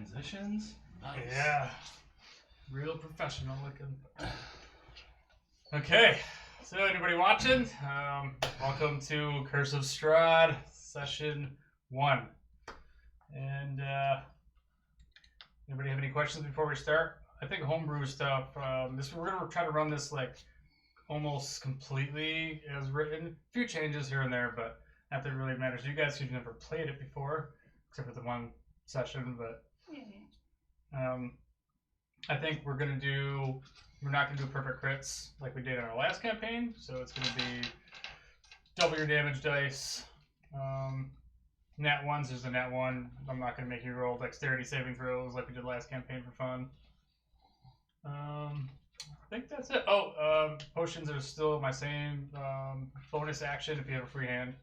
transitions. Nice. Yeah. Real professional looking. Okay. So anybody watching? Welcome to Curse of Strahd, session 1. And anybody have any questions before we start? I think homebrew stuff. We're gonna try to run this like almost completely as written. A few changes here and there, but not that it really matters. You guys who've never played it before, except for the one session, but I think we're not gonna do perfect crits like we did in our last campaign. So it's gonna be double your damage dice. Nat ones, there's a nat 1. I'm not gonna make you roll dexterity saving throws like we did last campaign for fun. I think that's it. Potions are still my same bonus action if you have a free hand.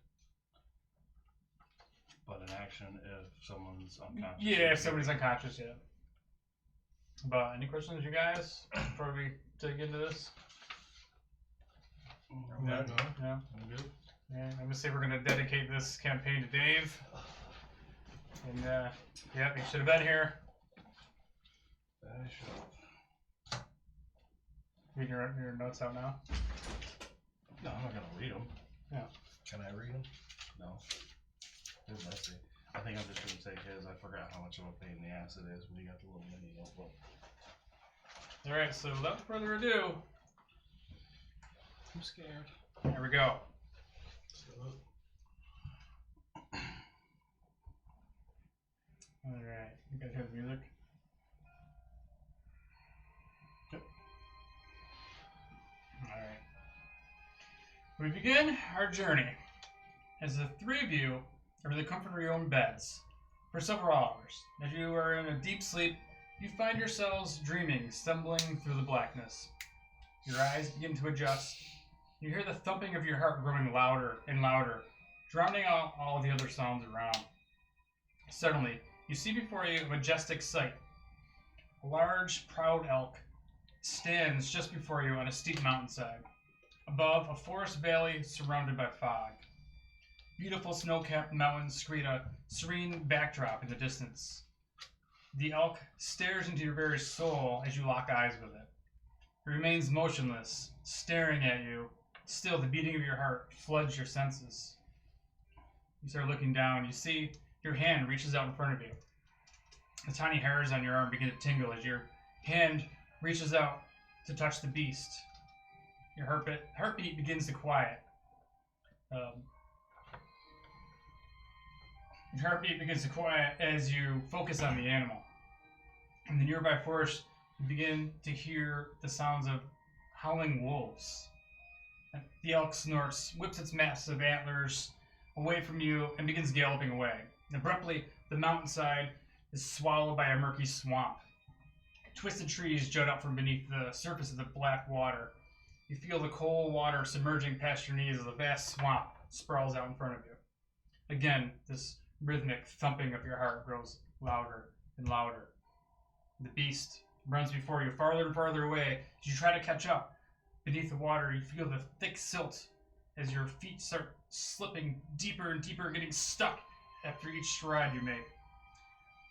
But an action if someone's unconscious. Yeah, if somebody's unconscious, yeah. But any questions, you guys, before we dig into this? No. No. I'm good. Yeah, I'm gonna say we're gonna dedicate this campaign to Dave. And yeah, he should have been here. I should. Reading your notes out now. No, I'm not gonna read them. Yeah. Can I read them? No. Here's my see. I think I'm just gonna take his. I forgot how much of a pain in the ass it is when you got the little mini notebook. Alright, so without further ado, I'm scared. here we go. Alright, you guys hear the music? Yep. Alright. We begin our journey as the three of you are in the comfort of your own beds for several hours. As you are in a deep sleep, you find yourselves dreaming, stumbling through the blackness. Your eyes begin to adjust. You hear the thumping of your heart growing louder and louder, drowning out all the other sounds around. Suddenly, you see before you a majestic sight. A large, proud elk stands just before you on a steep mountainside. Above, a forest valley surrounded by fog. Beautiful snow-capped mountains create a serene backdrop in the distance. The elk stares into your very soul as you lock eyes with it. It remains motionless, staring at you. Still, the beating of your heart floods your senses. You start looking down. You see your hand reaches out in front of you. The tiny hairs on your arm begin to tingle as your hand reaches out to touch the beast. Your heartbeat begins to quiet. Your heartbeat begins to quiet as you focus on the animal. In the nearby forest, you begin to hear the sounds of howling wolves. The elk snorts, whips its massive antlers away from you, and begins galloping away. Abruptly, the mountainside is swallowed by a murky swamp. Twisted trees jut out from beneath the surface of the black water. You feel the cold water submerging past your knees as the vast swamp sprawls out in front of you. Again, this rhythmic thumping of your heart grows louder and louder. The beast runs before you, farther and farther away. As you try to catch up beneath the water, you feel the thick silt as your feet start slipping deeper and deeper, getting stuck after each stride you make.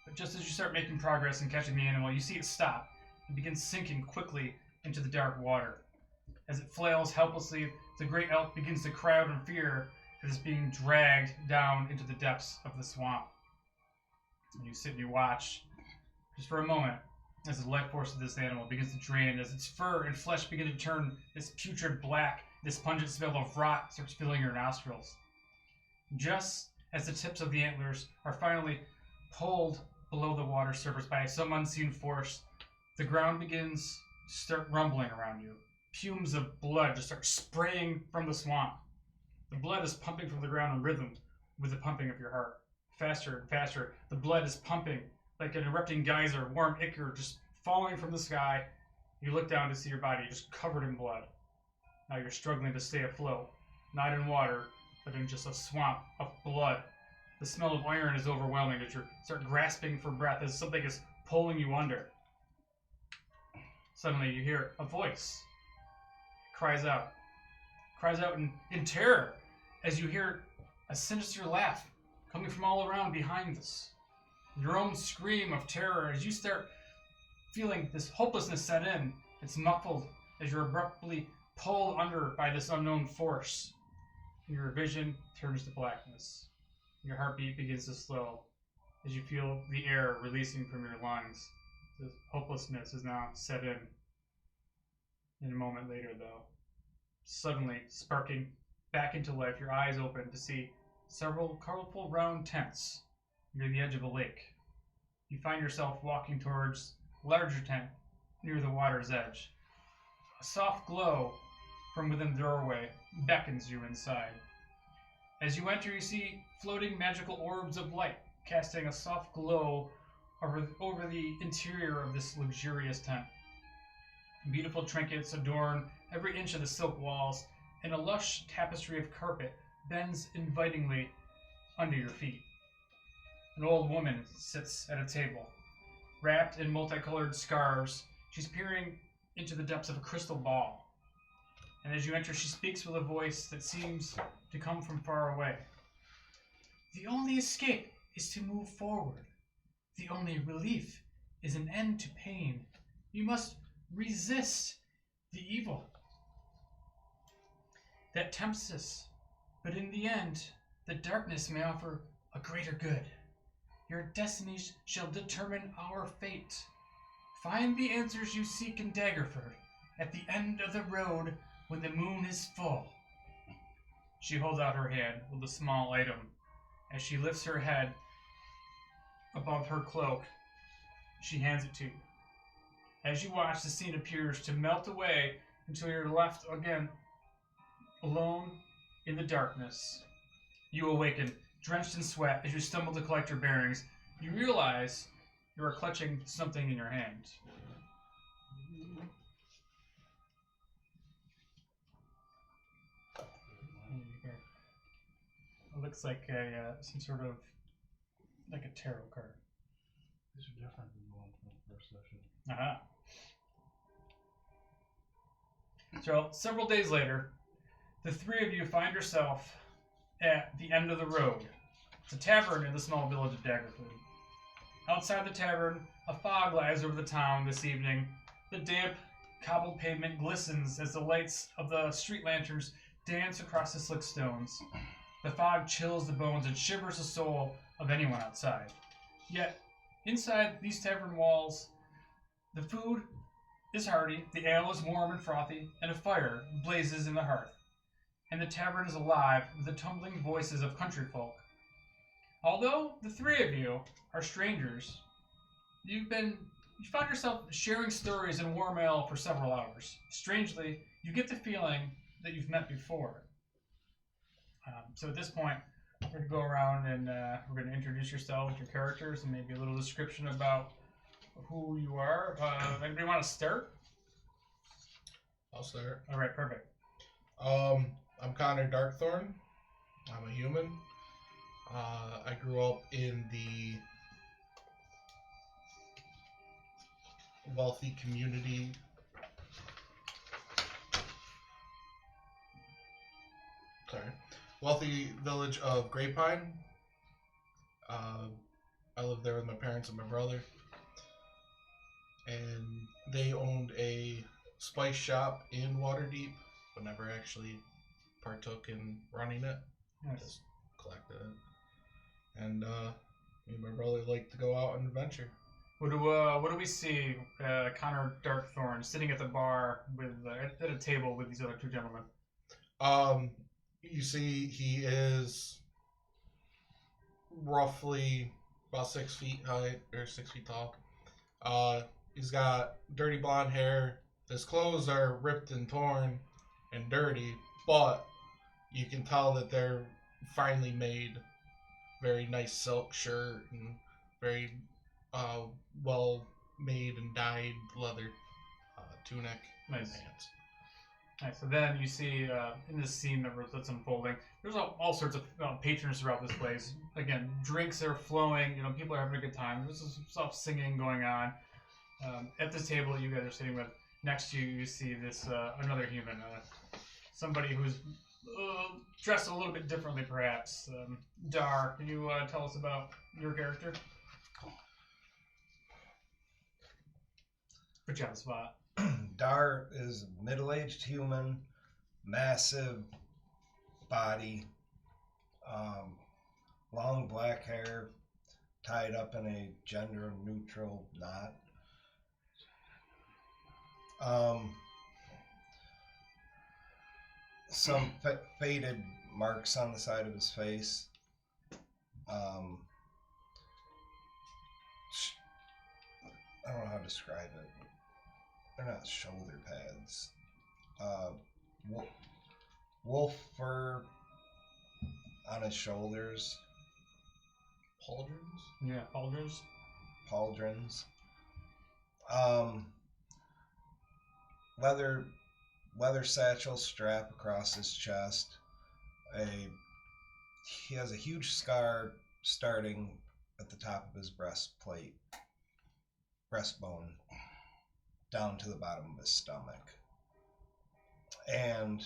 But just as you start making progress in catching the animal, you see it stop and begin sinking quickly into the dark water. As it flails helplessly, the great elk begins to cry out in fear that it's being dragged down into the depths of the swamp. And you sit and you watch, just for a moment, as the life force of this animal begins to drain, as its fur and flesh begin to turn this putrid black, this pungent smell of rot starts filling your nostrils. Just as the tips of the antlers are finally pulled below the water surface by some unseen force, the ground begins to start rumbling around you. Fumes of blood just start spraying from the swamp. The blood is pumping from the ground in rhythm with the pumping of your heart. Faster and faster, the blood is pumping like an erupting geyser, warm ichor just falling from the sky. You look down to see your body just covered in blood. Now you're struggling to stay afloat, not in water, but in just a swamp of blood. The smell of iron is overwhelming as you start grasping for breath as something is pulling you under. Suddenly you hear a voice. It cries out in terror as you hear a sinister laugh coming from all around behind us. Your own scream of terror as you start feeling this hopelessness set in. It's muffled as you're abruptly pulled under by this unknown force. Your vision turns to blackness. Your heartbeat begins to slow as you feel the air releasing from your lungs. This hopelessness is now set in. In a moment later, though, suddenly sparking back into life, your eyes open to see several colorful round tents near the edge of a lake. You find yourself walking towards a larger tent near the water's edge. A soft glow from within the doorway beckons you inside. As you enter, you see floating magical orbs of light casting a soft glow over the interior of this luxurious tent. Beautiful trinkets adorn every inch of the silk walls, and a lush tapestry of carpet bends invitingly under your feet. An old woman sits at a table. Wrapped in multicolored scarves, she's peering into the depths of a crystal ball. And as you enter, she speaks with a voice that seems to come from far away. The only escape is to move forward. The only relief is an end to pain. You must resist the evil that tempts us, but in the end, the darkness may offer a greater good. Your destinies shall determine our fate. Find the answers you seek in Daggerford at the end of the road when the moon is full. She holds out her hand with a small item. As she lifts her head above her cloak, she hands it to you. As you watch, the scene appears to melt away until you're left again alone in the darkness. You awaken, drenched in sweat, as you stumble to collect your bearings. You realize you are clutching something in your hand. It looks like some sort of like a tarot card. These are different than the one from the first session. Uh-huh. So, several days later, the three of you find yourself at the end of the road. It's a tavern in the small village of Daggerford. Outside the tavern, a fog lies over the town this evening. The damp, cobbled pavement glistens as the lights of the street lanterns dance across the slick stones. The fog chills the bones and shivers the soul of anyone outside. Yet, inside these tavern walls, the food is hearty, the ale is warm and frothy, and a fire blazes in the hearth. And the tavern is alive with the tumbling voices of country folk. Although the three of you are strangers, you found yourself sharing stories and warm ale for several hours. Strangely, you get the feeling that you've met before. So at this point, we're going to go around and we're going to introduce yourselves, your characters, and maybe a little description about who you are. Anybody want to start? I'll start. All right, perfect. I'm Connor Darkthorn. I'm a human. I grew up in the wealthy community. Wealthy village of Grapevine. I lived there with my parents and my brother. And they owned a spice shop in Waterdeep, but never actually partook in running it. Nice. Just collected it. And me and my brother like to go out and adventure. What do we see? Connor Darkthorn sitting at the bar with at a table with these other two gentlemen. You see, he is roughly about 6 feet high or 6 feet tall. He's got dirty blonde hair. His clothes are ripped and torn and dirty, but you can tell that they're finely made. Very nice silk shirt and very well made and dyed leather tunic. Nice. Pants. Nice. So then you see in this scene that's unfolding, there's all sorts of patrons throughout this place. Again, drinks are flowing. People are having a good time. There's some soft singing going on. At this table that you guys are sitting with, next to you, you see this another human, somebody who's dressed a little bit differently, perhaps. Dar, can you tell us about your character? Put you on the spot. Dar is a middle-aged human, massive body, long black hair, tied up in a gender-neutral knot. Some faded marks on the side of his face. I don't know how to describe it. They're not shoulder pads. Wolf fur on his shoulders. Pauldrons? Yeah, pauldrons. Pauldrons. Leather satchel strap across his chest. He has a huge scar starting at the top of his breastbone down to the bottom of his stomach. And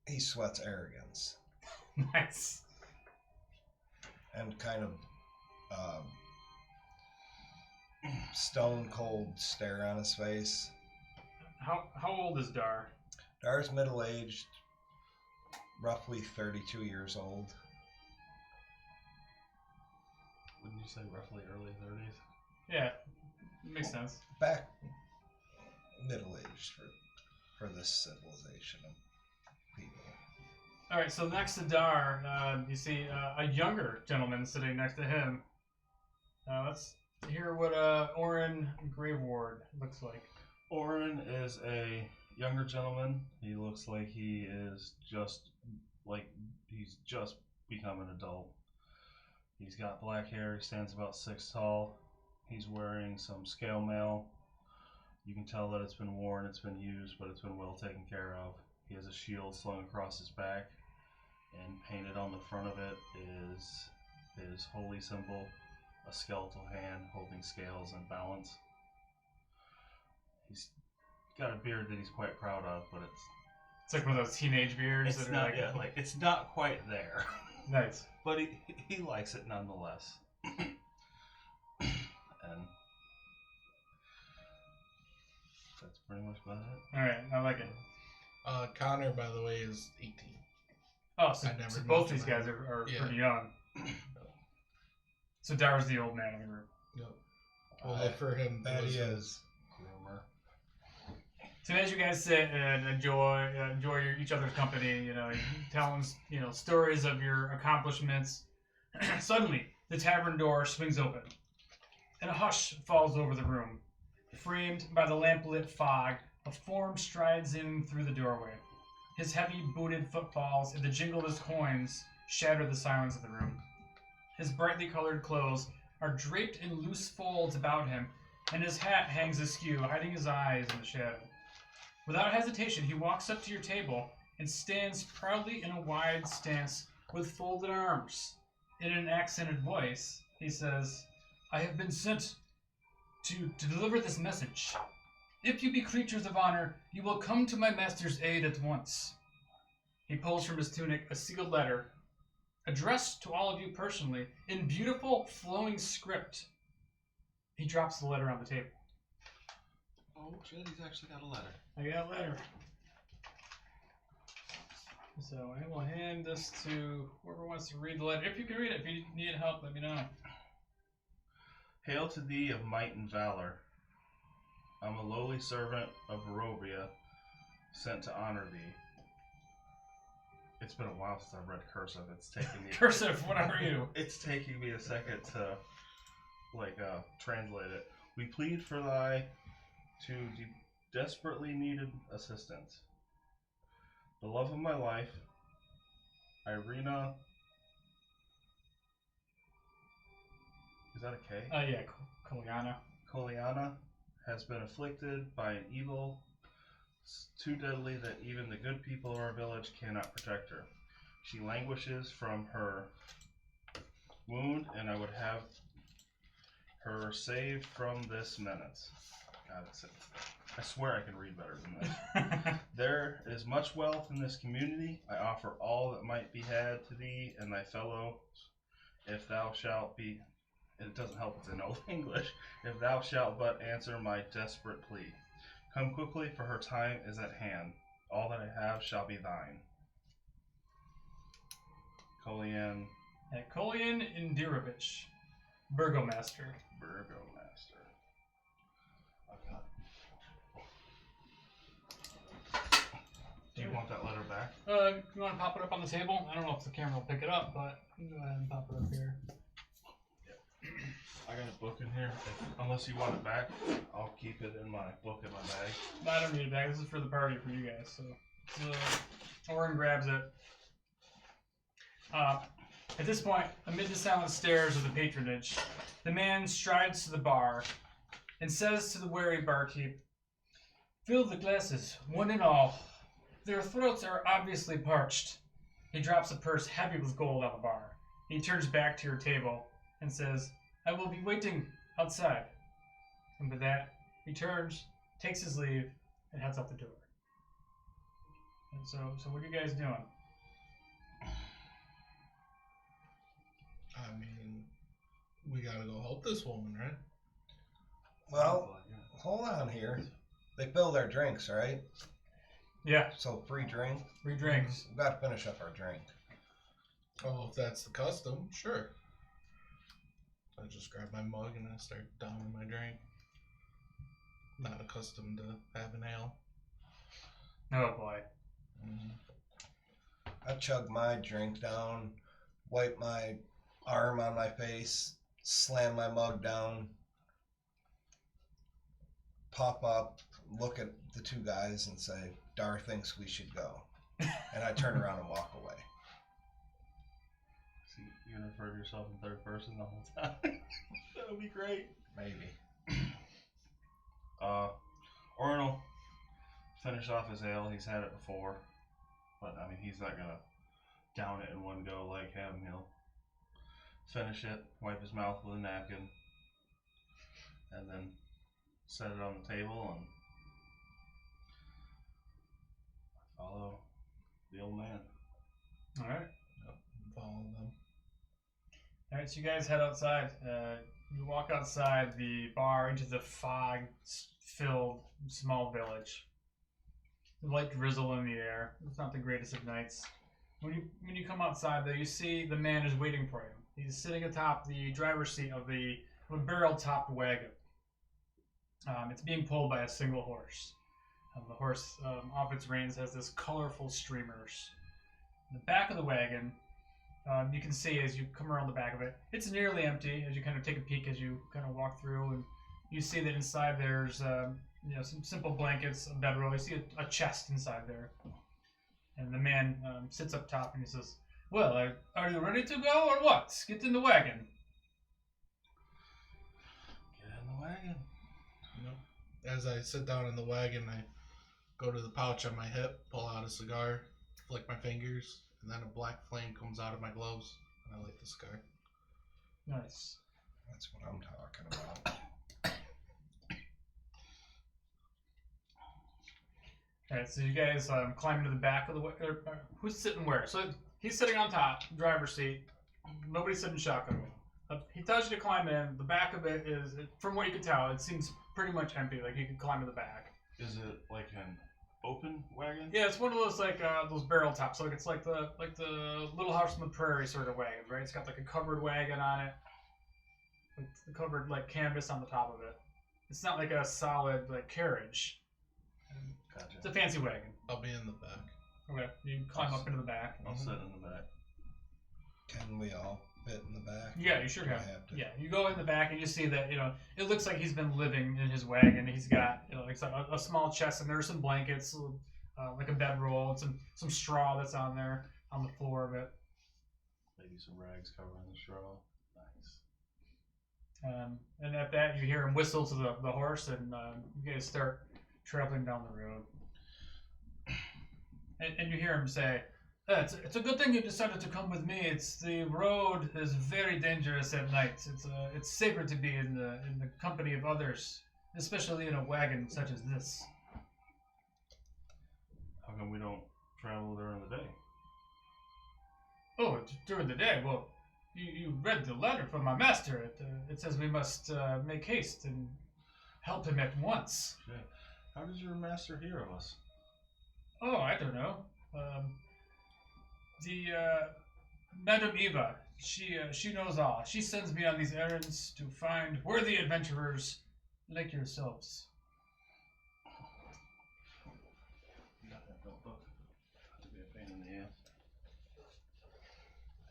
he sweats arrogance. Nice. And kind of stone cold stare on his face. How old is Dar? Dar's middle-aged, roughly 32 years old. Wouldn't you say roughly early 30s? Yeah, makes sense. Back middle-aged for this civilization of people. All right, so next to Dar, you see a younger gentleman sitting next to him. Let's hear what Orin Graveward looks like. Orin is a younger gentleman. He looks like he's just become an adult. He's got black hair. He stands about 6 tall. He's wearing some scale mail. You can tell that it's been worn, it's been used, but it's been well taken care of. He has a shield slung across his back, and painted on the front of it is his holy symbol, a skeletal hand holding scales and balance. He's got a beard that he's quite proud of, but It's like one of those teenage beards. it's that not are like it's not quite there. Nice. But he likes it nonetheless. And that's pretty much about it. All right, I like it. Connor, by the way, is 18. Oh, so, I never so both mentioned these guys that. are Yeah. pretty young. So Dar's the old man of the group. Yep. We'll look for him. That he closer. is. Groomer. So as you guys sit and enjoy each other's company, you tell them, stories of your accomplishments. Suddenly, the tavern door swings open, and a hush falls over the room. Framed by the lamplit fog, a form strides in through the doorway. His heavy booted footfalls and the jingle of his coins shatter the silence of the room. His brightly colored clothes are draped in loose folds about him, and his hat hangs askew, hiding his eyes in the shadow. Without hesitation, he walks up to your table and stands proudly in a wide stance with folded arms. In an accented voice, he says, "I have been sent to deliver this message. If you be creatures of honor, you will come to my master's aid at once." He pulls from his tunic a sealed letter, addressed to all of you personally, in beautiful, flowing script. He drops the letter on the table. Oh shit, he's actually got a letter. I got a letter. So I will hand this to whoever wants to read the letter. If you can read it, if you need help, let me know. Hail to thee of might and valor. I'm a lowly servant of Barovia, sent to honor thee. It's been a while since I've read cursive. It's taking me Cursive, whatever you. It's taking me a second to translate it. We plead for thy desperately needed assistance. The love of my life, Irina. Is that a K? Yeah, Koliana. Koliana has been afflicted by an evil too deadly that even the good people of our village cannot protect her. She languishes from her wound, and I would have her saved from this menace. God, I swear I can read better than this. There is much wealth in this community. I offer all that might be had to thee and thy fellows, if thou shalt be It doesn't help it's in Old English. If thou shalt but answer my desperate plea. Come quickly, for her time is at hand. All that I have shall be thine. Kolian Kolian Indirovich, Burgomaster. Burgomaster. Okay. Do you want that letter back? You want to pop it up on the table? I don't know if the camera will pick it up, but you can go ahead and pop it up here. I got a book in here. Unless you want it back, I'll keep it in my book in my bag. No, I don't need it back. This is for the party for you guys. So Orin grabs it. At this point, amid the silent stares of the patronage, the man strides to the bar and says to the wary barkeep, "Fill the glasses, one and all. Their throats are obviously parched." He drops a purse heavy with gold on the bar. He turns back to your table and says, "I will be waiting outside." And with that, he turns, takes his leave, and heads out the door. And so what are you guys doing? I mean, we gotta go help this woman, right? Well, hold on here. They fill their drinks, right? Yeah, So free drink. free drinks. We gotta finish up our drink. Oh, if that's the custom, sure. I just grab my mug and I start downing my drink. Not accustomed to having ale. Oh boy. I chug my drink down, wipe my arm on my face, slam my mug down, pop up, look at the two guys and say, "Dar thinks we should go." And I turn around and walk away. See, you're gonna refer to yourself in third person the whole time. That would be great. Maybe. Orin will finish off his ale. He's had it before. But, I mean, he's not gonna down it in one go like him. He'll finish it, wipe his mouth with a napkin, and then set it on the table and follow the old man. All right. Follow them. All right. So you guys head outside. You walk outside the bar into the fog-filled small village. Light drizzle in the air. It's not the greatest of nights. When you come outside, though, you see the man is waiting for you. He's sitting atop the driver's seat of a barrel-topped wagon. It's being pulled by a single horse. The horse, off its reins, has this colorful streamers. In the back of the wagon, you can see as you come around the back of it, it's nearly empty. As you kind of take a peek, as you kind of walk through, and you see that inside there's some simple blankets, a bedroll. You see a chest inside there. And the man sits up top and he says, "Well, are you ready to go or what? Get in the wagon." Get in the wagon. As I sit down in the wagon, I go to the pouch on my hip, pull out a cigar, flick my fingers, and then a black flame comes out of my gloves, and I light the cigar. Nice. That's what I'm talking about. Alright, so you guys climb into the back of the wagon. Who's sitting where? So he's sitting on top, driver's seat. Nobody's sitting shotgun with him. He tells you to climb in. The back of it is, from what you can tell, it seems pretty much empty. Like you can climb to the back. Is it like an open wagon? Yeah, it's one of those those barrel tops. So it's like the Little House on the Prairie sort of wagons, right? It's got like a covered wagon on it, with the covered like canvas on the top of it. It's not like a solid like carriage. Gotcha. It's a fancy wagon. I'll be in the back. Okay, you climb up into the back. I'll sit in the back. Can we all fit in the back? Yeah, you sure Do I can. have to? Yeah, you go in the back and you see that it looks like he's been living in his wagon. He's got like a small chest and there's some blankets, like a bedroll, and some straw that's on there on the floor of it. Maybe some rags covering the straw. Nice. And at that, you hear him whistle to the horse, and you guys start traveling down the road. And you hear him say, "It's a good thing you decided to come with me. The road is very dangerous at night. It's sacred to be in the company of others, especially in a wagon such as this." How come we don't travel during the day? Oh, during the day. Well, You read the letter from my master. It says we must make haste and help him at once. Okay. How did your master hear of us? Oh, I don't know. The Madame Eva, she knows all. She sends me on these errands to find worthy adventurers like yourselves. You got that notebook? To be a pain in the ass.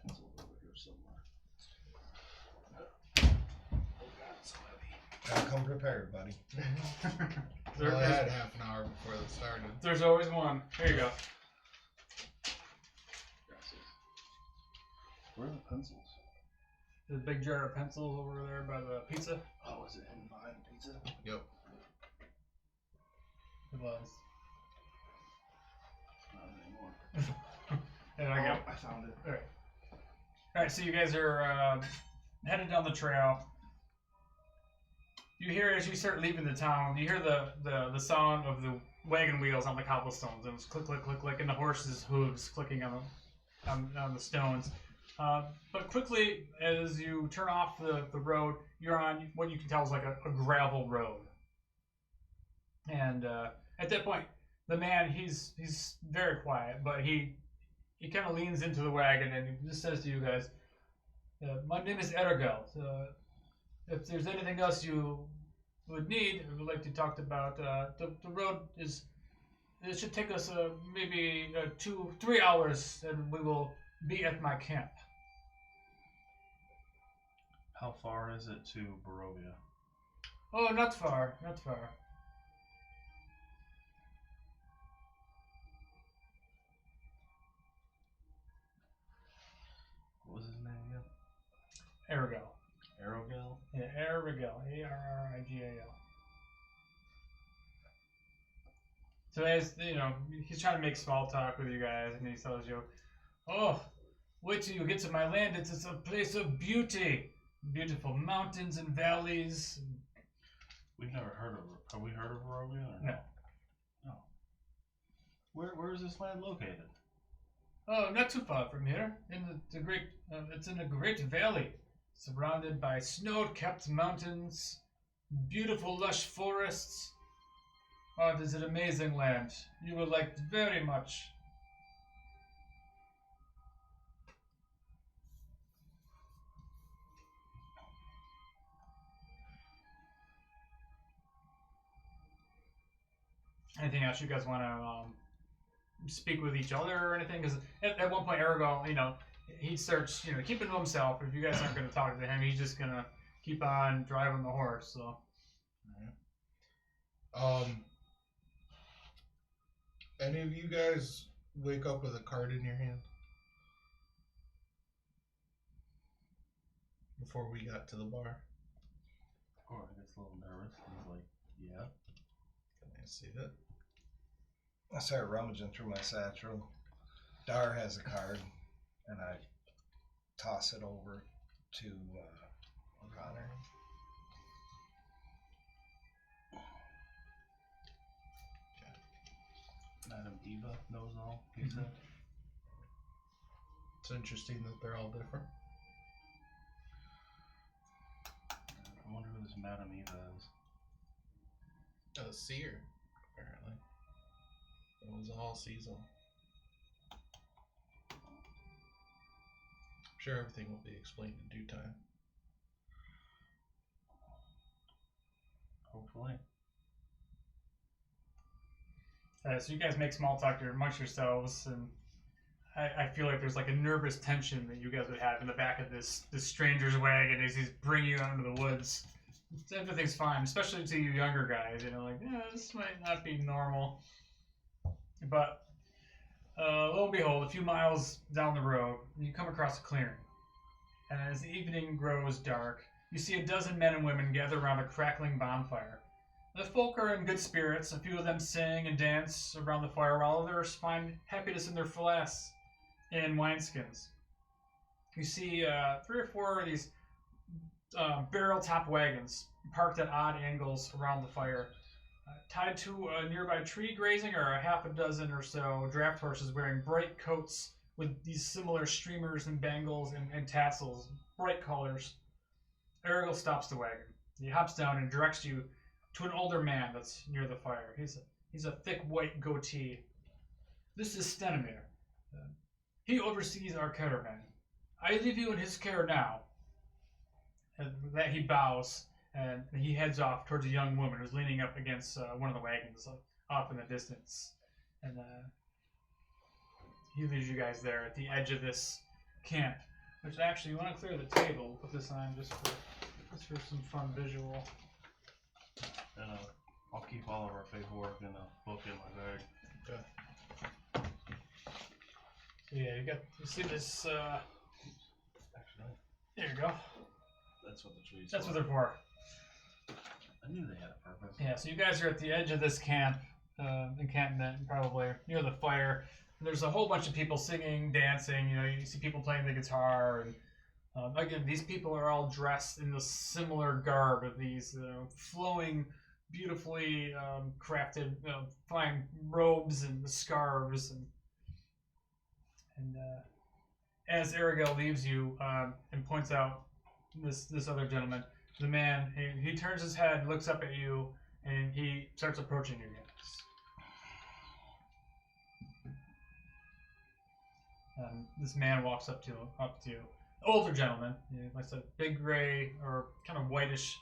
Pencil over here somewhere. Oh God, it's so heavy. Gotta come prepared, buddy. Well, I had half an hour before this started. There's always one. Here you go. Where are the pencils? The big jar of pencils over there by the pizza. Oh, is it hidden behind the pizza? Yep. It was. Not anymore. There I go. I found it. Alright, so you guys are headed down the trail. You hear, as you start leaving the town, you hear the sound of the wagon wheels on the cobblestones. It was click, click, click, click, and the horses' hooves clicking on the stones. But quickly, as you turn off the road, you're on what you can tell is like a gravel road. And at that point, the man, he's very quiet, but he kind of leans into the wagon and he just says to you guys, my name is Ergel. If there's anything else you would need, or would like to talk about, the road is, it should take us maybe 2-3 hours, and we will be at my camp. How far is it to Barovia? Oh, not far, not far. What was his name again? Ergel. Arrowgel? Yeah, Ergel. Arrigal. So as you know, he's trying to make small talk with you guys, and he tells you, "Oh, wait till you get to my land. It's a place of beauty, beautiful mountains and valleys." We've never heard of. Have we heard of Barovia? Or No. No. Where is this land located? Oh, not too far from here. In the great, it's in a great valley, surrounded by snow-capped mountains, beautiful lush forests. Oh, it is an amazing land. You will like it very much. Anything else you guys want to speak with each other or anything? Because at one point, Aragorn, he starts, keeping to himself. If you guys aren't going to talk to him, he's just going to keep on driving the horse. So, Any of you guys wake up with a card in your hand before we got to the bar? Oh, I gets a little nervous. He's like, yeah. Can I see that? I start rummaging through my satchel. Dar has a card, and I toss it over to O'Connor. Madame Eva knows all, he said. It's interesting that they're all different. I wonder who this Madame Eva is. A seer, apparently. It was all seasonal. I'm sure everything will be explained in due time. Hopefully. so you guys make small talk amongst yourselves, and I feel like there's like a nervous tension that you guys would have in the back of this stranger's wagon as he's bringing you out into the woods. Everything's fine, especially to you younger guys. This might not be normal. But lo and behold, a few miles down the road, you come across a clearing. And as the evening grows dark, you see a dozen men and women gather around a crackling bonfire. The folk are in good spirits. A few of them sing and dance around the fire, while others find happiness in their flasks and wineskins. You see 3 or 4 of these barrel-top wagons parked at odd angles around the fire. Tied to a nearby tree grazing are a half a dozen or so draft horses wearing bright coats with these similar streamers and bangles and tassels, bright colors. Ariel stops the wagon. He hops down and directs you to an older man that's near the fire. He's a thick white goatee. This is Stenimir. He oversees our caravan. I leave you in his care now. And that he bows, and he heads off towards a young woman who's leaning up against one of the wagons off in the distance. And he leaves you guys there at the edge of this camp. Which actually, you want to clear the table. We'll put this on just for some fun visual. And I'll keep all of our paperwork in a book in my bag. Okay. So yeah, you see this. Actually, There you go. that's what the trees. That's what they're for. I knew they had a purpose. Yeah, so you guys are at the edge of this encampment, probably near the fire. There's a whole bunch of people singing, dancing. You know, you see people playing the guitar, and again, these people are all dressed in the similar garb of these flowing, beautifully crafted, fine robes and scarves. And as Aragel leaves you and points out this other gentleman, the man, he turns his head, looks up at you, and he starts approaching you guys. This man walks up to you. Older gentleman, like I said, big gray or kind of whitish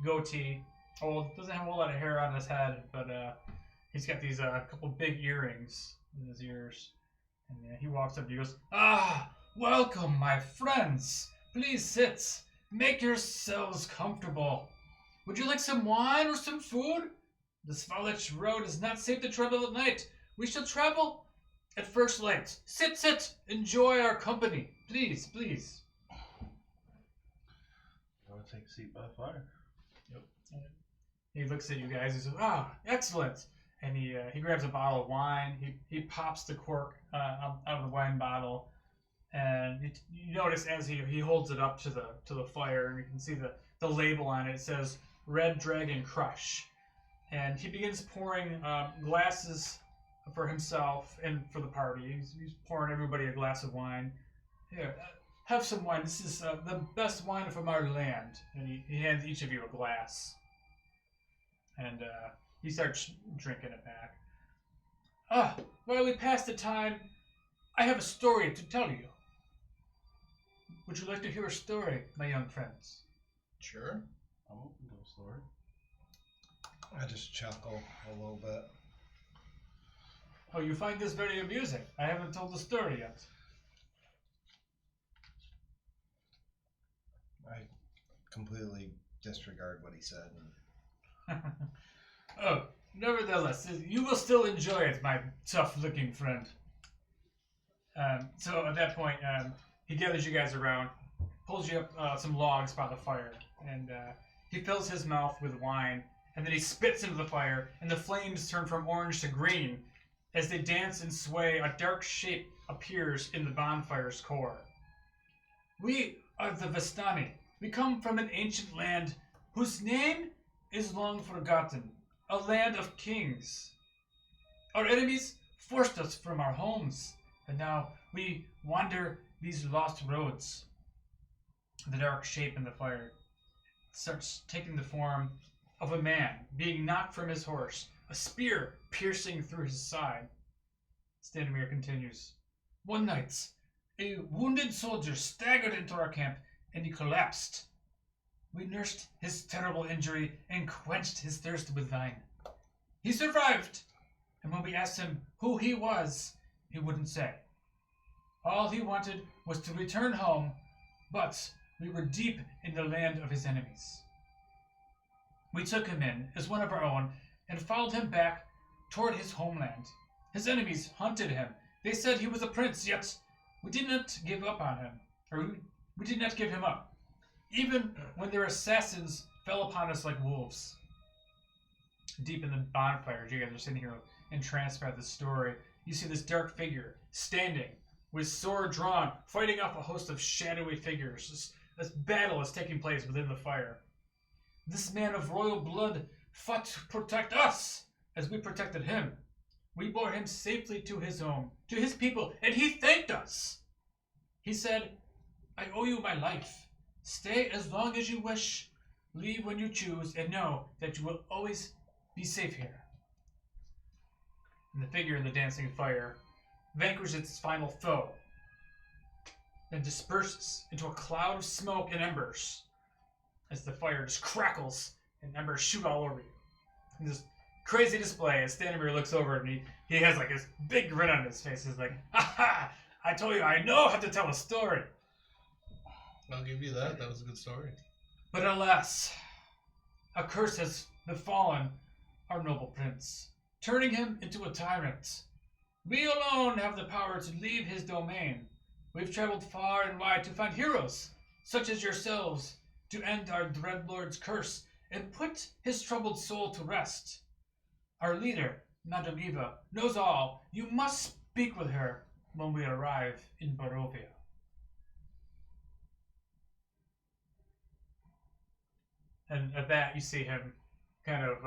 goatee. Old, doesn't have a whole lot of hair on his head, but he's got these couple big earrings in his ears. And he walks up to you and goes, "Ah, welcome, my friends. Please sit. Make yourselves comfortable. Would you like some wine or some food? The Svalich road is not safe to travel at night. We shall travel at first light. Sit, sit. Enjoy our company. Please, please." I want to take a seat by the fire. Yep. He looks at you guys. He says, "Ah, excellent." And he grabs a bottle of wine. He pops the cork out of the wine bottle, and you notice as he holds it up to the fire, and you can see the label on it. It says Red Dragon Crush, and he begins pouring glasses for himself and for the party. He's pouring everybody a glass of wine. Here, have some wine. This is the best wine from our land. And he hands each of you a glass. And he starts drinking it back. Ah, while we pass the time, I have a story to tell you. Would you like to hear a story, my young friends? Sure. I'm open to a story. I just chuckle a little bit. Oh, you find this very amusing. I haven't told the story yet. I completely disregard what he said. Oh, nevertheless, you will still enjoy it, my tough-looking friend. So at that point, he gathers you guys around, pulls you up some logs by the fire, and he fills his mouth with wine, and then he spits into the fire, and the flames turn from orange to green. As they dance and sway, a dark shape appears in the bonfire's core. We are the Vestani. We come from an ancient land whose name is long forgotten, a land of kings. Our enemies forced us from our homes, and now we wander these lost roads. The dark shape in the fire starts taking the form of a man being knocked from his horse, a spear piercing through his side. Stenimir continues. One night, a wounded soldier staggered into our camp, and he collapsed. We nursed his terrible injury and quenched his thirst with wine. He survived, and when we asked him who he was, he wouldn't say. All he wanted was to return home, but we were deep in the land of his enemies. We took him in as one of our own and followed him back toward his homeland. His enemies hunted him. They said he was a prince, yet we did not give up on him, or we did not give him up, even when their assassins fell upon us like wolves. Deep in the bonfire, you guys are sitting here entranced by the story. You see this dark figure standing with sword drawn, fighting off a host of shadowy figures. This battle is taking place within the fire. This man of royal blood fought to protect us as we protected him. We bore him safely to his home, to his people, and he thanked us. He said, I owe you my life. Stay as long as you wish. Leave when you choose, and know that you will always be safe here. And the figure in the dancing fire vanquishes its final foe, then disperses into a cloud of smoke and embers as the fire just crackles and embers shoot all over you. And this crazy display as Stanimir looks over and he has like this big grin on his face. He's like, ha ha! I told you I know how to tell a story. I'll give you that. That was a good story. But alas, a curse has befallen our noble prince, turning him into a tyrant. We alone have the power to leave his domain. We've traveled far and wide to find heroes, such as yourselves, to end our Dreadlord's curse and put his troubled soul to rest. Our leader, Madame Eva, knows all. You must speak with her when we arrive in Barovia. And at that, you see him kind of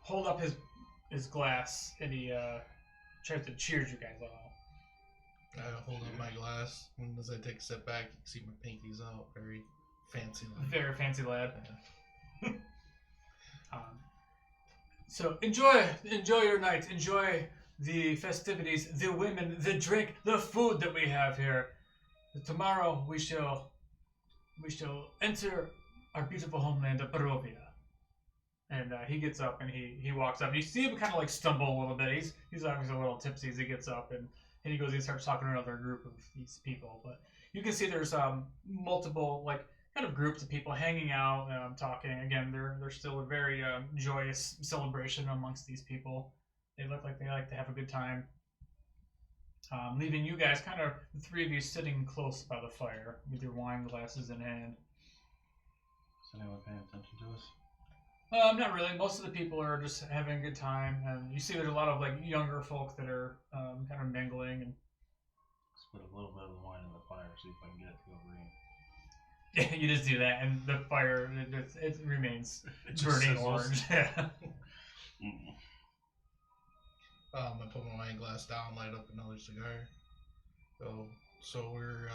hold up his glass, and he tries to cheers you guys all. I hold up my glass, and as I take a step back, you can see my pinkies out. Very fancy. Very fancy lad. Yeah. So enjoy your night. Enjoy the festivities, the women, the drink, the food that we have here. Tomorrow we shall enter our beautiful homeland of Barovia. And he gets up and he walks up. And you see him kind of like stumble a little bit. He's obviously a little tipsy as he gets up and he goes and starts talking to another group of these people. But you can see there's multiple like kind of groups of people hanging out, talking. Again, they're still a very joyous celebration amongst these people. They look like they like to have a good time. Leaving you guys, kind of the three of you sitting close by the fire with your wine glasses in hand. Is anyone paying attention to us? Not really. Most of the people are just having a good time, and you see there's a lot of like younger folk that are kind of mingling. And Let's put a little bit of the wine in the fire, see if I can get it to go green. you just do that, and the fire it remains It just burning sizzles. orange. Yeah. I put my wine glass down, light up another cigar. So we're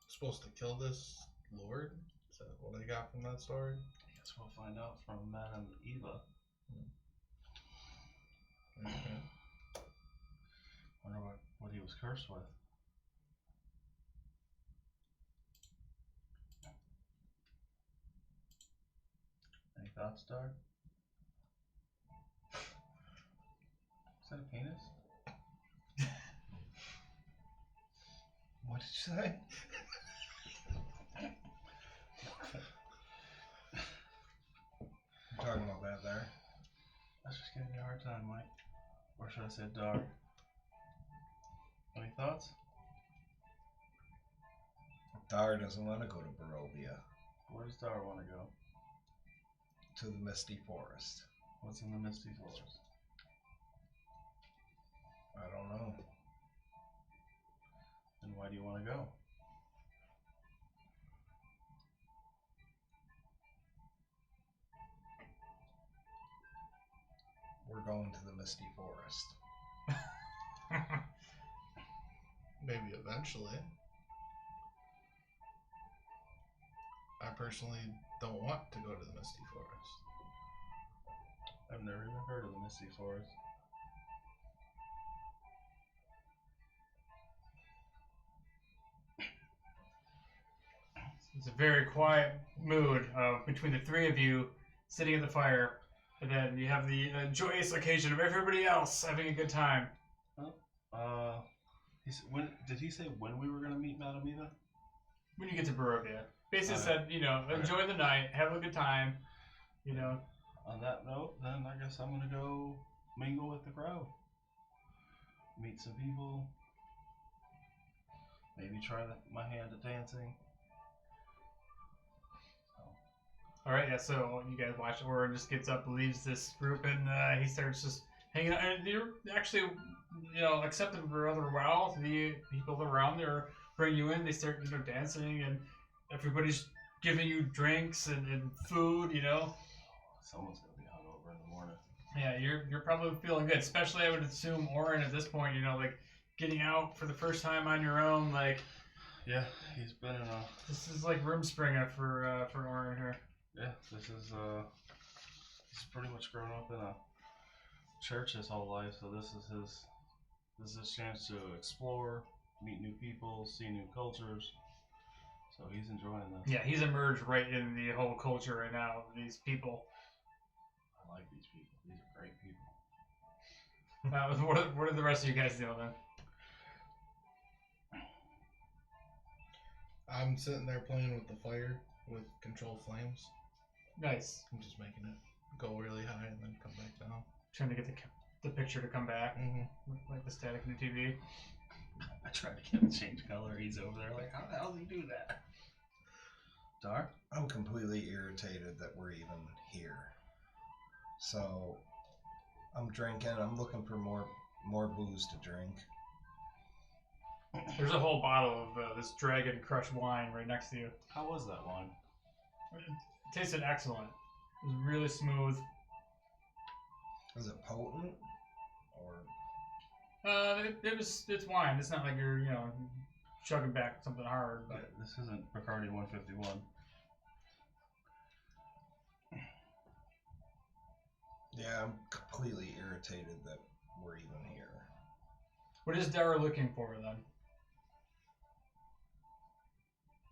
supposed to kill this lord? Is that what I got from that story? I guess we'll find out from Madame Eva. Okay. Wonder what he was cursed with. Any thoughts, Dar? Is that a penis? What did you say? I'm talking about that there. I was just giving you a hard time, Mike. Or should I say Dar? Any thoughts? Dar doesn't want to go to Barovia, Where does Dar want to go? to the Misty Forest. What's in the Misty Forest? I don't know. And why do you want to go? We're going to the Misty Forest. Maybe eventually. I personally don't want to go to the Misty Forest. I've never even heard of the Misty Forest. It's a very quiet mood between the three of you sitting at the fire, and then you have the joyous occasion of everybody else having a good time. When did he say when we were going to meet Madame Eva? When you get to Barovia, basically Alright. said, enjoy the night, have a good time, On that note, then I guess I'm going to go mingle with the crowd. Meet some people. Maybe try my hand at dancing. All right, yeah. So you guys watch. Orin just gets up, leaves this group, and he starts just hanging out. And you're actually, accepted rather well. The people around there bring you in. They start, dancing, and everybody's giving you drinks and food. Someone's going to be hungover in the morning. Yeah, you're probably feeling good. Especially, I would assume Orin at this point, like getting out for the first time on your own. Like, Yeah, he's been in a. this is like room springer for Orin here. Yeah, this is he's pretty much grown up in a church his whole life, so this is his chance to explore, meet new people, see new cultures. So he's enjoying this. Yeah, he's emerged right in the whole culture right now. These people. I like these people. These are great people. What are the rest of you guys doing then? I'm sitting there playing with the fire with controlled flames. Nice. I'm just making it go really high and then come back down. Trying to get the picture to come back, Mm-hmm. like the static in the TV. I tried to get him to change color. He's over there like, how the hell does he do that? Dar? I'm completely irritated that we're even here. So I'm drinking. I'm looking for more booze to drink. There's a whole bottle of this Dragon Crush wine right next to you. How was that one? It tasted excellent. It was really smooth. Is it potent? Or It's wine. It's not like you're chugging back something hard. Yeah, But this isn't Bacardi 151. yeah, I'm completely irritated that we're even here. what is Dara looking for then?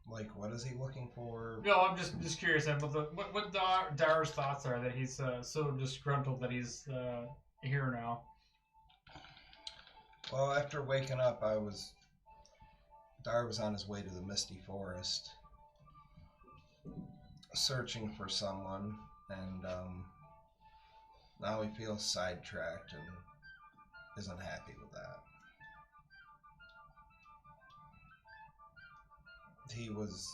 Like, what is he looking for? No, I'm just curious. What Dara's thoughts are that he's so disgruntled that he's here now. Well, after waking up, Dar was on his way to the Misty Forest, searching for someone, and now he feels sidetracked and isn't happy with that. He was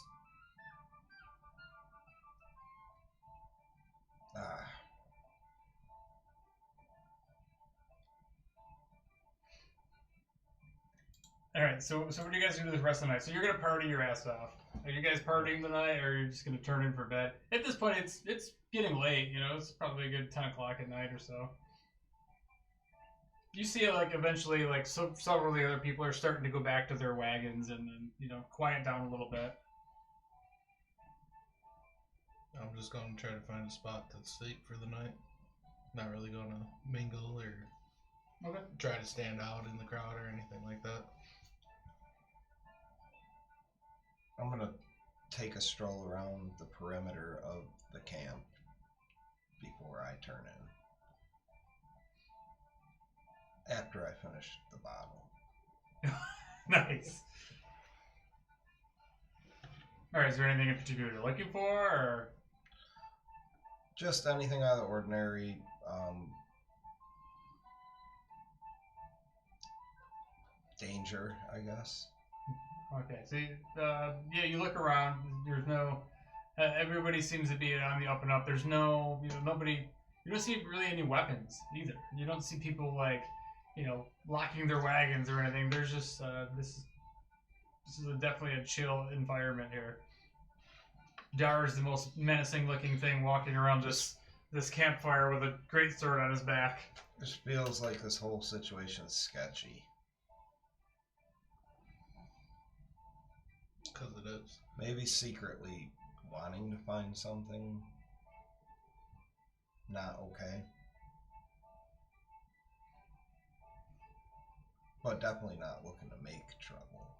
All right, so what are you guys gonna do the rest of the night? So you're gonna party your ass off. Are you guys partying tonight, or are you just gonna turn in for bed? At this point, it's getting late. It's probably a good 10 o'clock at night or so. You see, like eventually, like several of the other people are starting to go back to their wagons and quiet down a little bit. I'm just going to try to find a spot to sleep for the night. Not really going to mingle or try to stand out in the crowd or anything like that. I'm gonna take a stroll around the perimeter of the camp before I turn in. After I finish the bottle. Nice. All right, is there anything in particular you're looking for, or? Just anything out of the ordinary. Danger, I guess. Okay, so you look around. There's no. Everybody seems to be on the up and up. There's no, nobody. You don't see really any weapons either. You don't see people like, locking their wagons or anything. There's just this is definitely a chill environment here. Dar is the most menacing looking thing walking around this campfire with a great sword on his back. This feels like this whole situation is sketchy. Because it is. Maybe secretly wanting to find something not okay. But definitely not looking to make trouble.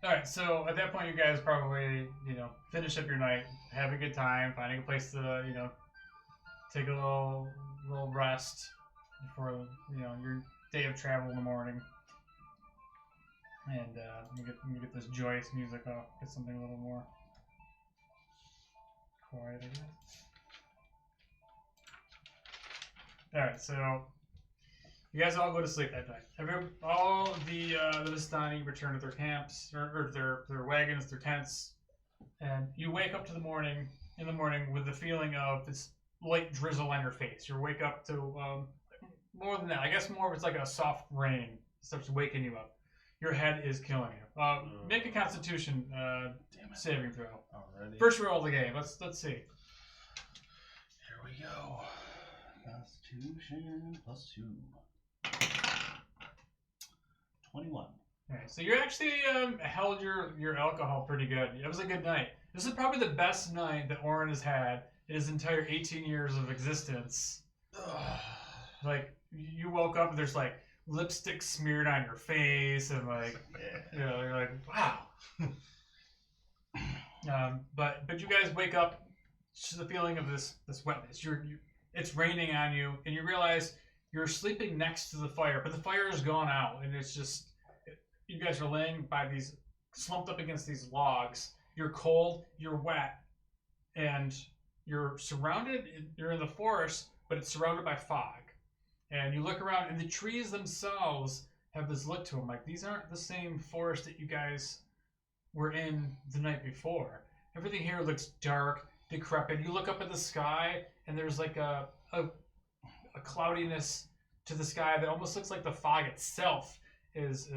Alright, so at that point you guys probably, finish up your night, have a good time, finding a place to, take a little rest before, your day of travel in the morning. And let me get this joyous music off, get something a little more quiet, I guess. Alright, so you guys all go to sleep that night. All the Vistani return to their camps, or their wagons, their tents, and you wake up in the morning with the feeling of this light drizzle on your face. You wake up to more than that. I guess more of it's like a soft rain starts waking you up. Your head is killing you. Make a Constitution saving throw. Already. First roll of the game. Let's see. we go. Constitution +2. 21. Okay, so you actually held your alcohol pretty good. It was a good night. This is probably the best night that Oren has had in his entire 18 years of existence. Like, you woke up and there's like lipstick smeared on your face and like, you know, you're like, wow. But you guys wake up to the feeling of this wetness. It's raining on you, and you realize you're sleeping next to the fire, but the fire has gone out, and it's just you guys are laying by these slumped up against these logs. You're cold, you're wet, and you're surrounded. You're in the forest, but it's surrounded by fog. And you look around, and the trees themselves have this look to them, like these aren't the same forest that you guys were in the night before. Everything here looks dark, decrepit. You look up at the sky, and there's like a cloudiness to the sky that almost looks like the fog itself is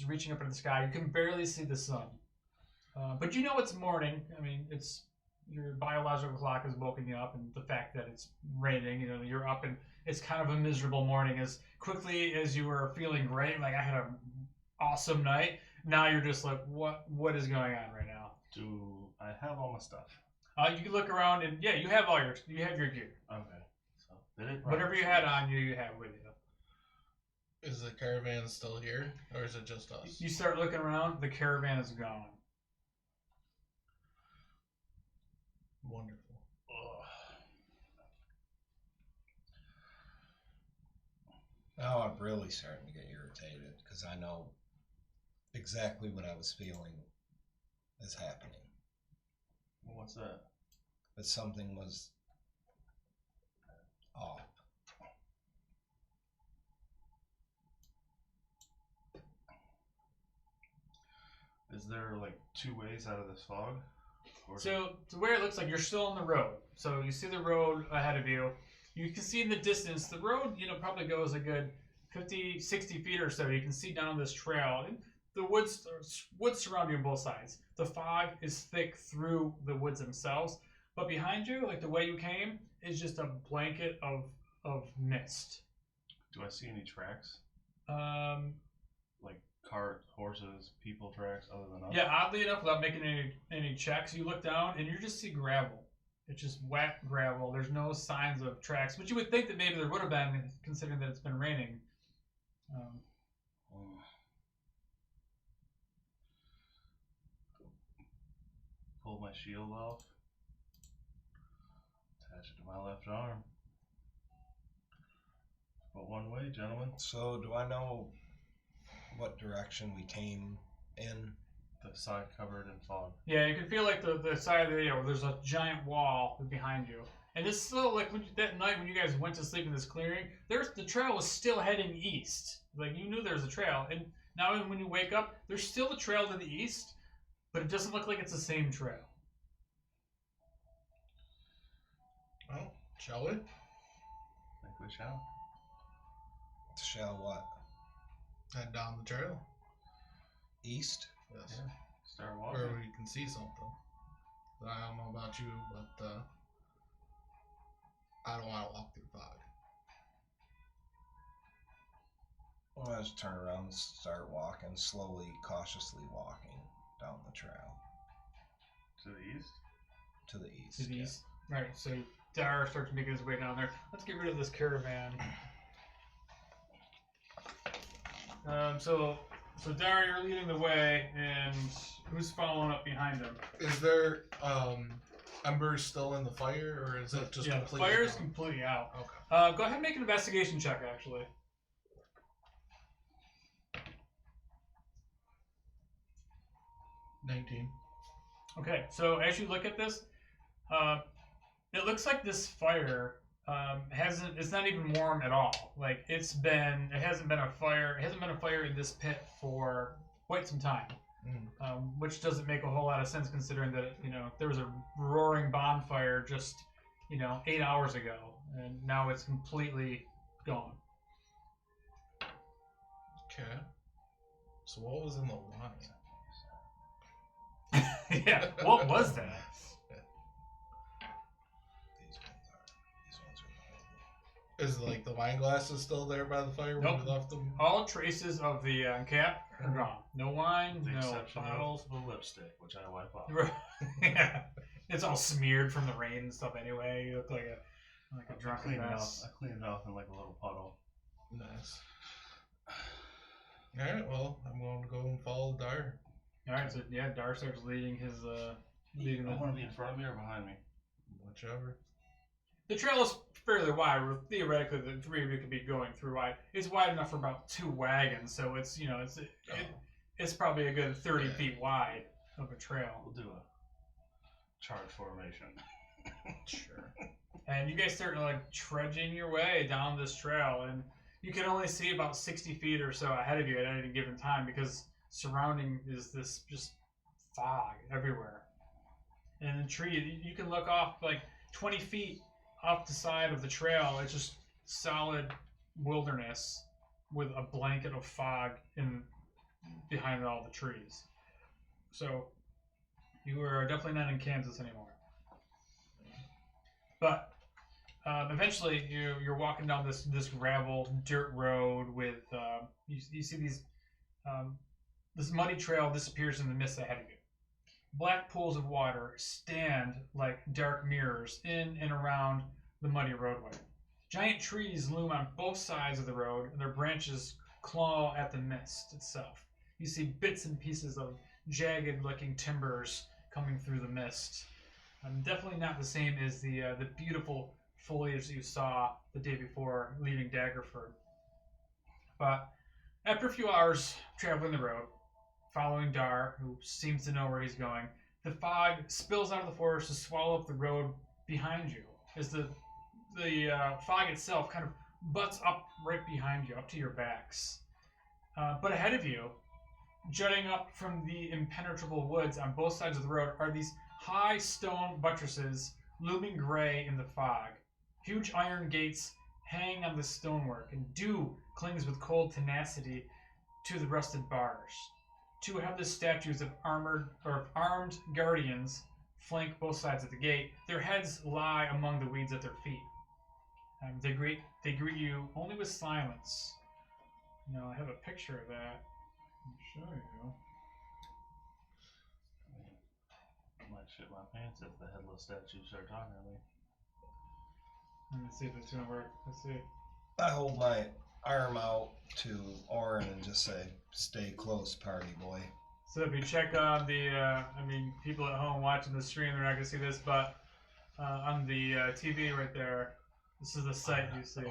reaching up into the sky. You can barely see the sun, but you know it's morning. I mean, it's your biological clock has woken you up, and the fact that it's raining, you know, you're up, and it's kind of a miserable morning. As quickly as you were feeling great, like I had an awesome night, now you're just like, what is going on right now? Do I have all my stuff? You can look around, and yeah, you have your gear. Okay. So Whatever you had on you, you have with you. Is the caravan still here, or is it just us? You start looking around, the caravan is gone. Wonderful. Now I'm really starting to get irritated because I know exactly what I was feeling is happening. What's that? That something was off. Is there like two ways out of this fog? So to where it looks like you're still on the road. So you see the road ahead of you. You can see in the distance, the road, you know, probably goes a good 50, 60 feet or so. You can see down this trail. And the woods surround you on both sides. The fog is thick through the woods themselves. But behind you, like the way you came, is just a blanket of mist. Do I see any tracks? Like cart, horses, people tracks other than us? Yeah, oddly enough, without making any checks, you look down and you just see gravel. It's just wet gravel. There's no signs of tracks, but you would think that maybe there would have been, considering that it's been raining. Pull my shield off. Attach it to my left arm. But one way, gentlemen. So do I know what direction we came in? The side covered in fog. Yeah, you can feel like the side of the, there's a giant wall behind you. And this still, like that night when you guys went to sleep in this clearing, the trail was still heading east. Like you knew there was a trail. And now when you wake up, there's still a trail to the east, but it doesn't look like it's the same trail. Well, shall we? I think we shall. Shall what? Head down the trail. East? Yes. Yeah. Start walking. Where we can see something. I don't know about you, but I don't want to walk through fog. Well, I just turn around and start walking, slowly, cautiously walking down the trail. To the east? To the east. To the yeah. east. Right, so Dar starts making his way down there. Let's get rid of this caravan. So Dar, you're leading the way, and who's following up behind him? Is there embers still in the fire, or is it just the completely fire's gone? completely out. Okay. Go ahead and make an investigation check, actually. 19. Okay, so as you look at this, it looks like this fire it's not even warm at all. Like it hasn't been a fire in this pit for quite some time. Which doesn't make a whole lot of sense considering that, there was a roaring bonfire just, 8 hours ago, and now it's completely gone. Okay. So what was in the wine? Yeah, what was that? These ones Is like the wine glasses still there by the fire when Nope. we left them? All traces of the cap are gone. No wine, The no exception bottles. of the lipstick, which I wipe off. Yeah, it's all smeared from the rain and stuff anyway. You look like a I drunken clean it off. mess. I clean it off in like a little puddle. Nice. Alright, well, I'm going to go and follow Dar. All right, so yeah, Dar starts leading his leading I the. want to be in front of me or behind me. Whichever. The trail is fairly wide. Where theoretically, the three of you could be going through wide. It's wide enough for about 2 wagons, so it's it's probably a good 30 feet wide of a trail. We'll do a charge formation. Sure. And you guys start like trudging your way down this trail, and you can only see about 60 feet or so ahead of you at any given time because surrounding is this just fog everywhere. And the tree, you can look off like 20 feet off the side of the trail. It's just solid wilderness with a blanket of fog in behind all the trees. So you are definitely not in Kansas anymore. But eventually, you're walking down this gravel dirt road with you see these this muddy trail disappears in the mist ahead of you. Black pools of water stand like dark mirrors in and around the muddy roadway. Giant trees loom on both sides of the road, and their branches claw at the mist itself. You see bits and pieces of jagged-looking timbers coming through the mist. Definitely not the same as the beautiful foliage that you saw the day before leaving Daggerford. But after a few hours traveling the road, following Dar, who seems to know where he's going, the fog spills out of the forest to swallow up the road behind you, as the fog itself kind of butts up right behind you, up to your backs. But ahead of you, jutting up from the impenetrable woods on both sides of the road, are these high stone buttresses looming gray in the fog. Huge iron gates hang on the stonework, and dew clings with cold tenacity to the rusted bars. 2 headless statues of armed guardians flank both sides of the gate. Their heads lie among the weeds at their feet. They greet you only with silence. Now I have a picture of that. I'll show you. I might shit my pants if the headless statues start talking to me. Let me see if it's gonna work. Let's see. I hold my arm out to Orin and just say, "Stay close, party boy." So if you check on the, people at home watching the stream, they're not gonna see this, but on the TV right there, this is the site you see.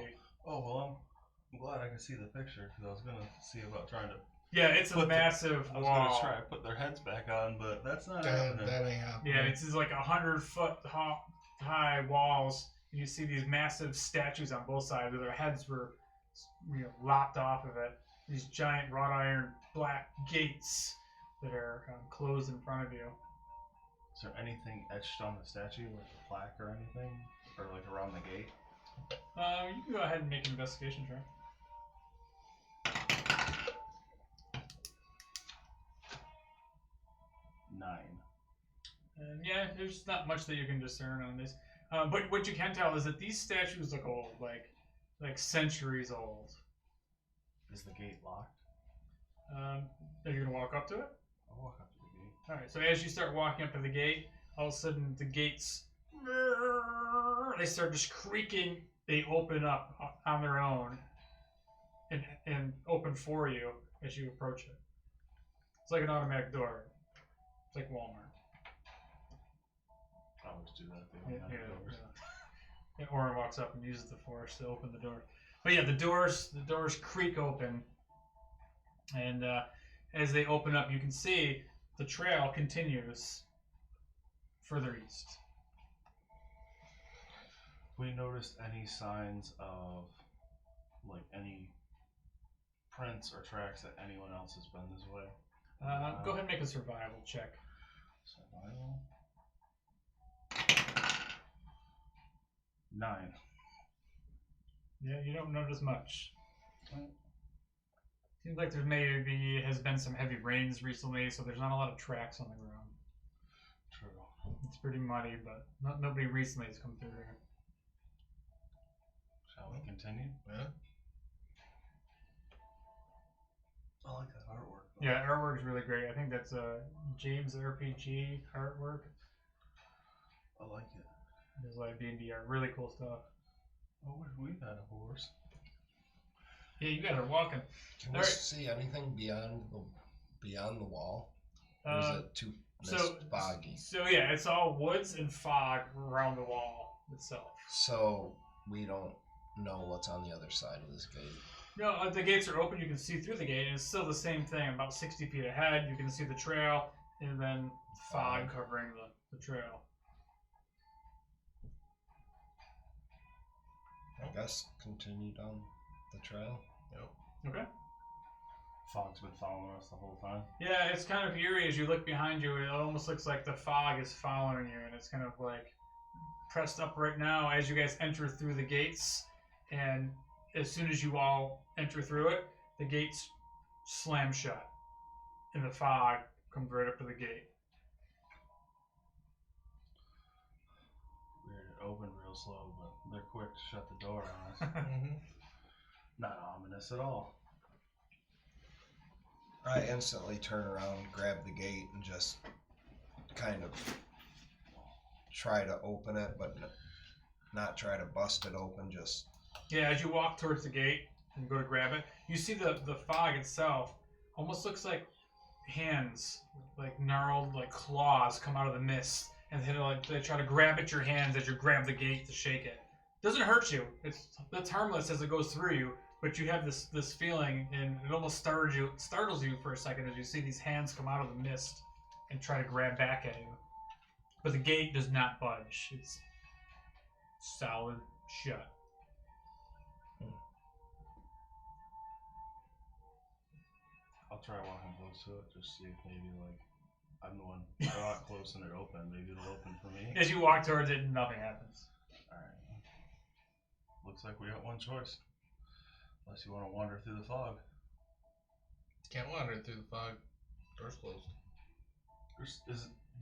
Oh well, I'm glad I can see the picture because I was gonna see about trying to. Yeah, it's a massive I was wall. gonna try to put their heads back on, but that's not That happening. ain't happening. Yeah, it's like 100-foot high walls. You see these massive statues on both sides where their heads were lopped off of it. These giant wrought iron black gates that are closed in front of you. Is there anything etched on the statue, like a plaque or anything, or like around the gate? You can go ahead and make an investigation check. 9. And yeah, there's not much that you can discern on this. But what you can tell is that these statues look old, like centuries old. Is the gate locked? Are you gonna walk up to it? I'll walk up to the gate. All right. So as you start walking up to the gate, all of a sudden the gates they start just creaking. They open up on their own and open for you as you approach it. It's like an automatic door. It's like Walmart. I always do that. Yeah, And Orin walks up and uses the force to open the door. But yeah, the doors creak open, and as they open up, you can see the trail continues further east. We noticed any signs of like any prints or tracks that anyone else has been this way? Go ahead and make a survival check. Survival. 9. Yeah, you don't notice much. Okay. Seems like there maybe has been some heavy rains recently, so there's not a lot of tracks on the ground. True. It's pretty muddy, but nobody recently has come through here. Shall we continue? Yeah. I like that artwork. Yeah, artwork's really great. I think that's James RPG artwork. I like it. There's like D&D art, really cool stuff. I wish we had a horse. Yeah, you guys are walking. Can we Alright. see anything beyond the wall? Or is it too foggy? So yeah, it's all woods and fog around the wall itself. So we don't know what's on the other side of this gate. No, the gates are open. You can see through the gate, and it's still the same thing. About 60 feet ahead, you can see the trail, and then fog covering the trail. I guess continue down the trail. Okay. Fog's been following us the whole time. Yeah, it's kind of eerie as you look behind you. It almost looks like the fog is following you, and it's kind of like pressed up right now as you guys enter through the gates. And as soon as you all enter through it, the gates slam shut, and the fog comes right up to the gate. Weird, it opened real slow, but they're quick to shut the door on us. Mm-hmm. Not ominous at all. I instantly turn around, grab the gate, and just kind of try to open it, but not try to bust it open. Just Yeah, as you walk towards the gate and go to grab it, you see the fog itself almost looks like hands, like gnarled, like claws come out of the mist, and they try to grab at your hands as you grab the gate to shake it. Doesn't hurt you. It's harmless as it goes through you, but you have this feeling, and it almost startles you for a second as you see these hands come out of the mist and try to grab back at you. But the gate does not budge. It's solid shut. I'll try walking close to it, just see if maybe like I'm the one not close and it open. Maybe it'll open for me. As you walk towards it, nothing happens. Alright. Looks like we got one choice. Unless you want to wander through the fog. Can't wander through the fog. Door's closed.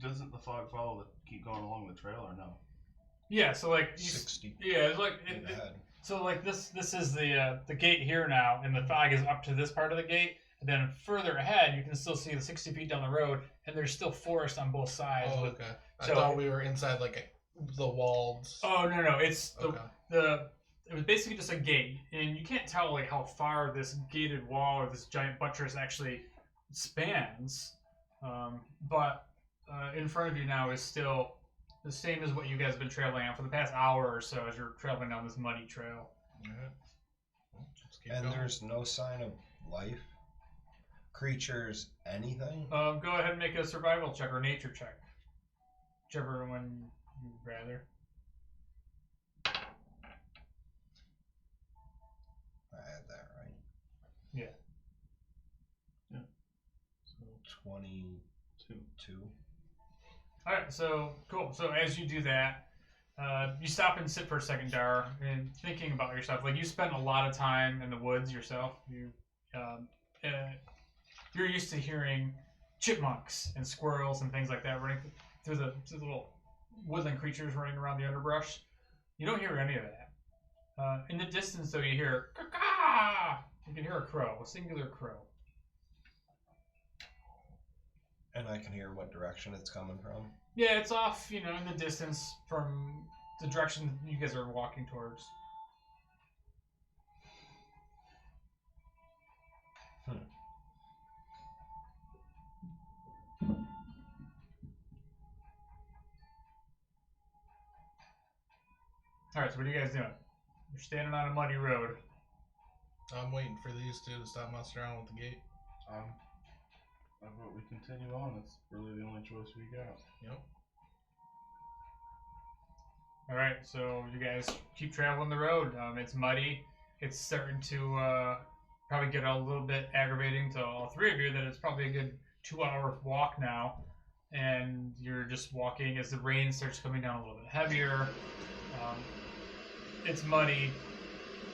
Doesn't the fog follow keep going along the trail or no? Yeah, so like 60 yeah, it's like feet ahead. so like this is the gate here now, and the fog is up to this part of the gate. And then further ahead, you can still see the 60 feet down the road, and there's still forest on both sides. Oh, with, okay. I so- thought we were inside like the walls. Oh no, it's Okay. it was basically just a gate, and you can't tell like how far this gated wall or this giant buttress actually spans. But in front of you now is still the same as what you guys have been traveling on for the past hour or so as you're traveling down this muddy trail. Alright. Well, let's keep And going. there's no sign of life, creatures, anything. Go ahead and make a survival check or nature check, whichever one you'd rather. I had that right. Yeah. So 22. All right, so cool. So as you do that, you stop and sit for a second, Dar, and thinking about yourself. Like you spent a lot of time in the woods yourself. You're used to hearing chipmunks and squirrels and things like that running through the little woodland creatures running around the underbrush. You don't hear any of that. In the distance, though, you hear caw. You can hear a crow, a singular crow. And I can hear what direction it's coming from. Yeah, it's off, in the distance from the direction you guys are walking towards. Alright, so what are you guys doing? You're standing on a muddy road. I'm waiting for these two to stop messing around with the gate. I vote we continue on. That's really the only choice we got. Yep. Alright, so you guys keep traveling the road. It's muddy. It's starting to probably get a little bit aggravating to all three of you that it's probably a good 2-hour walk now. And you're just walking as the rain starts coming down a little bit heavier. It's muddy.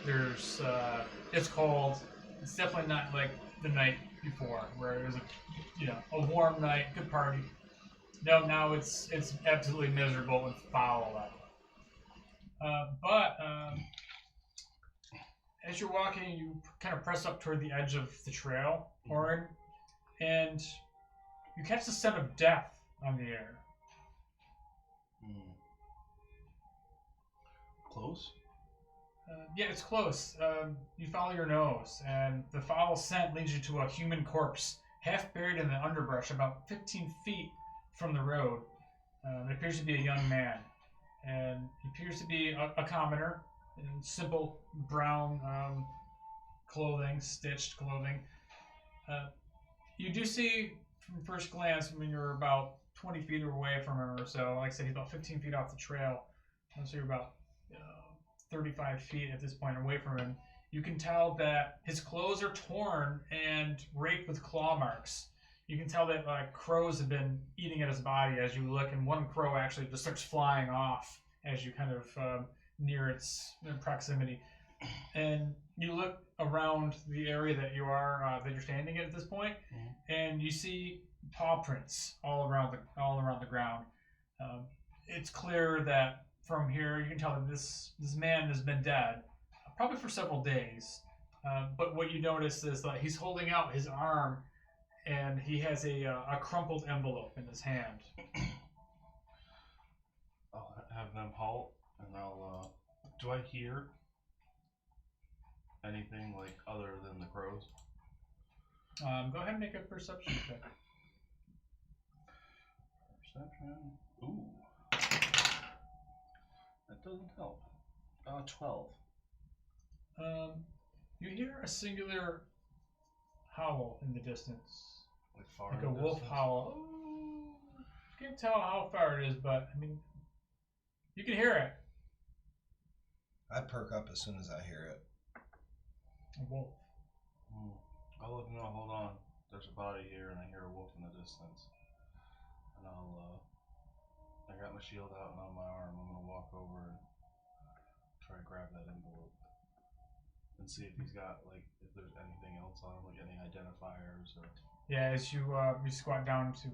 It's cold. It's definitely not like the night before where it was a warm night, good party. No, now it's absolutely miserable and foul out. But as you're walking, you kind of press up toward the edge of the trail, Orin, and you catch the scent of death on the air. Close? Yeah, it's close. You follow your nose, and the foul scent leads you to a human corpse, half buried in the underbrush about 15 feet from the road. It appears to be a young man, and he appears to be a commoner in simple brown clothing, stitched clothing. You do see, from first glance, when you're about 20 feet away from him or so, like I said, he's about 15 feet off the trail, so you're about 35 feet at this point away from him. You can tell that his clothes are torn and raked with claw marks. You can tell that crows have been eating at his body as you look, and one crow actually just starts flying off as you kind of near its proximity. And you look around the area that you're standing in at this point, and you see paw prints all around the ground. It's clear that from here you can tell that this man has been dead probably for several days. But what you notice is that he's holding out his arm, and he has a crumpled envelope in his hand. I'll have them halt, and I'll. Do I hear anything like other than the crows? Go ahead and make a perception check. Perception. Ooh. That doesn't help. 12. You hear a singular howl in the distance, like a in the wolf distance? howl. You can't tell how far it is, but I mean, you can hear it. I perk up as soon as I hear it. A wolf. I'll look. No, hold on. There's a body here, and I hear a wolf in the distance. And I got my shield out and on my arm. I'm gonna walk over and try to grab that envelope and see if he's got if there's anything else on him, like any identifiers or. Yeah, as you squat down to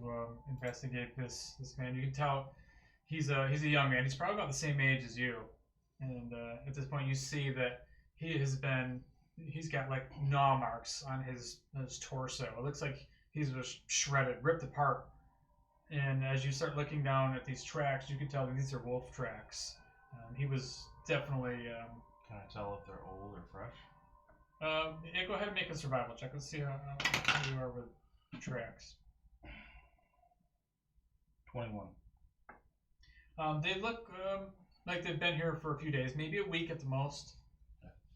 investigate this man, you can tell he's a young man. He's probably about the same age as you, and at this point you see that he's got gnaw marks on his torso. It looks like he's just shredded, ripped apart. And as you start looking down at these tracks, you can tell that these are wolf tracks. He was definitely. Can I tell if they're old or fresh? Yeah, go ahead and make a survival check. Let's see how you are with tracks. 21. They look like they've been here for a few days, maybe a week at the most.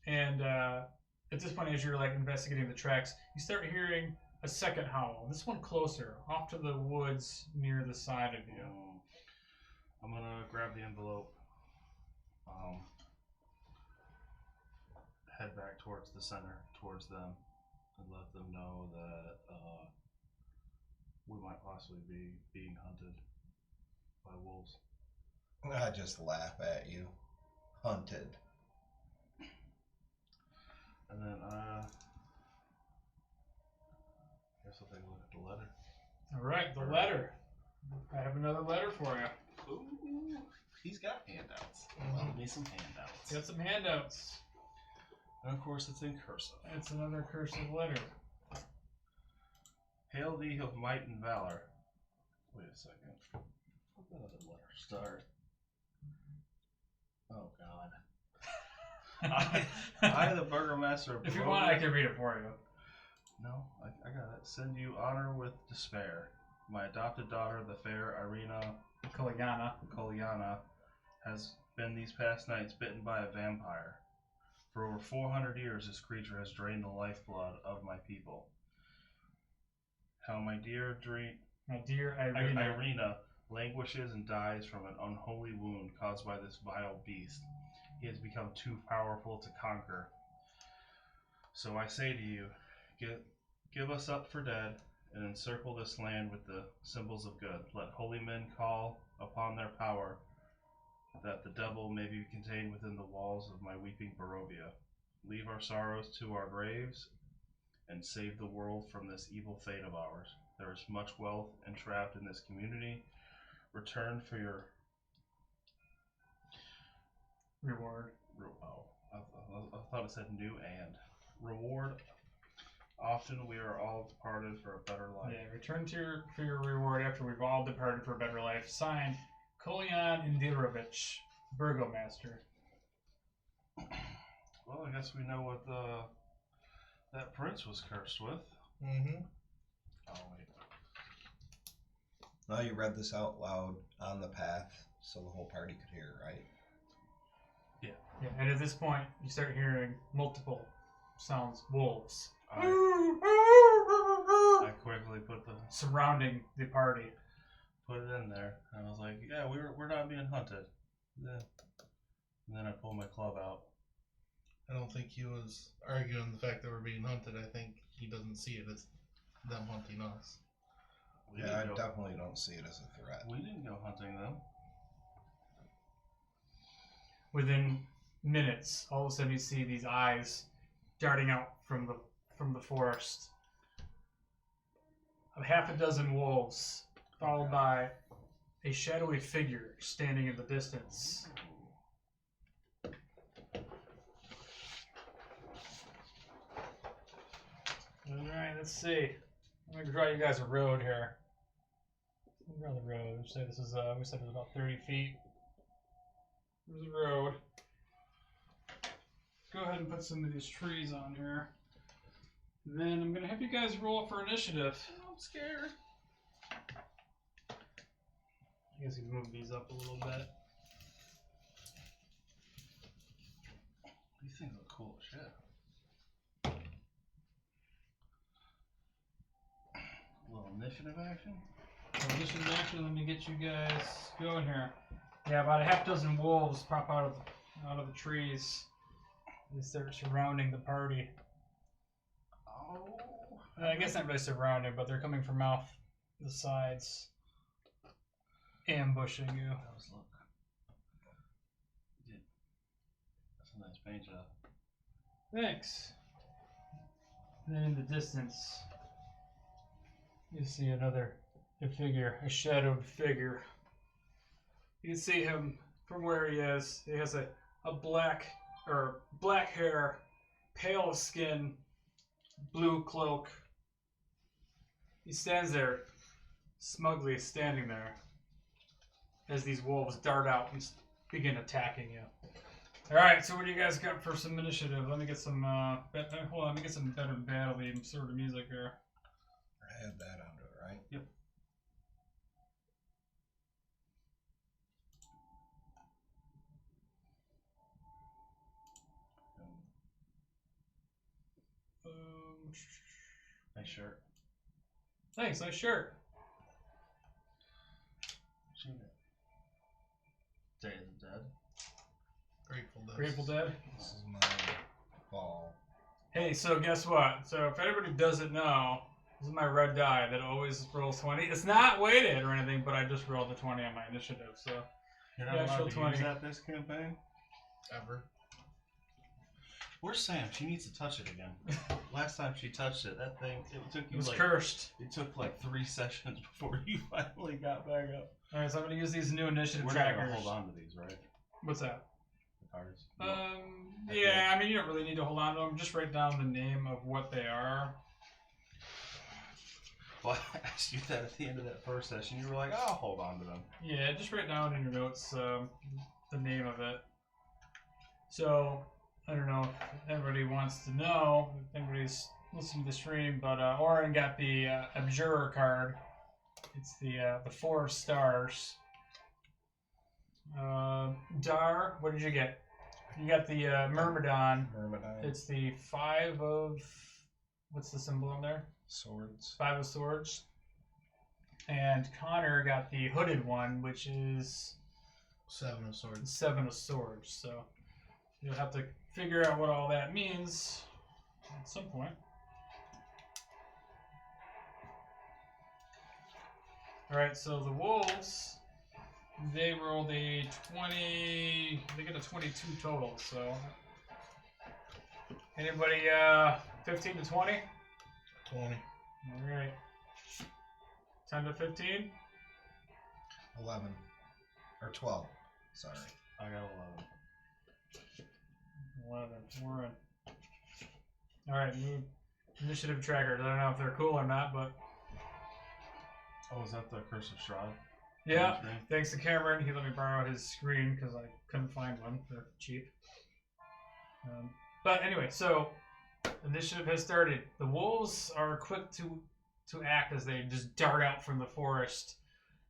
And at this point, as you're investigating the tracks, you start hearing a second howl. This one closer, off to the woods near the side of you. I'm gonna grab the envelope. Head back towards the center, towards them, and let them know that we might possibly be being hunted by wolves. I just laugh at you. Hunted. And then I guess I'll take a look at the letter. All right, the letter. I have another letter for you. Ooh, he's got handouts. Love me some handouts. Got some handouts. And of course, it's in cursive. It's another cursive letter. Hail thee of might and valor. Wait a second. What that other letter start? Oh God. I the burgomaster of If you Barovia. want, I can read it for you. No, I got it. Send you honor with despair. My adopted daughter, the fair Irina Kolyana, has been these past nights bitten by a vampire. For over 400 years, this creature has drained the lifeblood of my people. How my dear Irina languishes and dies from an unholy wound caused by this vile beast. He has become too powerful to conquer. So I say to you, give us up for dead and encircle this land with the symbols of good. Let holy men call upon their power, that the devil may be contained within the walls of my weeping Barovia. Leave our sorrows to our graves and save the world from this evil fate of ours. There is much wealth entrapped in this community. Return for your reward. Oh, I thought it said new and. Reward. Often we are all departed for a better life. Yeah, return for your reward after we've all departed for a better life. Signed, Kolyan Indirovich, Burgomaster. Well, I guess we know what that prince was cursed with. Mm-hmm. Oh, wait. Now you read this out loud on the path so the whole party could hear, right? Yeah, and at this point, you start hearing multiple sounds, wolves. I quickly surrounding the party. Put it in there. And I was like, yeah, we're not being hunted. And then I pulled my club out. I don't think he was arguing the fact that we're being hunted. I think he doesn't see it as them hunting us. Yeah, I definitely don't see it as a threat. We didn't go hunting them. Within minutes, all of a sudden you see these eyes darting out from the forest. A half a dozen wolves, followed by a shadowy figure standing in the distance. Alright, let's see. I'm going to draw you guys a road here. Let's draw the road. Say this is, we said it was about 30 feet. There's the road. Go ahead and put some of these trees on here. Then I'm going to have you guys roll for initiative. I'm scared. I guess you can move these up a little bit. These things look cool as shit. A little initiative action. Initiative action. Let me get you guys going here. Yeah, about a half dozen wolves pop out of the trees. They start surrounding the party. Oh. I guess not really surrounding, but they're coming from off the sides, ambushing you. Look. That's a nice paint job. Thanks. And then in the distance, you see another figure, a shadowed figure. You can see him from where he is. He has a black hair, pale skin, blue cloak. He stands there, smugly standing there, as these wolves dart out and begin attacking you. Alright, so what do you guys got for some initiative? Let me get some, hold on, let me get some better battle theme sort of music here. Add that onto it, right? Yep. Nice shirt. Thanks, nice shirt. Day of the Dead. Grateful Dead. This is my ball. Hey, so guess what? So if anybody doesn't know, this is my red die that always rolls 20. It's not weighted or anything, but I just rolled a 20 on my initiative, so. You're not Yeah, allowed she'll to 20. use that this campaign? Ever. Where's Sam? She needs to touch it again. Last time she touched it, that thing, it took you It was like... cursed. It took like 3 sessions before you finally got back up. Alright, so I'm going to use these new initiative We're not trackers. going to hold on to these, right? What's that? The cards? Yeah, I mean, you don't really need to hold on to them. Just write down the name of what they are. Well, I asked you that at the end of that first session. You were like, I'll hold on to them. Yeah, just write down in your notes the name of it. So, I don't know if everybody wants to know, if anybody's listening to the stream, but Oren got the Abjurer card. It's the 4 stars. Dar, what did you get? You got the Myrmidon. Myrmidon. It's the 5 of... What's the symbol on there? Swords. 5 of Swords. And Connor got the hooded one, which is 7 of Swords. 7 of Swords. So you'll have to figure out what all that means at some point. Alright, so the Wolves, they rolled a 20, they get a 22 total, so. Anybody 15 to 20? 20. Alright. 10 to 15? 11. Or 12. Sorry. I got 11. We're in. Alright, move. Initiative trackers. I don't know if they're cool or not, but. Oh, is that the Curse of Strahd? Yeah, thanks to Cameron. He let me borrow his screen because I couldn't find one. They're cheap. But anyway, so initiative has started. The wolves are quick to act as they just dart out from the forest,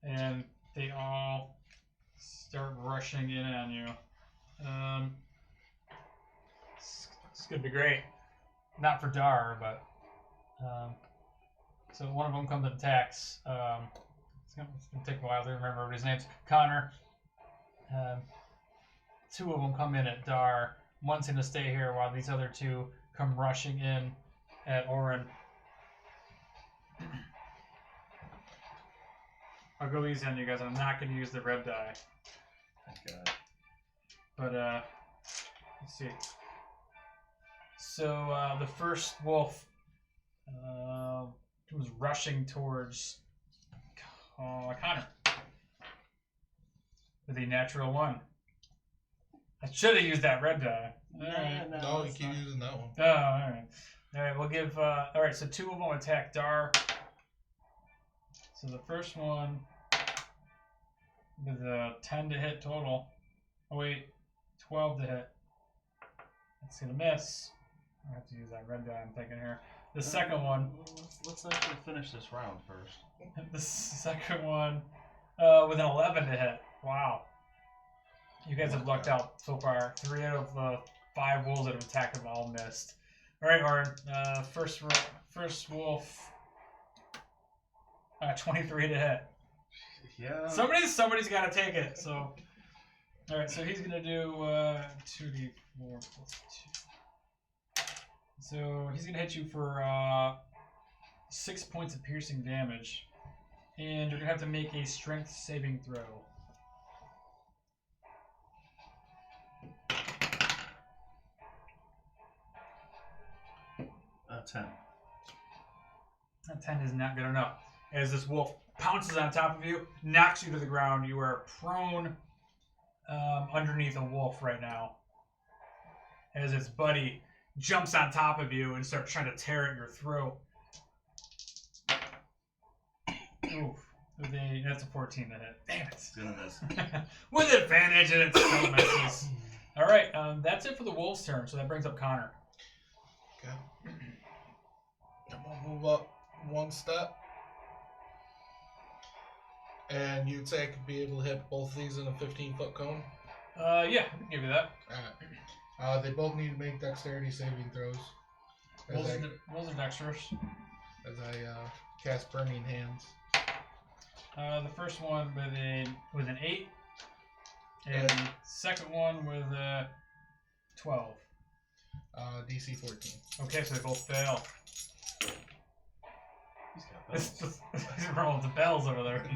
and they all start rushing in on you. It's gonna be great. Not for Dar, but so one of them comes and attacks. It's gonna take a while to remember what his name's. Connor. Two of them come in at Dar. One's gonna stay here while these other two come rushing in at Orin. I'll go easy on you guys. I'm not gonna use the red die. Thank God. But let's see. So the first wolf was rushing towards Connor with a natural 1. I should have used that red die. No, you keep using that one. Oh, alright. Alright, we'll give alright, so 2 of them attack Dar. So the first one with a 10 to hit total. Oh wait, 12 to hit. That's gonna miss. I have to use that red die I'm thinking here. The second one. Let's actually finish this round first. The second one with an 11 to hit. Wow. You guys have lucked out so far. 3 out of the 5 wolves that have attacked have all missed. Alright, Orin. First wolf. 23 to hit. Yeah. Somebody's got to take it. So, all right. So he's gonna do 2d4 plus 2. So he's gonna hit you for 6 points of piercing damage, and you're gonna have to make a strength saving throw. 10. That 10 is not good enough. As this wolf pounces on top of you, knocks you to the ground, you are prone underneath a wolf right now. As its buddy jumps on top of you and starts trying to tear at your throat. Oof. That's a 14 to hit. Damn it. It's gonna miss. With advantage, and it still misses. Alright, that's it for the wolf's turn, so that brings up Connor. Okay. I'm gonna move up 1 step. And you'd say I could be able to hit both of these in a 15-foot cone? Yeah, I can give you that. Alright. They both need to make dexterity saving throws. Those are dexterous. As I cast Burning Hands. The first one with an 8, and the second one with a 12. DC 14. Okay, so they both fail. He's got bells. He's rolling the bells over there.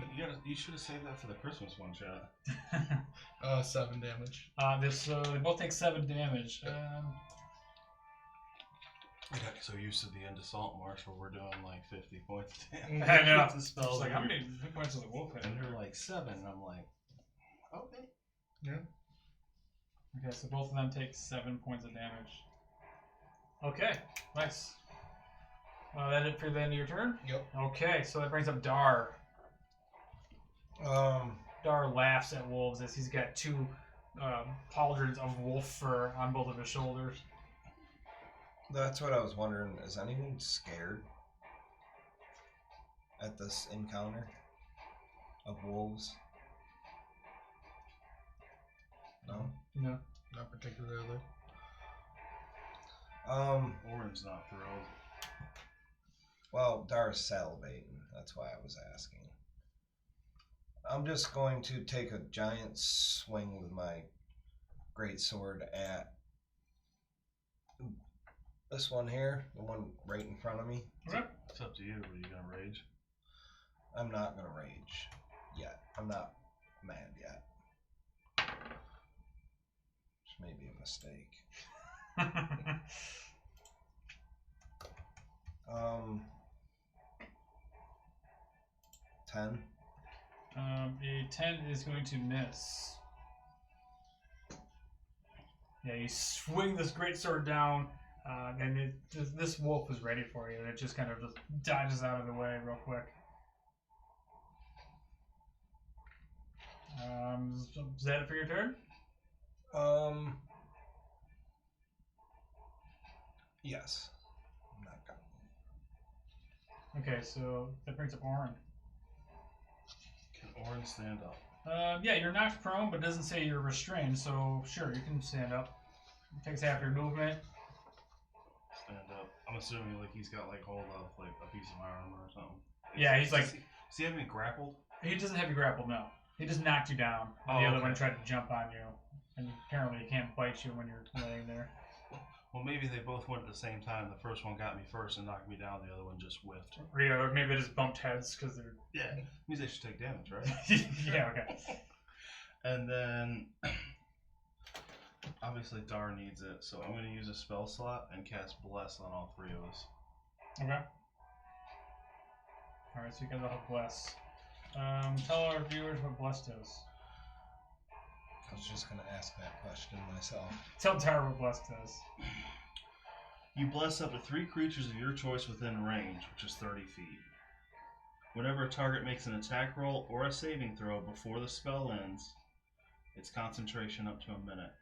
You should have saved that for the Christmas one shot. 7 damage. They both take 7 damage. We got so used to the end assault march where we're doing like 50 points of damage. I know. The spells It's like, how many points of the wolf hit? and they're like 7, and I'm like, okay. Yeah. Okay, so both of them take 7 points of damage. Okay, nice. That it for the end of your turn? Yep. Okay, so that brings up Dar. Dar laughs at wolves as he's got 2 pauldrons of wolf fur on both of his shoulders. That's what I was wondering. Is anyone scared at this encounter of wolves? No? No. Not particularly. Orin's not thrilled. Well, Dar's salivating. That's why I was asking. I'm just going to take a giant swing with my greatsword at this one here, the one right in front of me. Okay. It's up to you. Are you gonna rage? I'm not gonna rage yet. I'm not mad yet. Which may be a mistake. 10. A 10 is going to miss. Yeah, you swing this great sword down, and this wolf is ready for you. It just kind of just dodges out of the way real quick. Is that it for your turn? Yes. I'm not gonna. Okay, so that brings up Orin. Can Orin stand up? Yeah, you're knocked prone, but it doesn't say you're restrained, so sure, you can stand up. It takes half your movement. Stand up. I'm assuming like he's got like hold of like a piece of armor or something. Yeah, he's like. Does he have me grappled? He doesn't have you grappled, no. He just knocked you down. And the other one tried to jump on you, and apparently he can't bite you when you're laying there. Well, maybe they both went at the same time. The first one got me first and knocked me down. The other one just whiffed. Or maybe they just bumped heads because they're. Yeah, means they should take damage, right? Yeah, okay. And then, obviously, Dar needs it, so I'm going to use a spell slot and cast Bless on all three of us. Okay. Alright, so you guys all have Bless. Tell our viewers what Bless does. I was just gonna ask that question myself. Tell Dar what Bless does. You bless up to 3 creatures of your choice within range, which is 30 feet. Whenever a target makes an attack roll or a saving throw before the spell ends, its concentration up to a minute.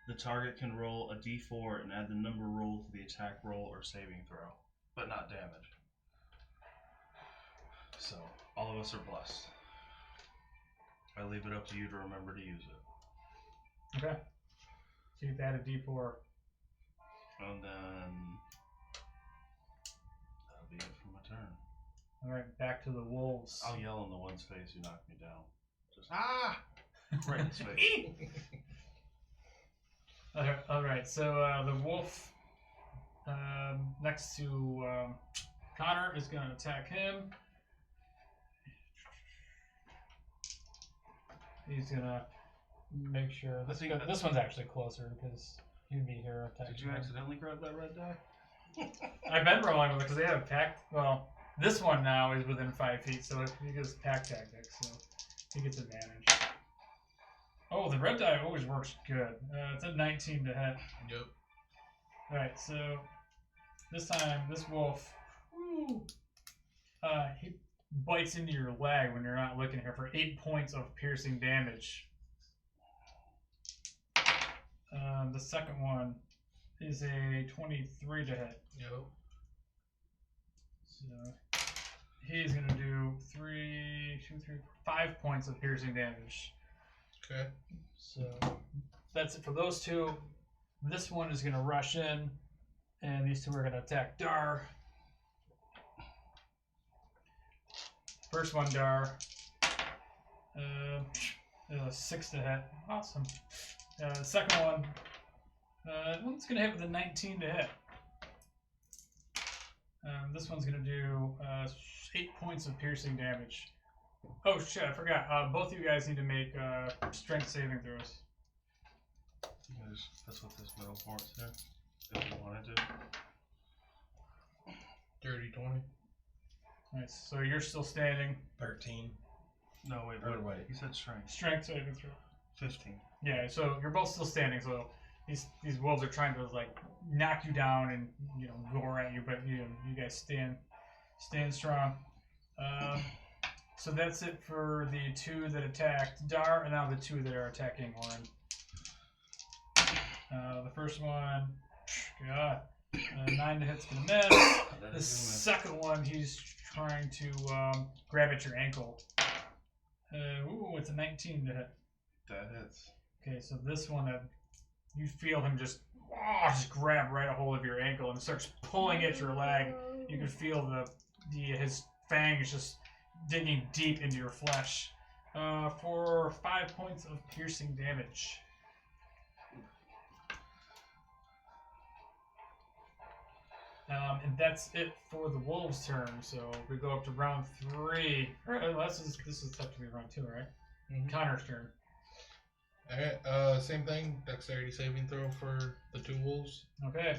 The target can roll a d4 and add the number rolled to the attack roll or saving throw, but not damage. So, all of us are blessed. I leave it up to you to remember to use it. Okay. So you add a d4. And then that'll be it for my turn. Alright, back to the wolves. I'll yell in the one's face who knocked me down. Just right in his face. Alright, so the wolf next to Connor is going to attack him. He's going to make sure. This one's actually closer because you'd be here attacking. Did you accidentally grab that red die? I've been rolling with it because they have pack. Well, this one now is within 5 feet, so he gets pack tactics, so he gets advantage. Oh, the red die always works good. It's a 19 to hit. Yep. Alright, so this time, this wolf, he bites into your leg when you're not looking here for 8 points of piercing damage. The second one is a 23 to hit. Yep. So he's going to do 5 points of piercing damage. Okay. So that's it for those two. This one is going to rush in, and these two are going to attack Dar. First one, Dar. 6 to hit. Awesome. The second one, one's going to hit with a 19 to hit. This one's going to do 8 points of piercing damage. Oh shit, I forgot. Both of you guys need to make strength saving throws. Yeah, that's what this metal part's here. If you wanted to. Dirty 20. Alright, so you're still standing. 13. No, wait, wait. You said strength. Strength saving throw. 15. Yeah, so you're both still standing, so these wolves are trying to like knock you down and gore at you, but you guys stand strong. So that's it for the two that attacked Dar, and now the two that are attacking Orin. The first one, God, 9 to hit's gonna miss. The second one, he's trying to grab at your ankle. It's a 19 to hit. That hits. Okay, so this one, you feel him just grab right a hold of your ankle and starts pulling at your leg. You can feel his fangs just digging deep into your flesh for 5 points of piercing damage. And that's it for the wolves' turn. So we go up to round 3. This is technically round 2, right? Mm-hmm. Connor's turn. Alright, same thing. Dexterity saving throw for the two wolves. Okay.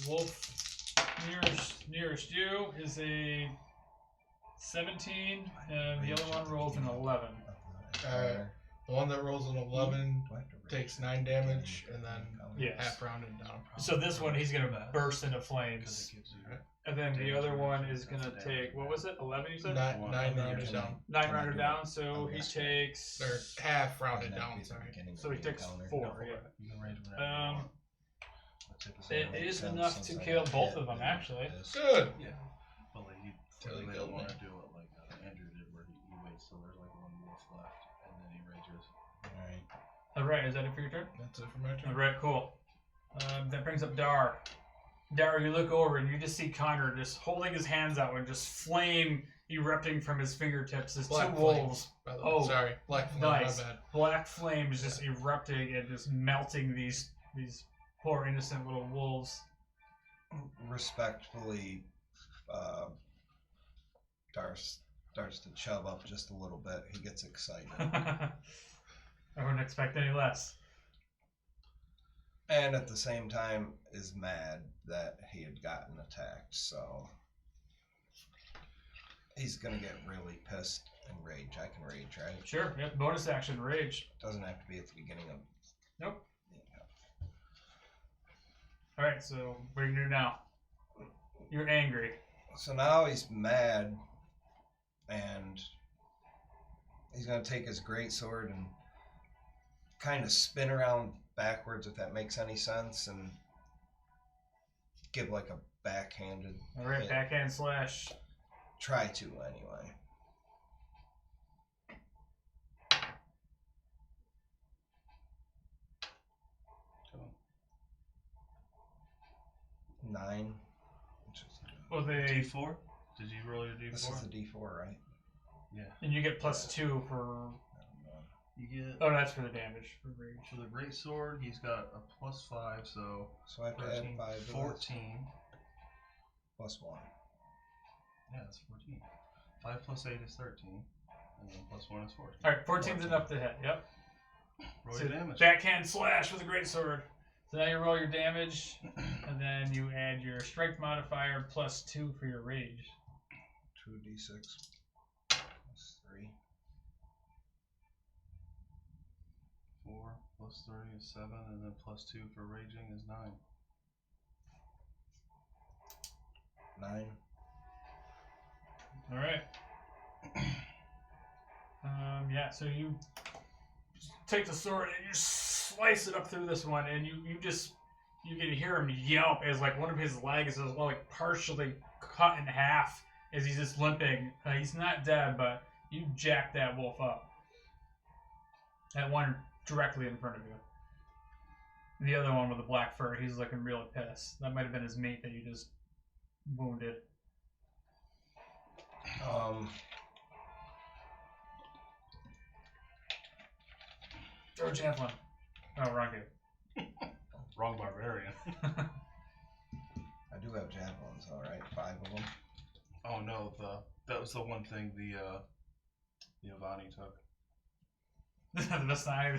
Wolf nearest you is a 17, and the other one rolls an 11. The one that rolls an 11 Do I have to raise takes it? 9 damage and then Yes. half rounded down. So this one, he's gonna burst into Because flames, it gives you and then the damage other one reduction, is gonna that's take, what was it, 11 you said? 9 One. rounded Can down. 9 can I rounded do down, it so on he this one? takes... Or half rounded Doesn't have to down, be at the sorry. beginning So of he the takes encounter. 4, yeah. You can rage whenever you want. Let's take this It out. is Makes enough sense to since I kill got both hit of them, and actually. this. Good. Yeah. But like, you Till he really killed don't want me. to do it like Andrew did, where he waits till there's like one wolf left, and then he rages. Alright. Alright, is that it for your turn? That's it for my turn. Alright, cool. That brings up Dar. Dar, you look over and you just see Connor just holding his hands out and just flame erupting from his fingertips as Black two flame. wolves, By the way, Oh, sorry. Black flame, nice. my bad. black flames just erupting and just melting these poor innocent little wolves. Respectfully, starts to chub up just a little bit. He gets excited. I wouldn't expect any less. And at the same time is mad that he had gotten attacked, so he's gonna get really pissed and rage. I can rage, right? Sure, yep, bonus action, rage. Doesn't have to be at the beginning of. Nope. Yeah. Alright, so what are you gonna do now? You're angry. So now he's mad, and he's gonna take his greatsword and kind of spin around backwards, if that makes any sense, and give like a backhanded. Alright, hit. backhand slash. Try to anyway. Cool. 9. Which is Well, D4? Did you roll your D4? this is the D4, right? Yeah. and you get +2 for. I don't know. You get Oh, that's for the damage for rage. for the great sword. He's got a +5, so So I have to add 13, 5 to this. 14. Plus 1. Yeah, that's 14. 5 plus 8 is 13, and then plus 1 is 14. Alright, 14's 14. enough to hit, yep. Roll So your damage. backhand slash with a great sword. So now you roll your damage, and then you add your strength modifier +2 for your rage. 2d6 plus 3. 4 plus 3 is 7, and then +2 for raging is 9. 9. Alright. Yeah, so you take the sword and you slice it up through this one, and you can hear him yelp as like one of his legs is like partially cut in half as he's just limping. He's not dead, but you jack that wolf up. That one directly in front of you. The other one with the black fur, he's looking really pissed. That might have been his mate that you just wounded. Throw javelin. Oh, wrong dude. Wrong barbarian. I do have javelins, alright. 5 of them. Oh no, that was the one thing the Avani took. The Messiah.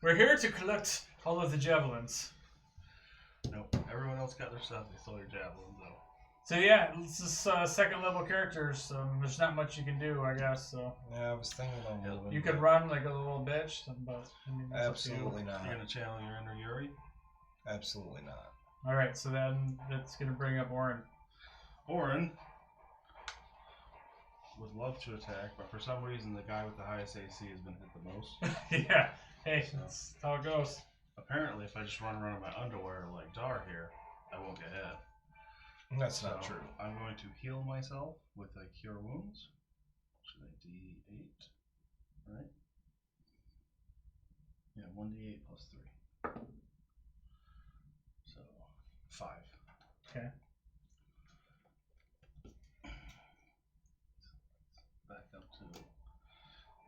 We're here to collect all of the javelins. Nope. Everyone else got their stuff. They stole your javelins though. So yeah, this is second level characters. There's not much you can do, I guess. So Yeah, I was thinking about Yeah, moving. you could run like a little bitch, but I mean, that's up to you. Absolutely not. You're gonna channel your inner Yuri. Absolutely not. All right, so then that's gonna bring up Orin. Orin would love to attack, but for some reason the guy with the highest AC has been hit the most. Yeah. Hey, So- that's how it goes. Apparently, if I just run around in my underwear like Dar here, I won't get hit. That's So not true. I'm going to heal myself with a Cure Wounds, which is a D8, right? Yeah, 1D8 plus 3. So, 5. Okay. Back up to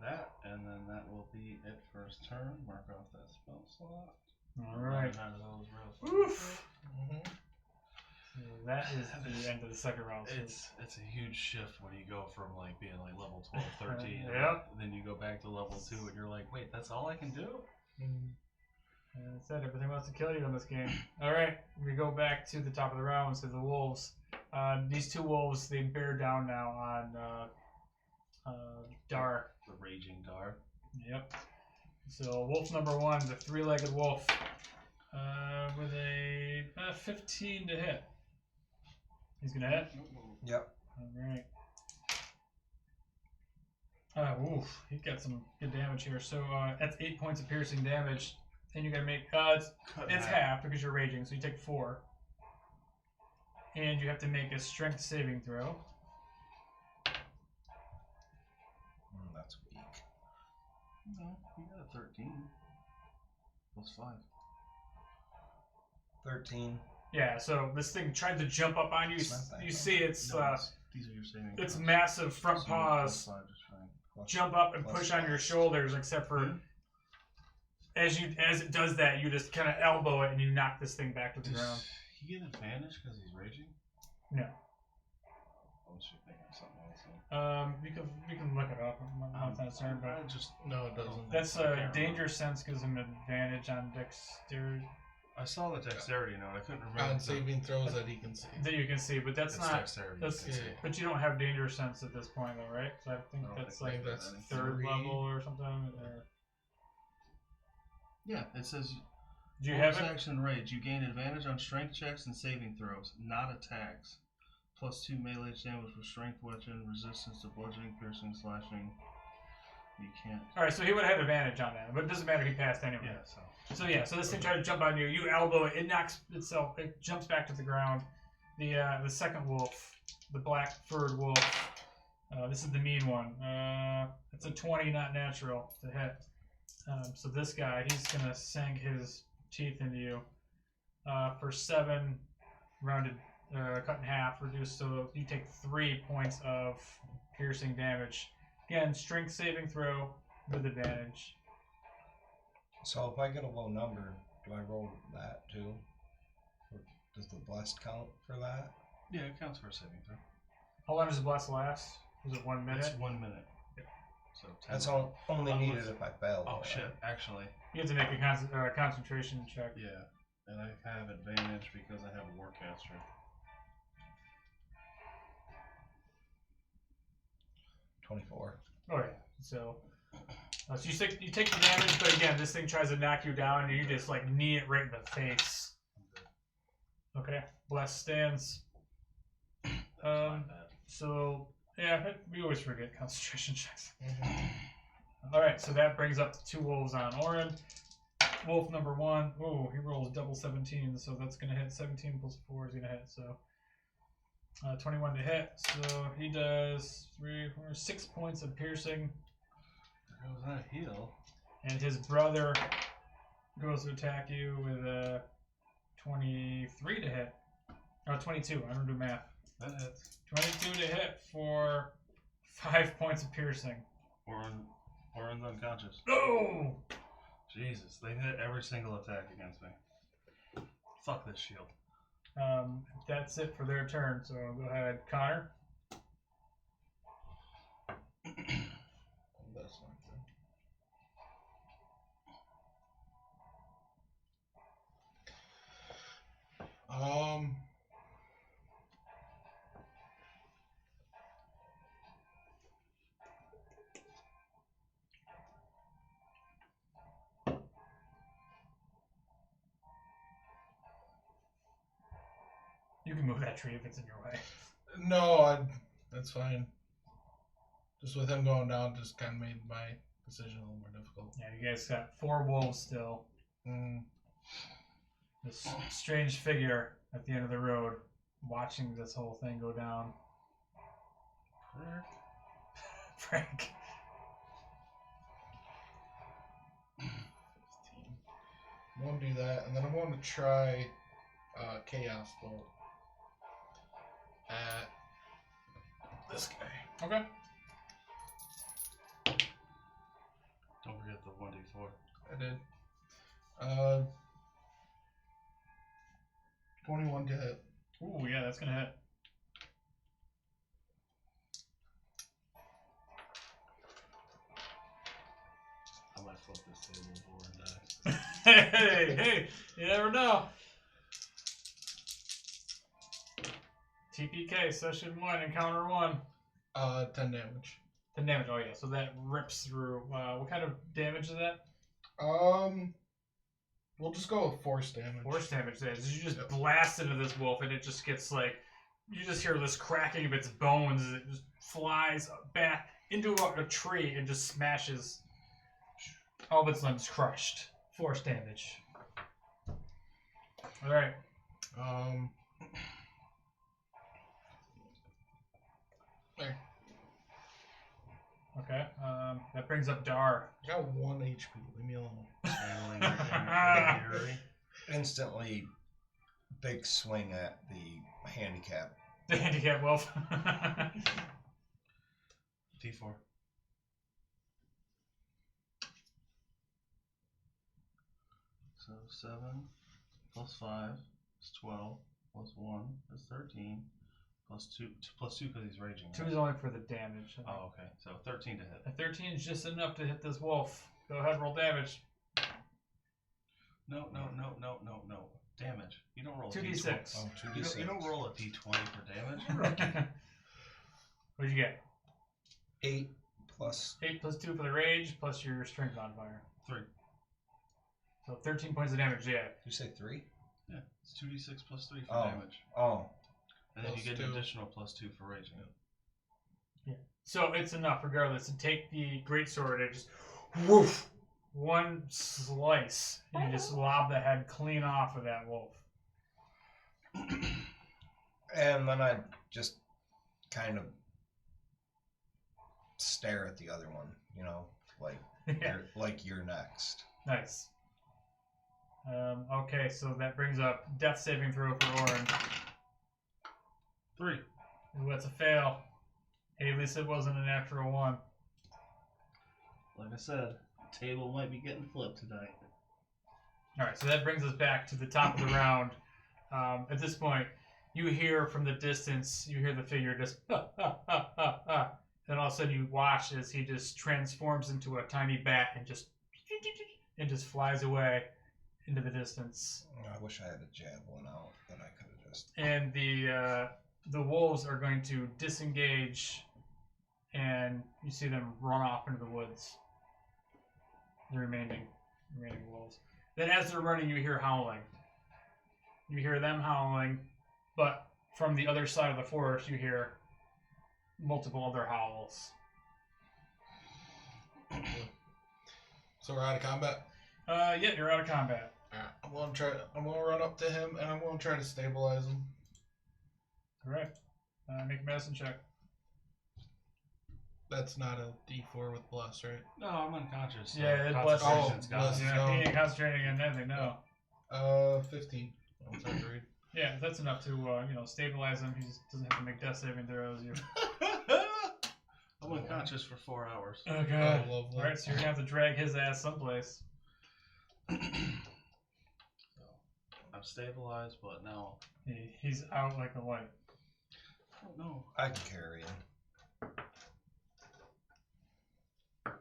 that, and then that will be it for his turn. Mark off that spell slot. All right. Out of those real Oof. Mm-hmm. So that is the end of the second round. So It's a huge shift when you go from like being like level 12, 13, Yep. and then you go back to level 2, and you're like, wait, that's all I can do? And it said everything wants to kill you in this game. All right, we go back to the top of the round to the wolves. These two wolves, they bear down now on Dar. The raging Dar. Yep. So wolf number 1, the 3-legged wolf, with a 15 to hit. He's gonna hit. Yep. All right. Oof, he got some good damage here. So that's 8 points of piercing damage. And you're gonna make it's half because you're raging, so you take 4. And you have to make a strength saving throw. That's weak. No, you got a 13. Plus 5. 13. Yeah, so this thing tried to jump up on you. It's not that You bad. see its These are your saving its throws. massive front So you got paws plus 5 is fine. jump up and Plus push on your 5. shoulders, except for as it does that, you just kind of elbow it and you knock this thing back to the Does ground. he get advantage because he's raging? No. I was thinking of something else. We can look it up. I'm not concerned, I but just No, it doesn't. that's I can't danger sense gives him advantage on dexterity I saw the dexterity note. I couldn't remember. On saving throws that he can see. that you can see, but that's It's not. dexterity. That's, you can see. but you don't have danger sense at this point, though, right? So I think I don't that's think like that's third 3. level or something. Or... Yeah, it says. Do you bonus have it? action rage. You gain advantage on strength checks and saving throws, not attacks. Plus 2 melee damage with strength weapon, resistance to bludgeoning, piercing, slashing. You can't. All right, so he would have had advantage on that, but it doesn't matter. He passed anyway. Yeah, so. So this thing tried to jump on you. You elbow it. It knocks itself. It jumps back to the ground. The second wolf, the black furred wolf. This is the mean one. It's a 20, not natural to hit. So this guy, he's gonna sink his teeth into you for 7 rounded, cut in half, reduced. So you take 3 points of piercing damage. Again, strength saving throw with advantage. So if I get a low number, do I roll that too? Or does the blessed count for that? Yeah, it counts for a saving throw. How long does the bless last? Was it 1 minute? It's 1 minute. Yeah. So 10 That's only needed if I fail. Oh though, shit! right? Actually, You have to make a concentration check. yeah, and I have advantage because I have a warcaster. 24. Oh yeah. So you take the damage, but again, this thing tries to knock you down, and you just like knee it right in the face. Okay. Bless stands. My bad. So yeah, we always forget concentration checks. Mhm. All right. So that brings up the 2 wolves on Orin. Wolf number 1. Oh, he rolls double 17, so that's gonna hit. 17 plus 4 is gonna hit. So 21 to hit. So he does 3, 4, 6 points of piercing. There goes that heal. And his brother goes to attack you with a 23 to hit. Oh, 22. I don't do math. That hits. 22 to hit for 5 points of piercing. Orin's unconscious. Oh! Jesus, they hit every single attack against me. Fuck this shield. That's it for their turn. So go ahead, Connor. That's not good. You can move that tree if it's in your way. No, that's fine. Just with him going down, just kind of made my decision a little more difficult. Yeah, you guys got 4 wolves still. Mm. This strange figure at the end of the road, watching this whole thing go down. Frank. 15. I'm going to do that, and then I'm going to try Chaos Bolt at this guy. Okay. Don't forget the 1d4. I did. 21 to hit. Ooh, yeah, that's gonna hit. I might flip this table over and die. Hey, you never know. TPK, session 1, encounter 1. 10 damage. 10 damage, oh yeah, so that rips through. What kind of damage is that? We'll just go with force damage. Force damage there. You just blast into this wolf, and it just gets like, you just hear this cracking of its bones as it just flies back into a tree and just smashes. All of its limbs crushed. Force damage. All right. There. Okay. That brings up Dar. I got 1 HP. Leave me alone. Instantly, big swing at the handicap. The handicap wolf. D4. So 7 plus 5 is 12 plus 1 is 13 plus 2 because he's raging. 2 is only for the damage. Oh, okay. So 13 to hit. A 13 is just enough to hit this wolf. Go ahead, roll damage. No. Damage. You don't roll 2d6. Oh, You 2d6. don't roll a d20 for damage. What'd you get? 8 plus 8 plus 2 for the rage, plus your strength modifier. 3. So 13 points of damage, yeah. Did you say 3? Yeah, it's 2d6 plus 3 for Oh. damage. Oh. And then you Plus get an 2. additional plus 2 for raging. Yeah. So it's enough, regardless, to take the greatsword and just woof, one slice, and you just lob the head clean off of that wolf. And then I just kind of stare at the other one, you know, like Yeah. you're next. Nice. Okay, so that brings up death saving throw for Orin. 3. Ooh, that's a fail. Hey, at least it wasn't a natural 1. Like I said, table might be getting flipped tonight. Alright, so that brings us back to the top of the round. At this point, you hear from the distance, you hear the figure just, Then all of a sudden you watch as he just transforms into a tiny bat and just flies away into the distance. I wish I had a javelin out that I could have just. And the wolves are going to disengage, and you see them run off into the woods. The remaining wolves. Then as they're running, you hear howling. You hear them howling, but from the other side of the forest, you hear multiple other howls. So we're out of combat. Yeah, you're out of combat. Alright, I'm gonna run up to him and I'm gonna try to stabilize him. Correct. Make a medicine check. That's not a D4 with bless, right? No, I'm unconscious. So Yeah, it bless- concentration's oh, gone. bless. Yeah, he ain't concentrating on anything, no. 15. Oh, it's hard to read. Yeah, that's enough to stabilize him. He just doesn't have to make death saving throws. I'm unconscious for 4 hours. Okay. Oh, lovely. All right, so you're gonna have to drag his ass someplace. So, I'm stabilized, but now He's out like a light. I don't know. I can carry him. I'm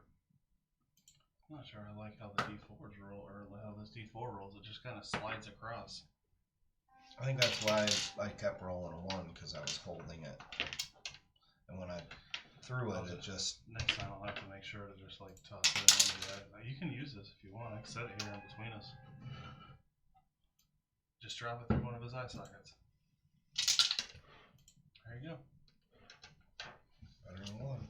not sure I like how the D4s roll, or how this D4 rolls. It just kind of slides across. I think that's why I kept rolling a 1 because I was holding it, and when I threw it, it just. Next time I'll have to make sure to just like toss it in under the. You can use this if you want. I can set it here in between us. Just drop it through one of his eye sockets. There you go. Better than 1.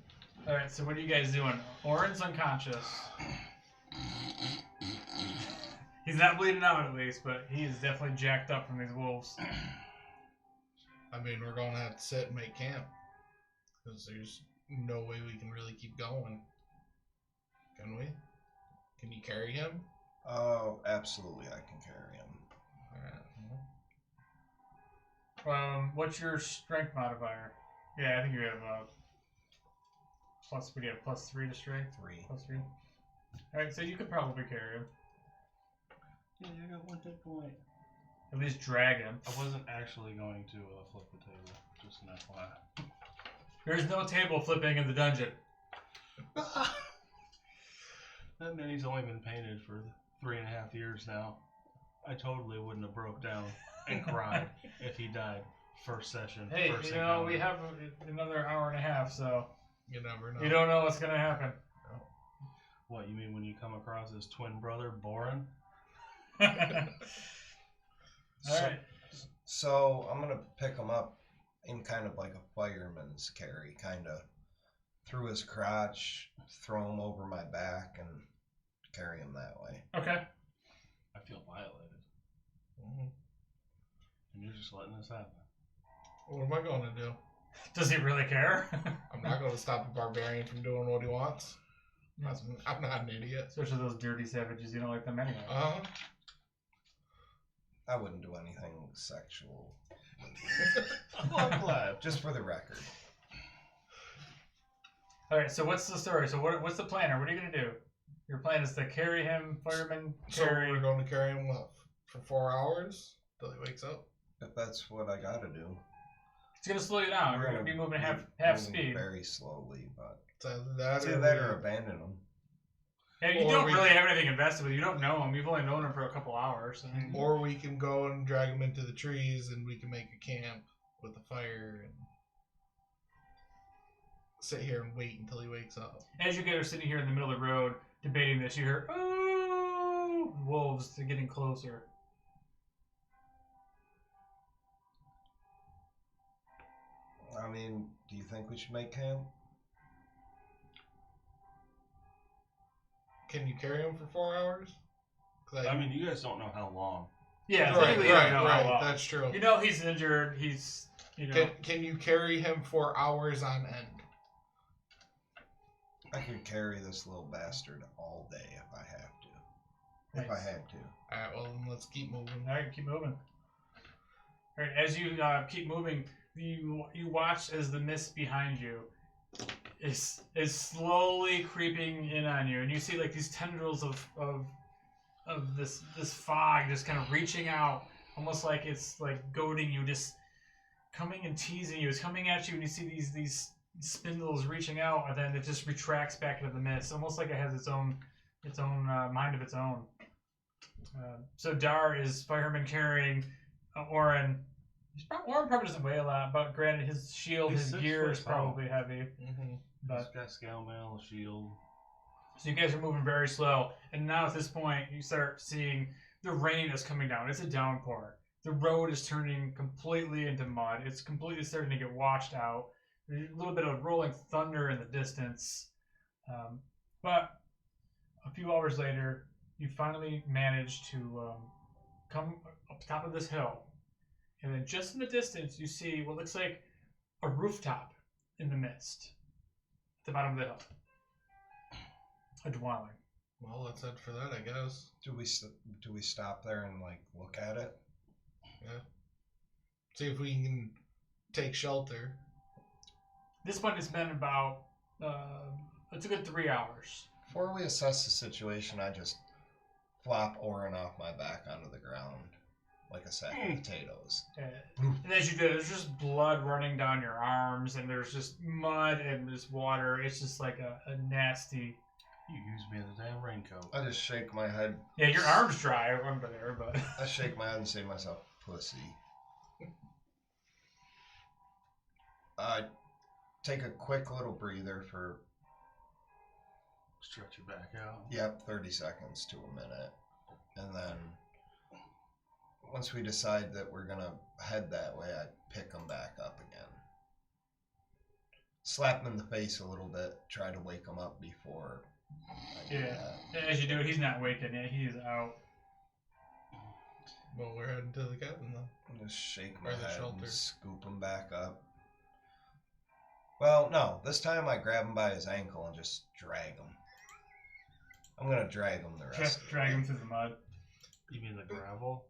All right, so what are you guys doing? Orin's unconscious. He's not bleeding out at least, but he is definitely jacked up from these wolves. I mean, we're gonna have to sit and make camp. Because there's no way we can really keep going. Can we? Can you carry him? Oh, absolutely, I can carry him. Alright. What's your strength modifier? Yeah, I think you have plus. What do you have? +3 to strength. 3. +3. All right, so you could probably carry him. Yeah, I got 1 hit point. At least drag him. I wasn't actually going to flip the table. Just an FYI. There's no table flipping in the dungeon. That man, he's only been painted for 3.5 years now. I totally wouldn't have broke down and cried if he died first session. Hey, first we encounter. have another hour and a half, so You never know. you don't know what's gonna happen. What, you mean when you come across his twin brother, Boren? Alright. So I'm gonna pick him up in kind of like a fireman's carry, kind of through his crotch, throw him over my back, and carry him that way. Okay. I feel violated. Mm-hmm. And you're just letting this happen. What am I going to do? Does he really care? I'm not going to stop a barbarian from doing what he wants. I'm not an idiot. Especially those dirty savages. You don't like them anyway. I wouldn't do anything sexual. I'm glad. Just for the record. Alright, so what's the story? So what's the plan? Or what are you going to do? Your plan is to carry him, fireman, So carry... we're going to carry him for 4 hours till he wakes up? If that's what I gotta do. It's going to slow you down. You're going to be moving half moving speed. very slowly, but So that it's or either that or abandon him. Yeah, you Or don't we- really have anything invested with. You don't know him. You've only known him for a couple hours. I mean, Or we can go and drag him into the trees and we can make a camp with a fire and sit here and wait until he wakes up. as you guys are sitting here in the middle of the road debating this, you hear, "Oh!" Wolves getting closer. I mean, do you think we should make camp? Can you carry him for 4 hours? 'Cause I mean, you guys don't know how long. Yeah, right, technically you right, don't know how right. long. That's true. You know he's injured. He's, you know. Can you carry him for hours on end? I could carry this little bastard all day if I have to. If I Nice. had to. All right, well then let's keep moving. All right, keep moving. All right, as you keep moving, you watch as the mist behind you is slowly creeping in on you, and you see like these tendrils of this fog just kind of reaching out, almost like it's like goading you, just coming and teasing you. It's coming at you, and you see these spindles reaching out, and then it just retracts back into the mist, almost like it has its own mind of its own. So Dar is fireman carrying Oren. Oren probably doesn't weigh a lot, but granted, his shield, He's his 6 gear foot is tall. probably heavy. Mm-hmm. But He's got scale mail, a shield. so you guys are moving very slow, and now at this point, you start seeing the rain is coming down. It's a downpour. The road is turning completely into mud. It's completely starting to get washed out. There's a little bit of rolling thunder in the distance. But a few hours later, you finally manage to come up top of this hill. And then just in the distance, you see what looks like a rooftop in the mist at the bottom of the hill. A dwelling. Well, let's head for that, I guess. Do we stop there and like look at it? Yeah. See if we can take shelter. This point has been about, it's a good 3 hours. Before we assess the situation, I just flop Oren off my back onto the ground like a sack of potatoes. And as you do, there's just blood running down your arms, and there's just mud and there's water. It's just like a nasty... You used me as a damn raincoat. I just shake my head. Yeah, your arm's dry under there, but... I shake my head and say to myself, pussy. I take a quick little breather for, Stretch your back out. 30 seconds to a minute. And then once we decide that we're going to head that way, I pick him back up again. Slap him in the face a little bit, try to wake him up before I do that. As you do it, he's not waking yet. He is out. Well, we're heading to the cabin then. I just shake my Or the head shelter. and scoop him back up. Well, no, this time I grab him by his ankle and just drag him. I'm going to drag him the rest of the Drag way. him through the mud. You mean the gravel?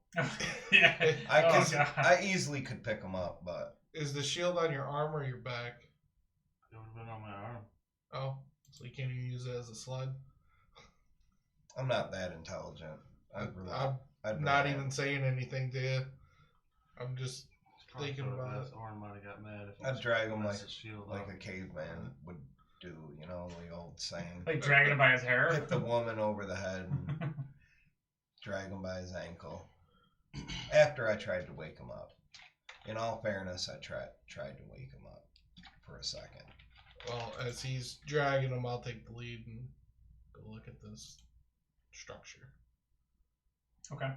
Yeah. I God. easily could pick him up, but Is the shield on your arm or your back? It would have been on my arm. Oh, so you can't even use it as a sled? I'm not that intelligent. I'm I'd not rather- even saying anything to you. I'm just Probably thinking could've about asked, Oren might have got mad if he I'd drag him messed like- his shield like up. a caveman would do, you know, the old saying. Like dragging him by his hair. Hit the woman over the head and drag him by his ankle. After I tried to wake him up. In all fairness, I tried to wake him up for a second. Well, as he's dragging him, I'll take the lead and go look at this structure. Okay.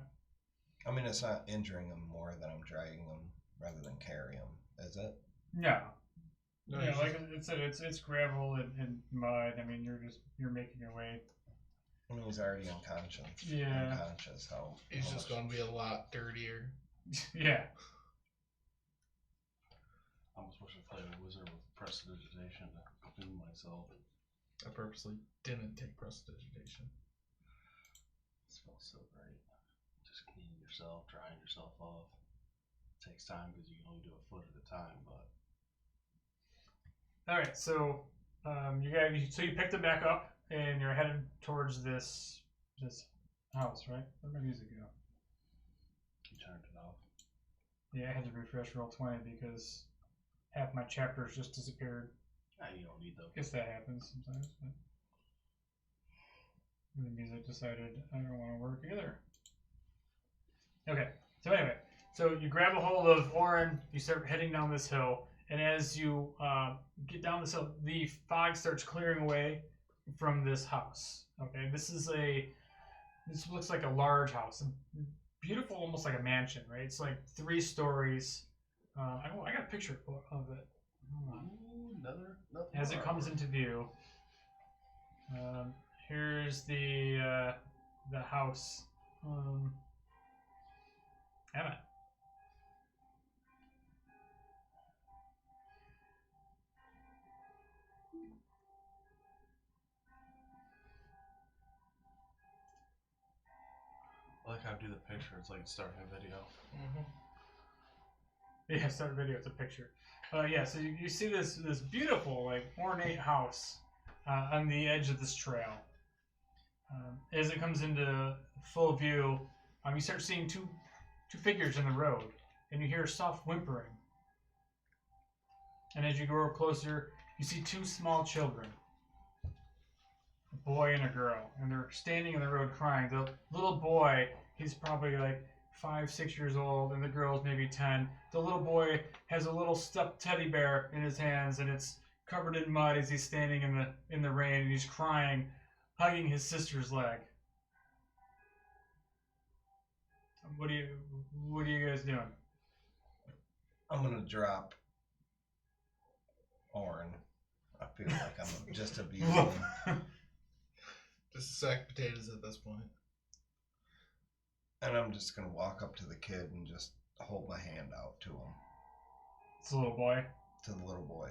I mean, it's not injuring them more than I'm dragging them rather than carry them, is it? No. No, Yeah, he's like I said, it's gravel and mud. I mean, you're making your way. I mean, he's already unconscious. Yeah. Unconscious. he's just going to be a lot dirtier. Yeah. I almost wish I played a wizard with prestidigitation to clean myself. I purposely didn't take prestidigitation. It smells so great. Just cleaning yourself, drying yourself off. It takes time because you can only do a foot at a time, but All right. So, you picked it back up and you're headed towards this house, right? Where'd my music go? you turned it off. Yeah, I had to refresh roll 20 because half my chapters just disappeared. You don't need those. Guess that happens sometimes. But the music decided I don't want to work either. Okay. So anyway, so you grab a hold of Orin. You start heading down this hill, and as you get down this hill, the fog starts clearing away from this house. Okay, this looks like a large house, beautiful, almost like a mansion, right? It's like 3 stories. I got a picture of it. Hold on. Ooh, nothing As it comes into view, here's the house. Emma. I like how I do the picture. It's like starting a video. Yeah, start a video. It's a picture. Yeah, so you see this beautiful, like, ornate house on the edge of this trail. As it comes into full view, you start seeing two figures in the road, and you hear soft whimpering. And as you grow closer, you see 2 small children, a boy and a girl, and they're standing in the road crying. The little boy, he's probably like 5, 6 years old, and the girl's maybe 10. The little boy has a little stuffed teddy bear in his hands, and it's covered in mud as he's standing in the rain, and he's crying, hugging his sister's leg. What are you guys doing? I'm gonna drop Orin. I feel like I'm just abusing him. Just a sack of potatoes at this point. And I'm just gonna walk up to the kid and just hold my hand out to him. It's a little boy. To the little boy.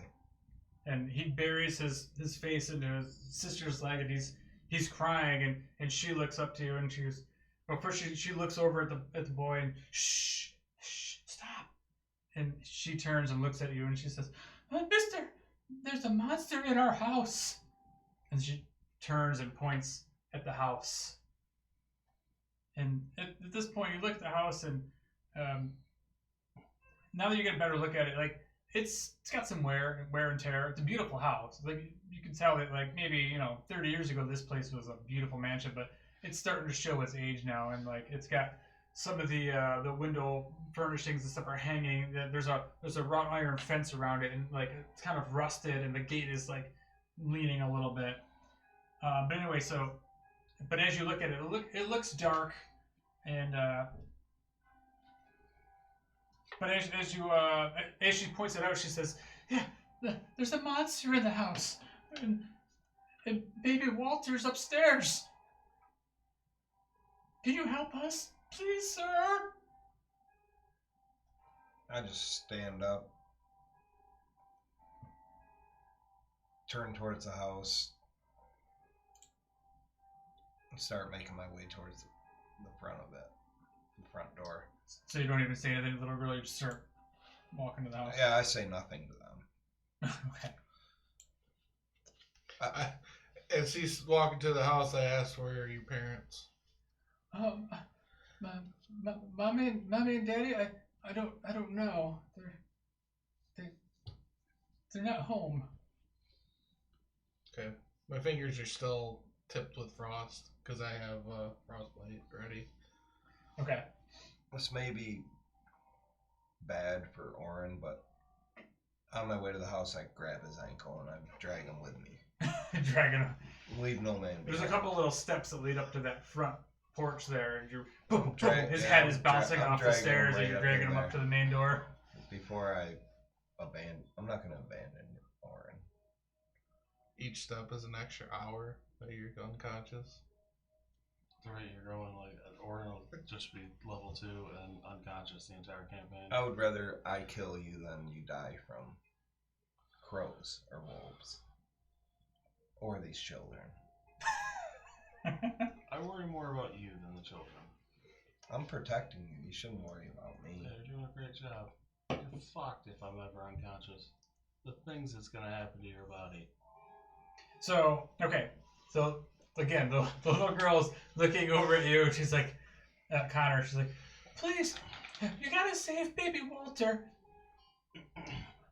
And he buries his face into his sister's leg, and he's crying, and she looks up to you, and first she looks over at the boy and shh, stop. And she turns and looks at you, and she says, "Mister, there's a monster in our house." And she turns and points at the house. And at this point, you look at the house, and now that you get a better look at it, like it's got some wear and tear. It's a beautiful house. Like you can tell that, like maybe 30 years ago, this place was a beautiful mansion, but it's starting to show its age now, and like it's got some of the window furnishings and stuff are hanging. There's a wrought iron fence around it, and like it's kind of rusted, and the gate is like leaning a little bit. But anyway, but as you look at it, it looks dark, and but as she points it out, she says, "Yeah, there's a monster in the house, and baby Walter's upstairs. Can you help us, please, sir?" I just stand up, turn towards the house, and start making my way towards the front of it, the front door. So you don't even say anything to the little girl, you just start walking to the house? Yeah, I say nothing to them. Okay. As he's walking to the house, I ask, "Where are your parents?" Mommy and Daddy, I don't know. They're not home. Okay. My fingers are still tipped with frost because I have frostbite ready. Okay. This may be bad for Orin, but on my way to the house, I grab his ankle and I drag him with me. Dragging him. Leave no man. There's a behind. couple little steps that lead up to that front porch there, and you're boom, boom, Drag- his yeah, head is I'm dra- bouncing I'm off the dragging him stairs, right and you're up dragging in him up there. to the main door. Before I abandon, I'm not gonna abandon Orin. Each step is an extra hour that you're unconscious. Right, you're going like Orin will just be level 2 and unconscious the entire campaign. I would rather I kill you than you die from crows or wolves or these children. I worry more about you than the children. I'm protecting you. You shouldn't worry about me. Yeah, you're doing a great job. You're fucked if I'm ever unconscious. The things that's gonna happen to your body. So, okay. So, again, the little girl's looking over at you. She's like, Connor, she's like, please, you gotta save baby Walter.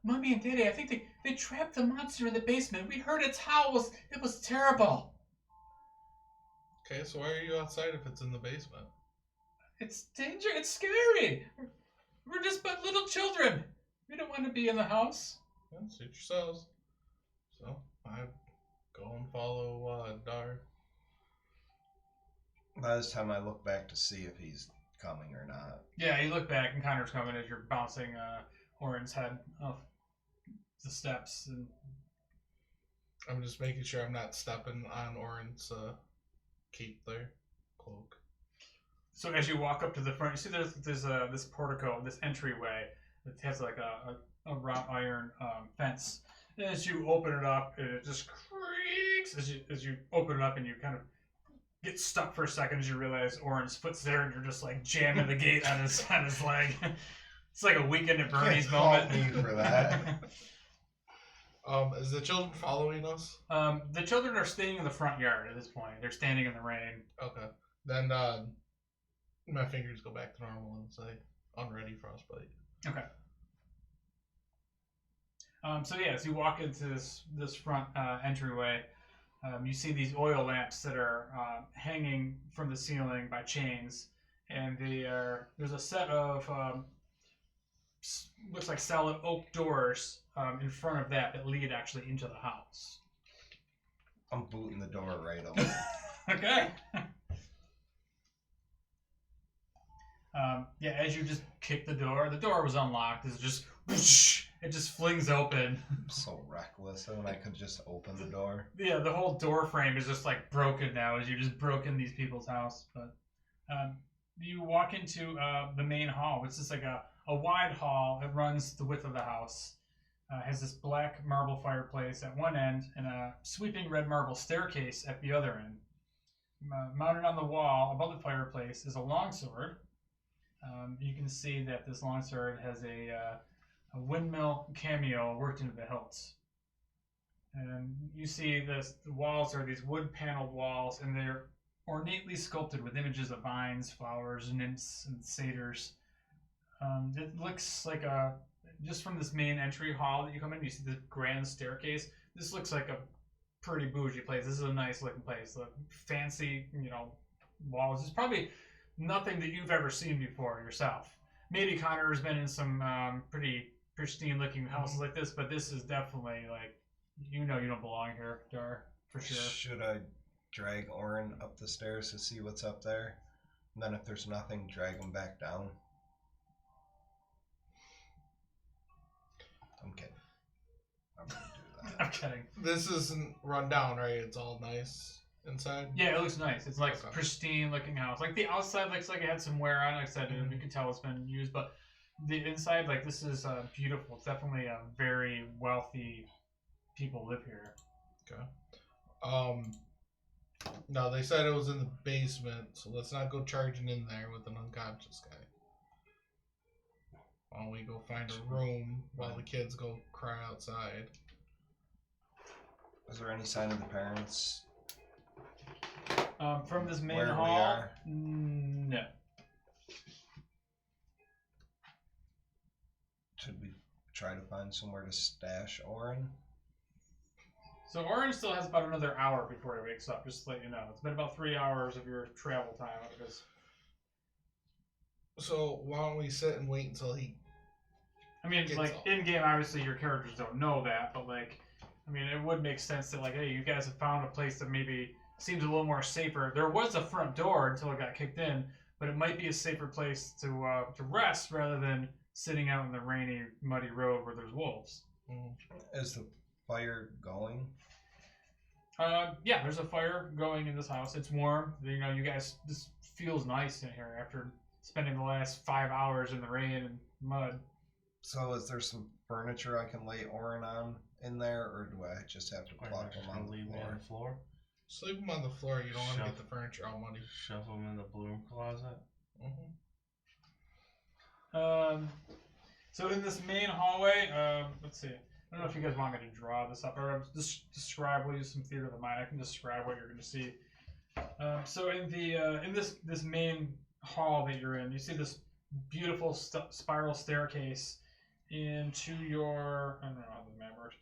Mommy and Daddy, I think they trapped the monster in the basement. We heard its howls. It was terrible. Okay, so why are you outside if it's in the basement? It's danger. It's scary. We're just but little children. We don't want to be in the house. Yeah, suit yourselves. So, I go and follow Dar. By this time, I look back to see if he's coming or not. Yeah, you look back and Connor's coming as you're bouncing Orin's head off the steps. And I'm just making sure I'm not stepping on Orin's cape there, cloak. so as you walk up to the front, you see there's this portico, this entryway that has like a wrought iron fence. And as you open it up, it just creaks as you open it up, and you kind of get stuck for a second as you realize Orin's foot's there, and you're just like jamming the gate on his leg. It's like a Weekend at Bernie's Can't fault moment. me for that. Is the children following us? The children are staying in the front yard at this point. They're standing in the rain. Okay. Then my fingers go back to normal and say, unready frostbite. Okay. So yeah, as you walk into this front entryway, you see these oil lamps that are hanging from the ceiling by chains, and there's a set of looks like solid oak doors in front of that lead actually into the house. I'm booting the door right open. Okay. Yeah, as you just kick the door was unlocked. It's just whoosh, it just flings open. I'm so reckless, and I could just open the door. Yeah, the whole door frame is just like broken now as you just broke in these people's house. But you walk into the main hall, which is like a wide hall. It runs the width of the house. Has this black marble fireplace at one end and a sweeping red marble staircase at the other end. Mounted on the wall above the fireplace is a longsword. You can see that this longsword has a windmill cameo worked into the hilts. And you see the walls are these wood-paneled walls, and they're ornately sculpted with images of vines, flowers, nymphs, and satyrs. It looks like just from this main entry hall that you come in, you see the grand staircase. This looks like a pretty bougie place. This is a nice looking place. Look, fancy, walls. It's probably nothing that you've ever seen before yourself. Maybe Connor has been in some pretty pristine looking houses like this, but this is definitely like, you don't belong here, Dar, for sure. Should I drag Orin up the stairs to see what's up there? And then if there's nothing, drag him back down? I'm kidding. I'm gonna do that. I'm kidding. This isn't run down, right? It's all nice inside? Yeah, it looks nice. It's like Okay. pristine looking house. Like the outside looks like it had some wear on it. Like I said, you can tell it's been used, but the inside, like this is beautiful. It's definitely a very wealthy people live here. Okay. No, they said it was in the basement, so let's not go charging in there with an unconscious guy. Why don't we go find a room while the kids go cry outside? Is there any sign of the parents? From this main Where we hall, are? no. Should we try to find somewhere to stash Orin? So Orange still has about another hour before he wakes up, just to let you know. It's been about 3 hours of your travel time. Because So why don't we sit and wait until he... I mean, Gets like up. in game, obviously your characters don't know that, but like I mean, it would make sense that, like, hey, you guys have found a place that maybe seems a little more safer. There was a front door until it got kicked in, but it might be a safer place to rest rather than sitting out in the rainy, muddy road where there's wolves. Is the fire going? Yeah, there's a fire going in this house. It's warm. You know, you guys, this feels nice in here after spending the last 5 hours in the rain and mud. So is there some furniture I can lay Orin on in there, or do I just have to plop them on the floor? Sleep them on the floor. You don't want to get the furniture all muddy. Shove them in the broom closet. So in this main hallway, let's see. I don't know if you guys want me to draw this up or just describe. We'll use some theater of the mind. I can describe what you're going to see. So in the in this main hall that you're in, you see this beautiful spiral staircase into your. I don't know how the map works.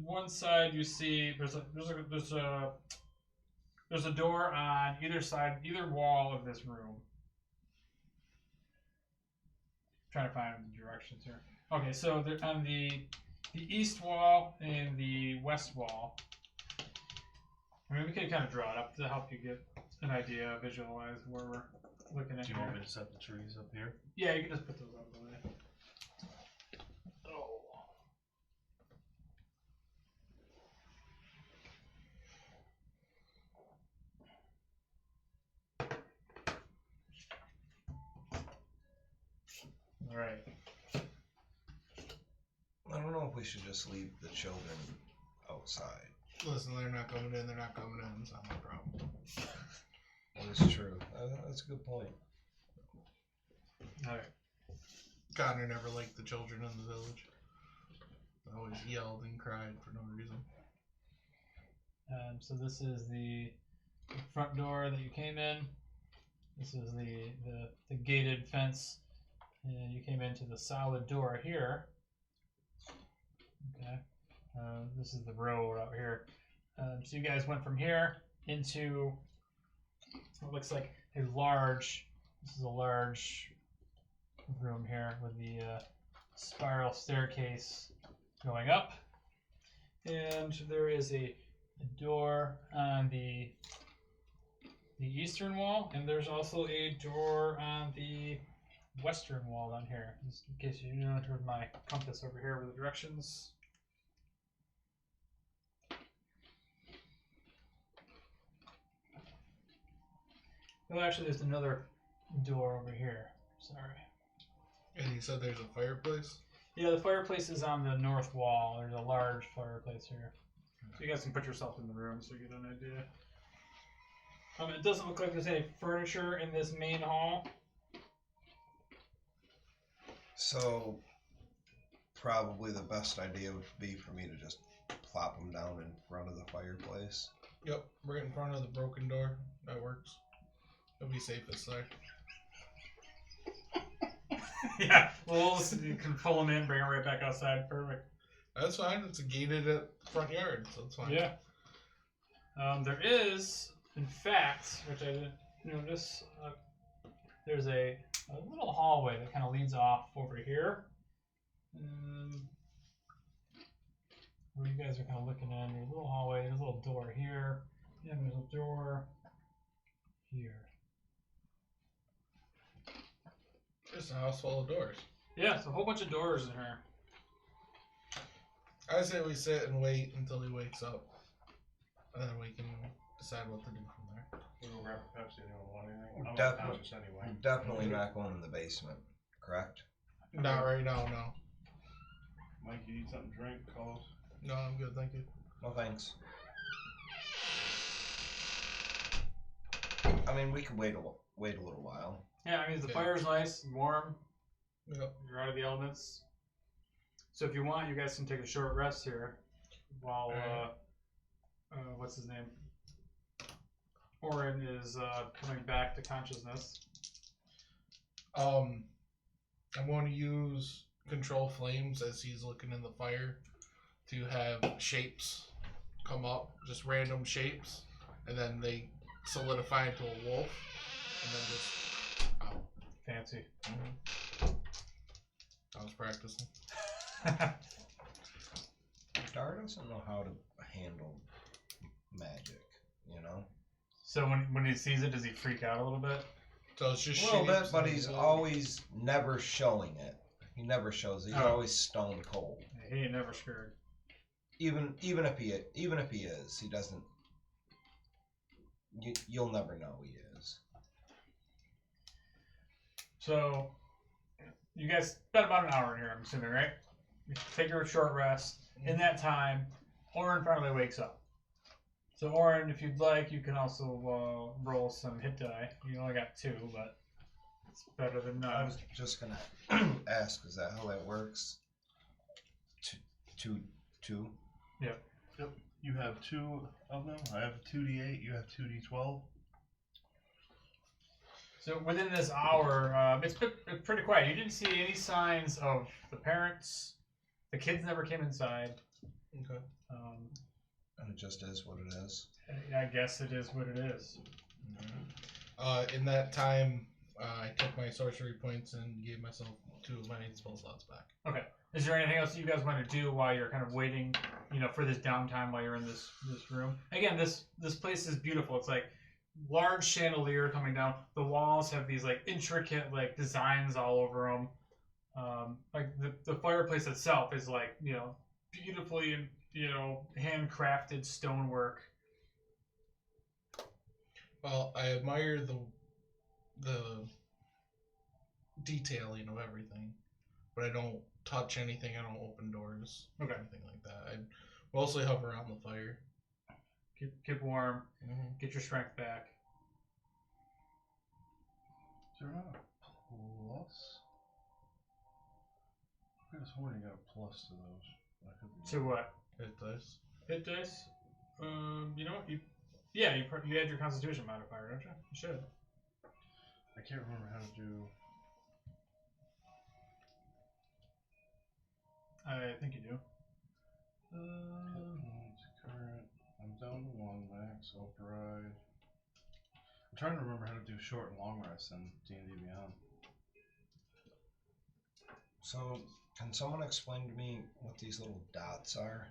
One side you see there's a door on either side, either wall of this room. Trying to find the directions here. Okay, so they're on the east wall and the west wall. I mean, we can kind of draw it up to help you get an idea, visualize where we're looking at. Do you want me to set the trees up here? Yeah, you can just put those up the way. All right. I don't know if we should just leave the children outside. Listen, they're not coming in. They're not coming in. It's not my problem. That is true. That's a good point. All right. Connor never liked the children in the village. Always yelled and cried for no reason. So this is the front door that you came in. This is the gated fence. And you came into the solid door here. Okay. This is the road out here. So you guys went from here into what looks like a large. This is a large room here with the spiral staircase going up, and there is a door on the eastern wall, and there's also a door on the western wall down here. Just in case you know, with my compass over here with the directions. Oh, actually, there's another door over here. Sorry. And you said there's a fireplace? Yeah, the fireplace is on the north wall. There's a large fireplace here. So you guys can put yourself in the room so you get an idea. It doesn't look like there's any furniture in this main hall. So, probably the best idea would be for me to just plop them down in front of the fireplace. Yep, right in front of the broken door. That works. It'll be safest there. Yeah, wolves, you can pull them in, bring them right back outside. Perfect. That's fine. It's a gated front yard, so it's fine. Yeah. There is, in fact, which I didn't notice, there's a little hallway that kind of leads off over here. Where you guys are kind of looking in, there's a little hallway, there's a little door here, and there's a door here. Just a house full of doors. Yeah, it's a whole bunch of doors in here. I say we sit and wait until he wakes up. And then we can decide what to do from there. We'll grab a Pepsi. Anyone want anything? I'm Definitely, unconscious anyway. I'm definitely not going in the basement, correct? Not right now, no. Mike, you need something to drink? Call us. No, I'm good, thank you. No thanks. I mean, we could wait a little while. Yeah, I mean, the Okay. fire's nice and warm. Yep. You're out of the elements. So if you want, you guys can take a short rest here while, what's his name? Orin is coming back to consciousness. I'm going to use control flames as he's looking in the fire to have shapes come up, just random shapes, and then they solidify into a wolf, and then just out. Fancy. I was practicing. Dar doesn't know how to handle magic, you know? So when he sees it, does he freak out a little bit? So it's just A little shapes bit, but and he's wood. always never showing it. He never shows it. He's Oh. always stone cold. He ain't never scared. Even if he is, he doesn't. You'll never know he is. So, you guys spent about an hour in here, I'm assuming, right? You take your short rest. In that time, Orin finally wakes up. So, Orin, if you'd like, you can also roll some hit die. You only got 2, but it's better than I none. was just gonna ask, is that how that works? Two. Yep. You have 2 of them. I have 2d8. You have 2d12. So within this hour, it's pretty quiet. You didn't see any signs of the parents. The kids never came inside. Okay. And it just is what it is. I guess it is what it is. In that time, I took my sorcery points and gave myself 2 of my spell slots back. Okay. Is there anything else that you guys want to do while you're kind of waiting, for this downtime while you're in this room? Again, this place is beautiful. It's like large chandelier coming down. The walls have these like intricate like designs all over them. Like the fireplace itself is like beautifully handcrafted stonework. Well, I admire the detailing of everything, but I don't touch anything. I don't open doors. Okay. Anything like that. I mostly hover around the fire. Keep warm. Mm-hmm. Get your strength back. Is there not a plus? I could have sworn you got a plus to those. I could be To wrong. what? Hit dice. Hit dice. You know what? You add your Constitution modifier, don't you? You should. I can't remember how to do. I think you do. It's current. I'm down to 1 max override. I'm trying to remember how to do short and long rest in D&D Beyond. So, can someone explain to me what these little dots are?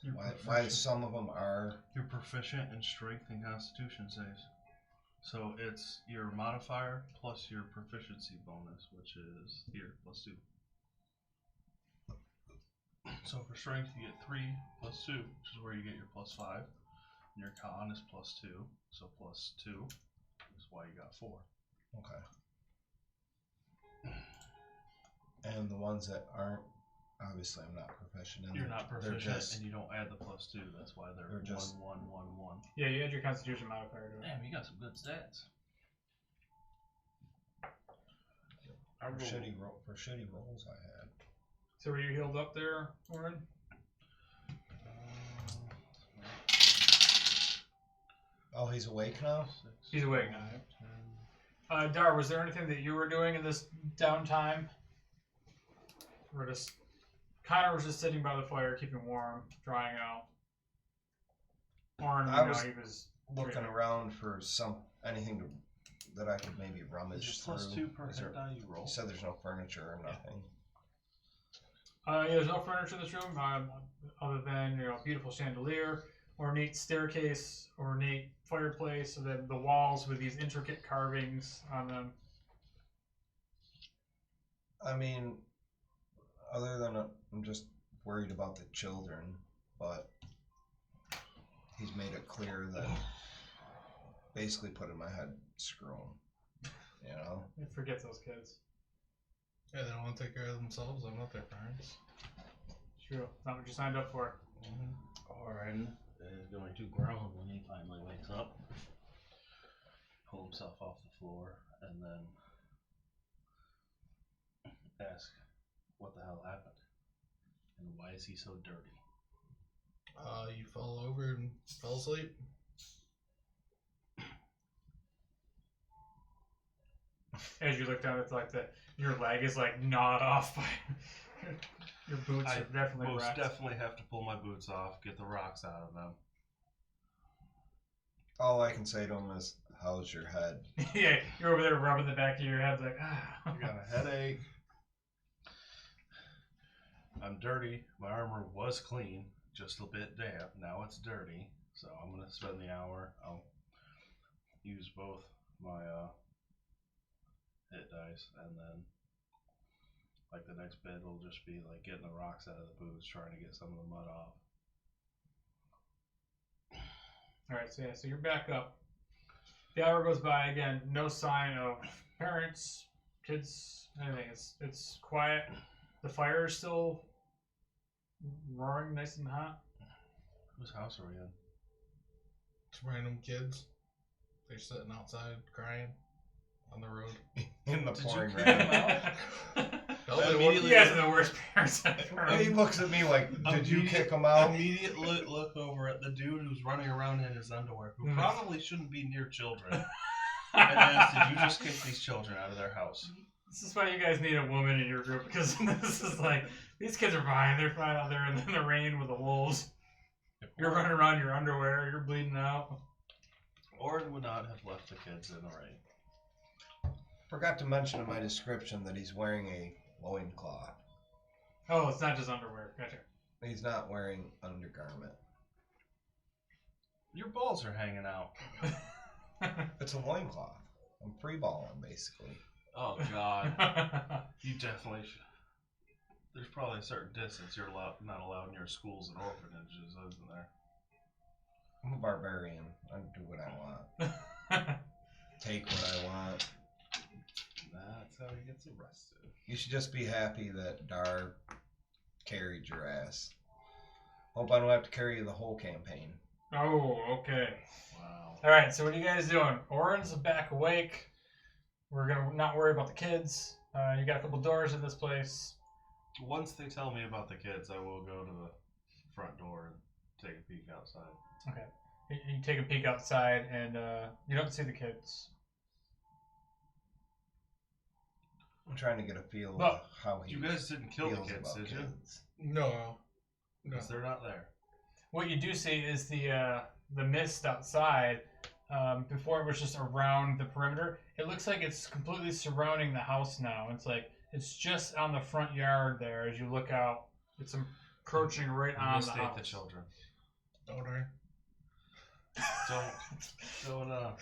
You're Why proficient- some of them are? You're proficient in strength and constitution saves. So it's your modifier plus your proficiency bonus, which is here, +2. So for strength you get 3 + 2, which is where you get your +5. And your con is +2, so +2 is why you got 4. Okay. And the ones that aren't, obviously I'm not proficient in. You're not They're proficient just, and you don't add the +2, that's why they're, they're just- 1, 1, 1, 1. Yeah, you add your Constitution modifier to it. Damn, you got some good stats. for shitty rolls I had. So were you healed up there, Orin? Oh, he's awake now? He's awake now. Dar, was there anything that you were doing in this downtime? Or just Connor was just sitting by the fire, keeping warm, drying out. Orin, I was he was Looking trading. around for anything that I could maybe rummage Is it through. +2 per Is there- hit die you roll? You said there's no furniture or nothing. There's no furniture in this room, other than a beautiful chandelier, ornate staircase, ornate fireplace, and then the walls with these intricate carvings on them. I mean, other than I'm just worried about the children, but he's made it clear that basically put in my head, screw them. You know? Forget those kids. Yeah, they don't want to take care of themselves. I'm not their parents. It's true. Not what you signed up for. Orin is going to groan when he finally wakes up, pull himself off the floor, and then ask what the hell happened and why is he so dirty. You fell over and fell asleep. As you look down, it's like your leg is like gnawed off by your boots I are definitely most wrecked. definitely have to pull my boots off, get the rocks out of them. All I can say to him is, how's your head? Yeah, you're over there rubbing the back of your head like, ah. I got a headache. I'm dirty. My armor was clean, just a bit damp. Now it's dirty, so I'm gonna spend the hour. I'll use both my hit dice, and then like the next bit will just be like getting the rocks out of the boots, trying to get some of the mud off. All right, so yeah, so you're back up. The hour goes by again. No sign of parents, kids, anything. It's quiet. The fire is still roaring, nice and hot. Whose house are we in? It's random kids. They're sitting outside crying on the road. In the Did pouring you rain. kick them out? You guys are the worst parents ever. He looks at me like, did you kick him out? Immediate look over at the dude who's running around in his underwear, who Mhm. probably shouldn't be near children. And ask, did you just kick these children out of their house? This is why you guys need a woman in your group, because this is like, these kids are fine. They're fine out there in the rain with the wolves. You're running around in your underwear. You're bleeding out. Orin would not have left the kids in the rain. Forgot to mention in my description that he's wearing a loincloth. Oh, it's not just underwear. Gotcha. He's not wearing undergarment. Your balls are hanging out. It's a loincloth. I'm free-balling, basically. Oh, God. You definitely should. There's probably a certain distance you're not allowed in your schools and orphanages, isn't there? I'm a barbarian. I do what I want. Take what I want. That's how he gets arrested. You should just be happy that Dar carried your ass. Hope I don't have to carry you the whole campaign. Oh, okay. Wow. All right, so what are you guys doing? Orin's back awake. We're going to not worry about the kids. You got a couple doors in this place. Once they tell me about the kids, I will go to the front door and take a peek outside. Okay. You take a peek outside, and you don't see the kids. I'm trying to get a feel Well, of how he You guys didn't kill the feels kids, about did you? kids. No. Because they're not there. What you do see is the mist outside. Before it was just around the perimeter. It looks like it's completely surrounding the house now. It's just on the front yard there. As you look out, it's encroaching right on the Mistake house. the children. Don't I? Don't.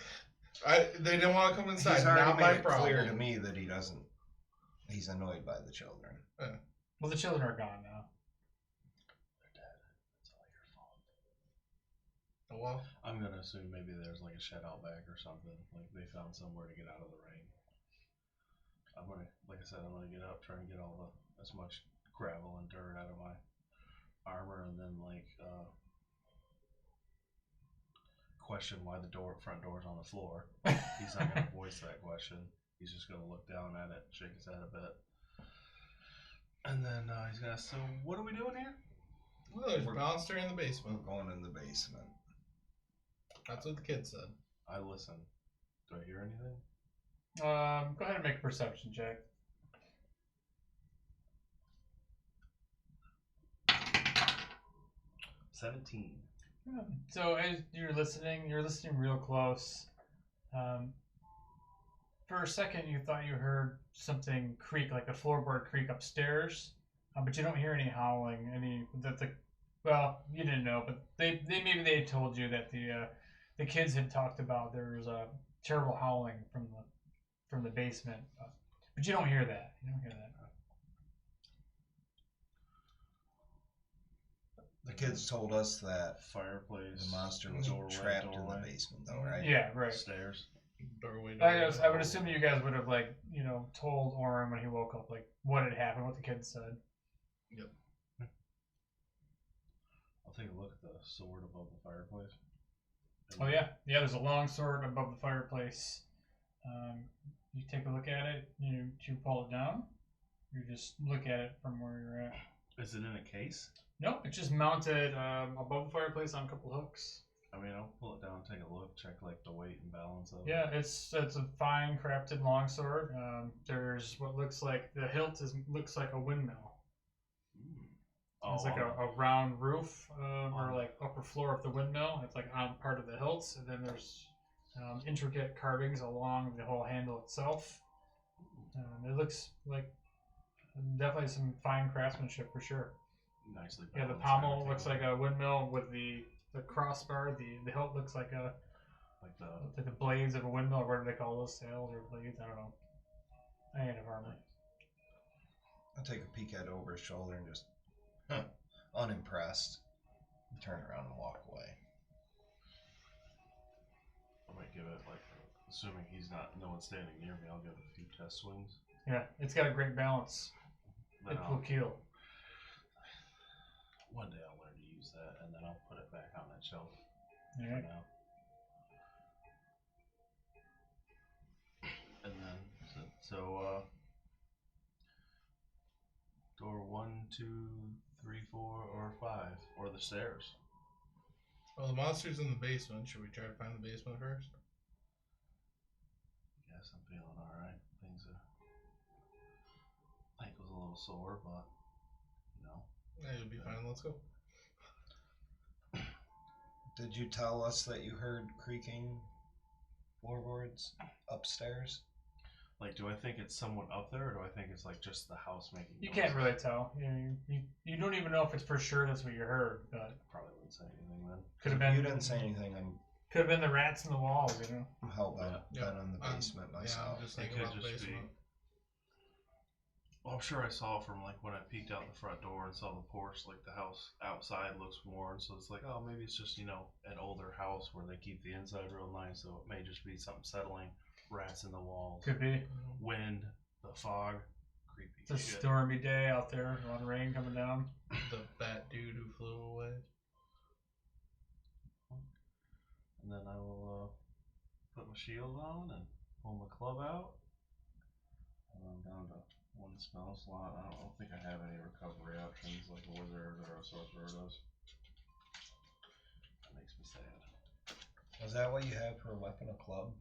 They didn't want to come inside. He's already Not made my it problem. clear to me that he doesn't. He's annoyed by the children. Well, the children are gone now. They're dead. It's all your fault. Well, I'm gonna assume maybe there's like a shed out back or something. Like they found somewhere to get out of the rain. I'm gonna, like I said, I'm gonna get up, try and get all as much gravel and dirt out of my armor, and then question why the front door's on the floor. He's not gonna voice that question. He's just gonna look down at it, shake his head a bit, and then he's gonna ask, "So what are we doing here?" well, there's a monster in the We're basement. going in the basement. That's what the kid said. I listen. Do I hear anything? Go ahead and make a perception check. 17. So as you're listening real close. For a second, you thought you heard something creak, like a floorboard creak upstairs, but you don't hear any howling. Well, you didn't know, but maybe they told you that the kids had talked about there was a terrible howling from the basement, but you don't hear that. You don't hear that. The kids told us that Fireplace. the monster was Doorway, trapped in doorway. the basement, though, right? Yeah, right. Stairs. Doorway. I would assume you guys would have told Oren when he woke up what had happened, what the kids said. I'll take a look at the sword above the fireplace. Oh yeah. There's a long sword above the fireplace. You take a look at it. You pull it down. You just look at it from where you're at. Is it in a case? Nope, it's just mounted above the fireplace on a couple hooks. I mean, I'll pull it down, take a look, check the weight and balance of it. Yeah, it's a fine crafted longsword. There's what looks like the hilt looks like a windmill. Oh, It's like a round roof or upper floor of the windmill. It's on part of the hilt, and then there's intricate carvings along the whole handle itself. It looks like definitely some fine craftsmanship for sure. Nicely Yeah, the balanced pommel everything. looks like a windmill with the crossbar. The hilt looks like the blades of a windmill, or what do they call those, sails or blades? I don't know. I ain't a farmer. I'll take a peek at it over his shoulder and just, unimpressed, turn around and walk away. I might give it, like, assuming no one's standing near me, I'll give it a few test swings. Yeah, it's got a great balance. Then It will kill. one day I'll learn to use that, and then I'll put it back on that shelf Yeah. for now. And then, door 1, 2, 3, 4, or 5, or the stairs. Well, the monster's in the basement. Should we try to find the basement first? Yes, I'm feeling alright. Ankle's a little sore, but, Yeah, you'll be fine. Let's go. Did you tell us that you heard creaking floorboards upstairs? Like, do I think it's someone up there, or do I think it's, like, just the house making You noises? can't really tell. You don't even know if it's for sure that's what you heard, but Probably wouldn't say anything then. could have If been. you didn't say anything, Could have been the rats in the walls, you know. I'm hell-bent Yeah. on the basement Yeah, myself. I'm just It thinking could about the just be. basement. Well, I'm sure I saw from, like, when I peeked out the front door and saw the porch, like, the house outside looks worn, so it's like, oh, maybe it's just, an older house where they keep the inside real nice, so it may just be something settling. Rats in the walls. Could be. Wind, the fog, creepy It's a shit. stormy day out there. A lot of rain coming down. The bat dude who flew away. And then I will put my shield on and pull my club out. And I'm down to 1 spell slot. I don't think I have any recovery options like a wizard or a sorcerer does. That makes me sad. Was that what you had for a weapon, a club?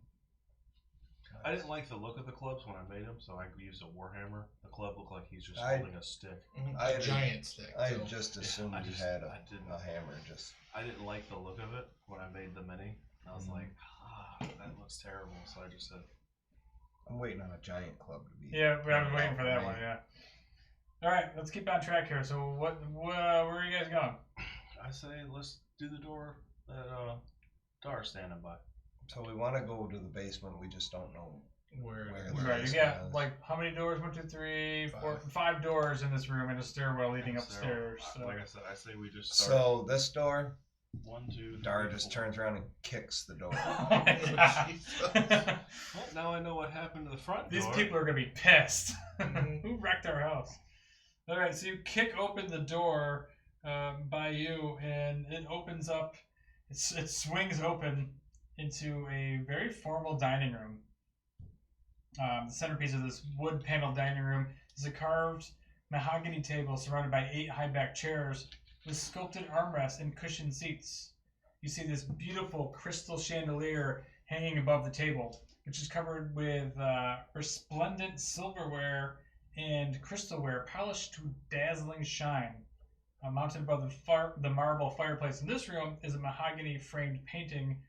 I didn't like the look of the clubs when I made them, so I used a warhammer. The club looked like he's just I- holding a stick. I A had- giant stick. I too. had just assumed I you just- had I didn't- a hammer. I didn't like the look of it when I made the mini. I was Mhm. like, that looks terrible. So I just said, I'm waiting on a giant club to be. Yeah, I've been waiting for that me. one. Yeah. All right, let's keep on track here. So, where are you guys going? I say let's do the door that Dar's standing by. So we want to go to the basement. We just don't know Where? Where? Right, you got like how many doors? 1, 2, 3, 4, 5 doors in this room and a stairwell leading upstairs. So. Like I said, I say we just start. So this door, 1, 2, Dar 3, just 4. turns around and kicks the door. Oh my God. Well, now I know what happened to the front These door. people are gonna be pissed. Mhm. Who wrecked our house? All right, so you kick open the door by you, and it opens up. It swings open into a very formal dining room. The centerpiece of this wood-paneled dining room is a carved mahogany table surrounded by 8 high-back chairs with sculpted armrests and cushioned seats. You see this beautiful crystal chandelier hanging above the table, which is covered with resplendent silverware and crystalware polished to dazzling shine. Mounted above the marble fireplace in this room is a mahogany framed painting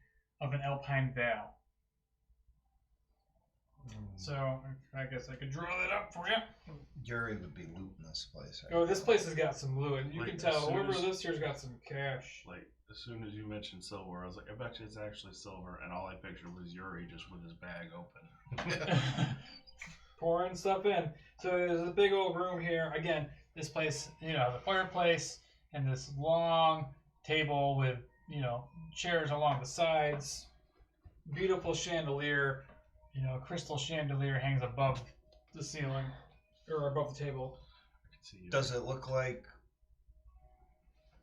of an alpine vale. So I guess I could draw that up for you. Yuri would be looting this place. Right Oh, this place has got some loot. You Like, can as tell soon whoever as- lives here's got some cash. Like, as soon as you mentioned silver, I was like, I bet you it's actually silver, and all I pictured was Yuri just with his bag open. Pouring stuff in. So there's a big old room here. Again, this place, the fireplace and this long table with, chairs along the sides. Beautiful chandelier, crystal chandelier hangs above the ceiling or above the table. I can see you. Does it look like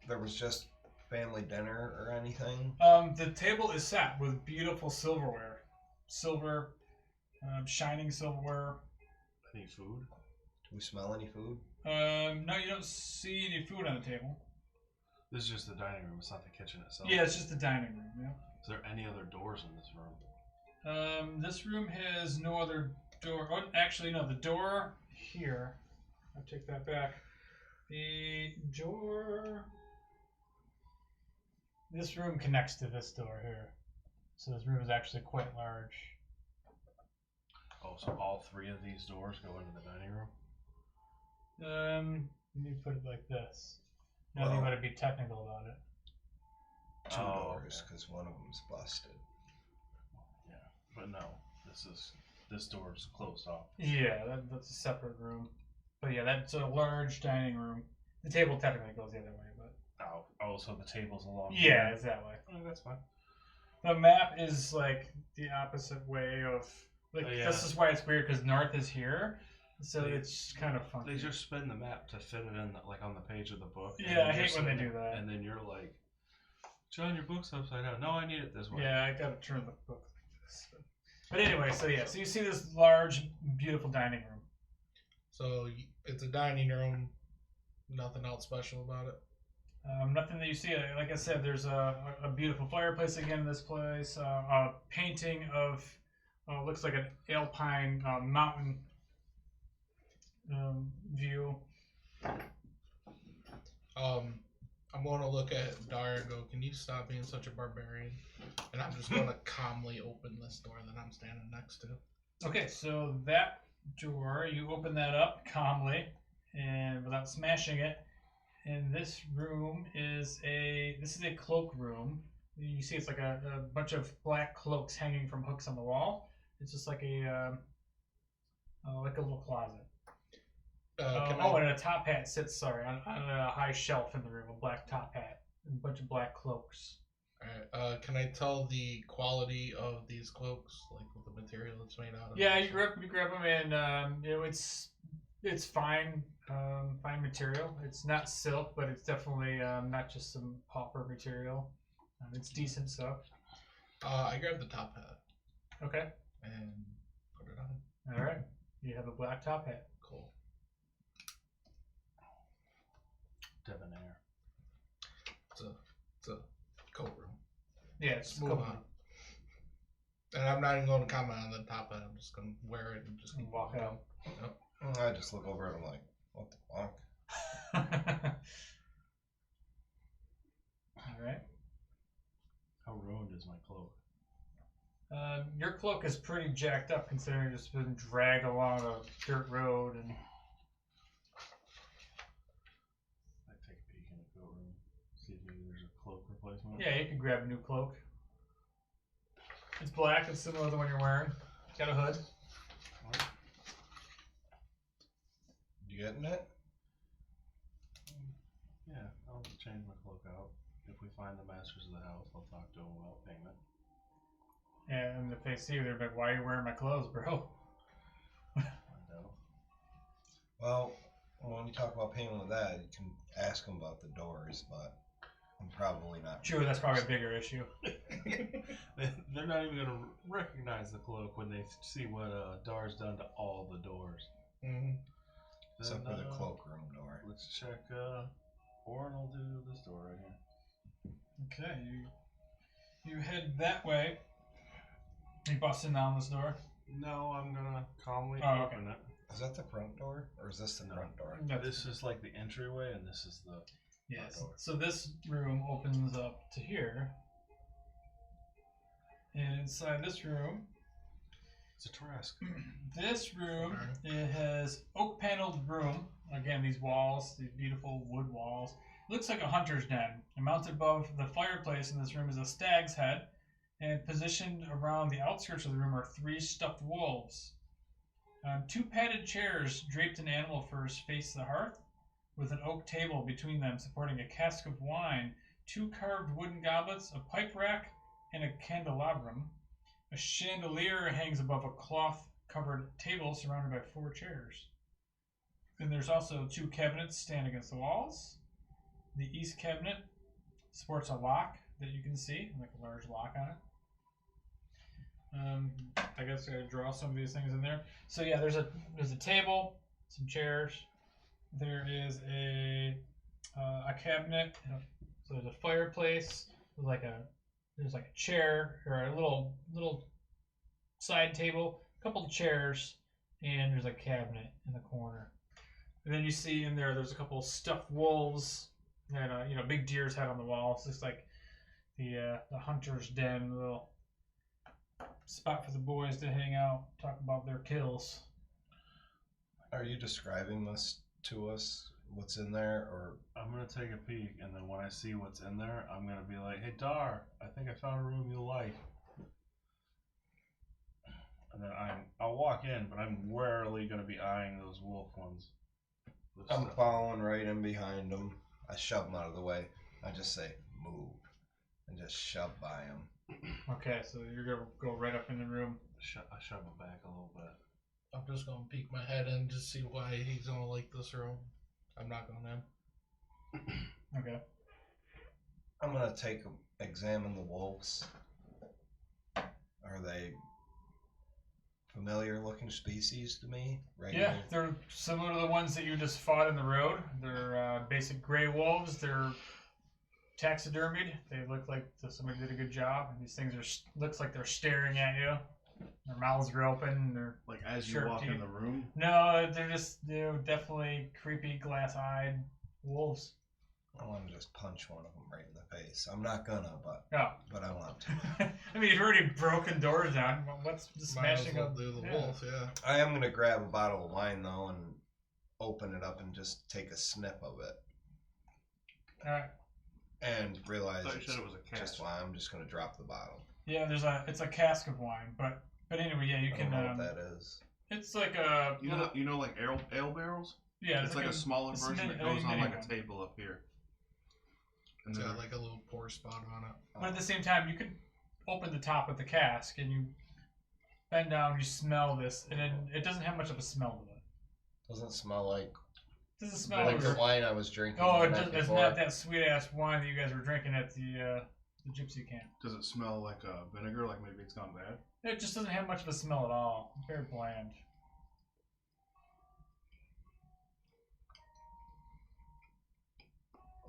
there was just family dinner or anything? The table is set with beautiful silverware. Silver, shining silverware. Any food? Do we smell any food? No, you don't see any food on the table. This is just the dining room. It's not the kitchen itself. Yeah, it's just the dining room. Yeah. Is there any other doors in this room? This room has no other door. Oh, actually, no. The door here. I'll take that back. The door. This room connects to this door here, so this room is actually quite large. Oh, so all 3 of these doors go into the dining room? Let me put it like this. I don't Well- want to be technical about it. Two Oh, doors, because one of them's busted. Yeah, but no, this door's closed off. Yeah, that's a separate room. But yeah, that's a large dining room. The table technically goes the other way, but Oh, so the table's along. yeah, here. it's that way. Oh, that's fine. The map is like the opposite way of like Oh, yeah. this is why it's weird because north is here, so They- it's kind of funky. They just spin the map to fit it in, like on the page of the book. and Yeah, then I you're hate when they sitting- do that. And then you're like, John, your book's upside down. No, I need it this way. Yeah, I gotta turn the book like this. But anyway, so yeah, so you see this large, beautiful dining room. So it's a dining room. Nothing else special about it. Nothing that you see. Like I said, there's a beautiful fireplace again in this place. A painting of looks like an alpine mountain view. I'm going to look at Dar and go, can you stop being such a barbarian? And I'm just going to calmly open this door that I'm standing next to. Okay, so that door, you open that up calmly and without smashing it. And this room is a cloak room. You see, it's like a bunch of black cloaks hanging from hooks on the wall. It's just like a little closet. And a top hat sits on a high shelf in the room, a black top hat, and a bunch of black cloaks. Alright, can I tell the quality of these cloaks, like what the material it's made out of? Yeah, you grab them, and it's fine, fine material. It's not silk, but it's definitely not just some pauper material. It's decent stuff. I grabbed the top hat Okay, and put it on. all right. You have a black top hat. Cool. Debonair. It's a coat room. Yeah, it's Move cool. on. And I'm not even going to comment on the top hat. I'm just going to wear it and just And walk out. Yep. I just look over it. I'm like, what the fuck? All right. How ruined is my cloak? Your cloak is pretty jacked up considering it's been dragged along a dirt road and. I take a peek in the coat room, see if maybe there's a cloak replacement. Yeah, you can grab a new cloak. It's black. It's similar to the one you're wearing. Got a hood. You getting it? Yeah, I'll change my cloak out. If we find the masters of the house, I'll talk to them about payment. And if they see you, they're like, "Why are you wearing my clothes, bro?" I know. Well, when you talk about payment with that, you can ask them about the doors, but I'm probably not. Sure, that's probably a bigger issue. They're not even gonna recognize the cloak when they see what Dar's done to all the doors. Mm-hmm. Except for the Then, cloakroom door. Let's check. Orin will do this door right here. Okay, you head that way. You busting down this door. No, I'm gonna calmly Oh, okay. open it. Is that the front door? Or is this the No. front door? This is like the entryway, and this is the. Yes. door. So this room opens up to here. And inside this room, It's a Trask. this room, it has oak paneled room. Again, these walls, these beautiful wood walls. Looks like a hunter's den. And mounted above the fireplace in this room is a stag's head. And positioned around the outskirts of the room are 3 stuffed wolves. 2 padded chairs draped in animal furs face the hearth, with an oak table between them supporting a cask of wine, 2 carved wooden goblets, a pipe rack, and a candelabrum. A chandelier hangs above a cloth-covered table surrounded by 4 chairs. Then there's also 2 cabinets stand against the walls. The east cabinet sports a lock that you can see, like a large lock on it. I guess I gotta draw some of these things in there. So yeah, there's a table, some chairs. There is a cabinet. So there's a fireplace. There's like a chair or a little side table, a couple of chairs, and there's a cabinet in the corner. And then you see in there's a couple of stuffed wolves and big deer's head on the wall. It's just like the hunter's den, a little spot for the boys to hang out, talk about their kills. Are you describing this to us what's in there, or I'm gonna take a peek, and then when I see what's in there, I'm gonna be like, "Hey, Dar, I think I found a room you'll like." And then I'll walk in, but I'm warily gonna be eyeing those wolf ones. I'm following right in behind them. I shove them out of the way. I just say, move. And just shove by them. Okay, so you're gonna go right up in the room. I shove them back a little bit. I'm just gonna peek my head in to see why he's gonna like this room. I'm not going in. Okay. I'm going to examine the wolves. Are they familiar looking species to me? Regular? Yeah, they're similar to the ones that you just fought in the road. They're basic gray wolves. They're taxidermied. They look like somebody did a good job. And these things looks like they're staring at you. Their mouths are open. They're Like as you sharp walk teeth. in the room. No, they're just definitely creepy, glass-eyed wolves. I want to just punch one of them right in the face. I'm not gonna, but I want to. I mean, you've already broken doors down. What's the Might as smashing well of do the yeah. wolf, yeah. I am gonna grab a bottle of wine though and open it up and just take a snip of it. All right. And realize I thought you said it was a cask. just wine. I'm just gonna drop the bottle. Yeah, it's a cask of wine, but anyway, yeah, you I can. don't know what that is. It's like a You know like ale barrels? yeah, It's like a smaller version that goes on mini like one. a table up here. And It's then got like a little pour spot on it. But at the same time, you can open the top of the cask and you bend down, you smell this, and then it doesn't have much of a smell to it. Doesn't smell like Doesn't smell like the like wine I was drinking. oh, the it night does, it's before. not that sweet ass wine that you guys were drinking at the gypsy camp. does it smell like vinegar? Like maybe it's gone bad? It just doesn't have much of a smell at all. Very bland.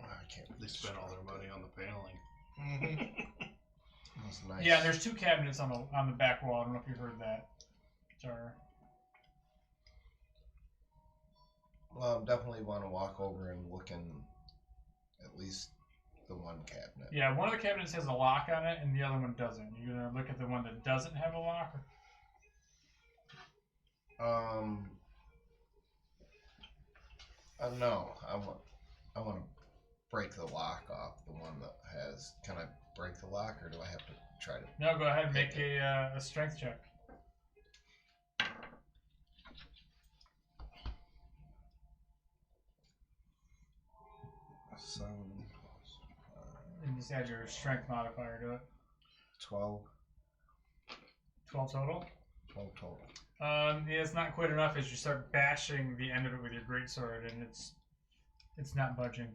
I can't. They spent all their money on the paneling. Mm-hmm. That's nice. Yeah, there's two cabinets on the back wall. I don't know if you heard that. Sorry. Well, I definitely want to walk over and look in at least the one cabinet. Yeah, one of the cabinets has a lock on it, and the other one doesn't. You're gonna look at the one that doesn't have a lock. No, I want to break the lock off the one that has. Can I break the lock, or do I have to try to? No, go ahead and make a strength check. And just add your strength modifier to it. 12. 12 total. 12 total. Yeah, it's not quite enough as you start bashing the end of it with your greatsword, and it's not budging.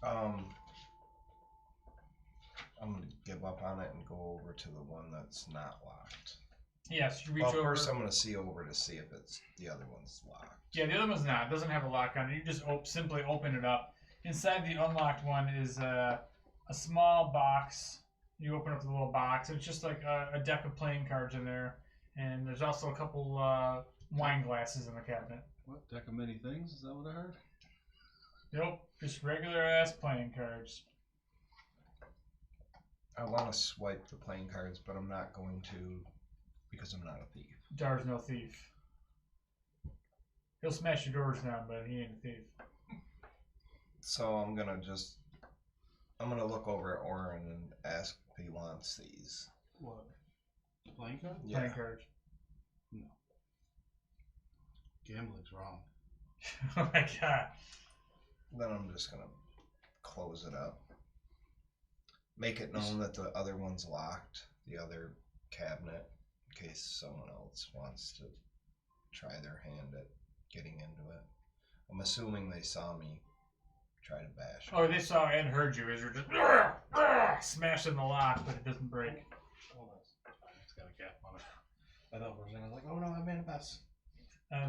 I'm gonna give up on it and go over to the one that's not locked. Yes, you reach Well, over. first I'm gonna see over to see if it's the other one's locked. Yeah, the other one's not. It doesn't have a lock on it. You just simply open it up. Inside the unlocked one is a small box. You open up the little box. It's just like a deck of playing cards in there, and there's also a couple wine glasses in the cabinet. What? Deck of many things? Is that what I heard? Nope, just regular ass playing cards. I want to swipe the playing cards, but I'm not going to because I'm not a thief. Dar's no thief. He'll smash your doors down, but he ain't a thief. So I'm gonna look over at Oren and ask if he wants these. What? Playing card? Yeah. Playing cards. No. Gambling's wrong. Oh my god. Then I'm just gonna close it up. Make it known that the other one's locked, the other cabinet, in case someone else wants to try their hand at getting into it. I'm assuming they saw me try to bash it. Oh, they saw and heard you as you're just smashing the lock, but it doesn't break. Oh, it's got a cap on it. I thought for a second, I was like, oh no, I made a mess. All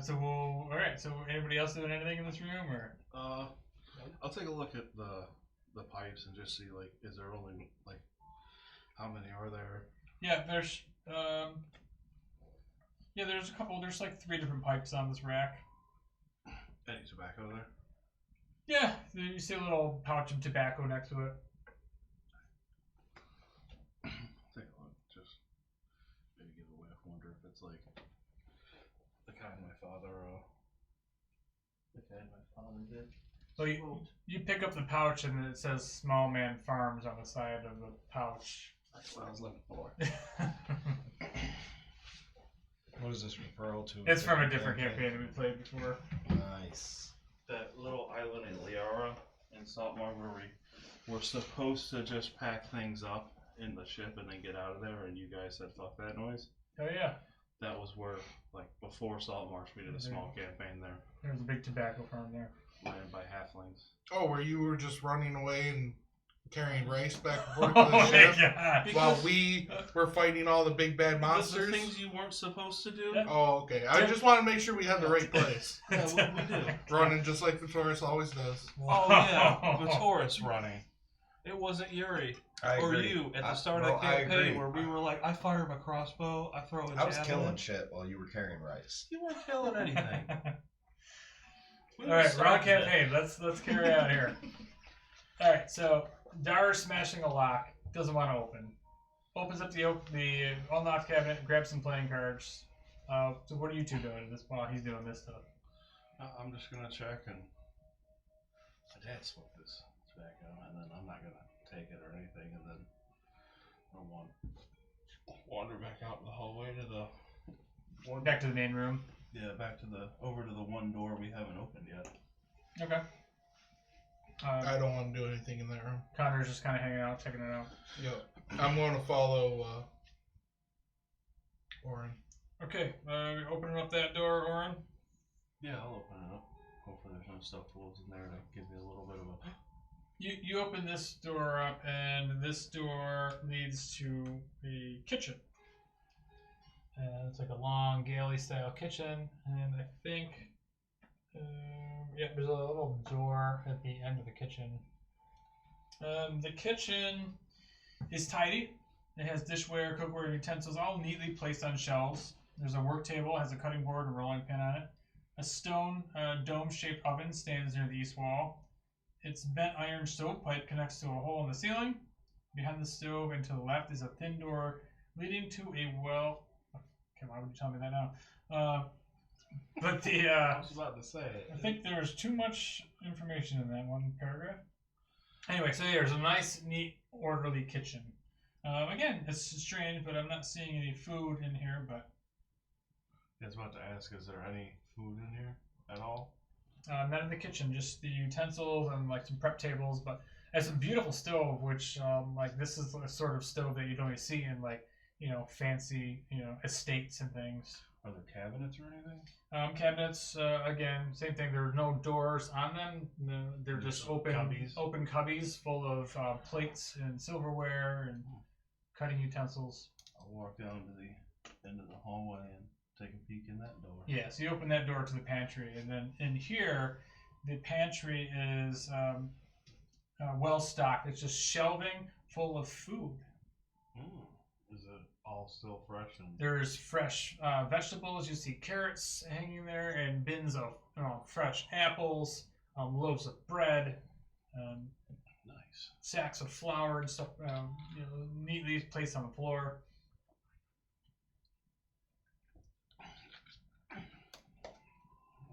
right. So, anybody else doing anything in this room, or? I'll take a look at the pipes and just see, like, is there only, like, how many are there? Yeah, there's there's a couple. There's like 3 different pipes on this rack. Any tobacco there? Yeah, you see a little pouch of tobacco next to it. Take a look, just maybe give a whiff. Wonder if it's like kind my father did. So you pick up the pouch and it says Small Man Farms on the side of the pouch. That's what I was looking for. What is this referral to? It's from a different campaign that we played before. Nice. That little island in Liara in Saltmarsh where we were supposed to just pack things up in the ship and then get out of there, and you guys said fuck that noise. Oh yeah. That was where, like, before Saltmarsh, we did a small campaign there. There's a big tobacco farm there. Ran by halflings. Oh, where you were just running away and carrying rice back and forth Oh to the my ship god. while we were fighting all the big bad monsters? The things you weren't supposed to do? Oh, okay. I just want to make sure we had the right place. Yeah, what we do. Running just like the Taurus always does. Oh, yeah. The Taurus running. It wasn't Yuri. I Or agree. you at the start well, of the I campaign agree. where we were like, I fire my crossbow, I throw a javelin. I was killing shit while you were carrying rice. You weren't killing anything. All right, we're on campaign. Let's carry on here. All right, so Dara's smashing a lock. Doesn't want to open. Opens up the unlocked cabinet, grabs some playing cards. So what are you two doing while he's doing this stuff? I'm just gonna check and my dad smoked this tobacco, and then I'm not gonna take it or anything, and then I'll wander back out in the hallway to the Back to the main room. Yeah, back to over to the one door we haven't opened yet. Okay. I don't want to do anything in that room. Connor's just kind of hanging out, checking it out. Yep. I'm going to follow Oren. Okay, opening up that door, Oren. Yeah, I'll open it up. Hopefully there's no stuffed wolves in there to give me a little bit of a... You open this door up, and this door leads to the kitchen. It's like a long galley-style kitchen, and I think, yeah, there's a little door at the end of the kitchen. The kitchen is tidy. It has dishware, cookware, and utensils all neatly placed on shelves. There's a work table, has a cutting board and rolling pin on it. A stone dome-shaped oven stands near the east wall. Its bent iron stovepipe connects to a hole in the ceiling. Behind the stove and to the left is a thin door leading to a well. Okay, why would you tell me that now? But the I was about to say it. I think there's too much information in that one paragraph. Anyway, so there's a nice, neat, orderly kitchen. Again, it's strange, but I'm not seeing any food in here. But I was about to ask, is there any food in here at all? none in the kitchen, just the utensils and like some prep tables. But it's a beautiful stove, which like this is a sort of stove that you'd only see in like fancy estates and things. Are there cabinets or anything? Cabinets, again, same thing. There are no doors on them. No, they're just open cubbies full of plates and silverware and cutting utensils. I'll walk down to the end of the hallway and take a peek in that door. Yeah, so you open that door to the pantry, and then in here, the pantry is well stocked. It's just shelving full of food. Is it all still fresh? There's fresh vegetables. You see carrots hanging there, and bins of fresh apples, loaves of bread, Nice. sacks of flour and stuff, neatly placed on the floor.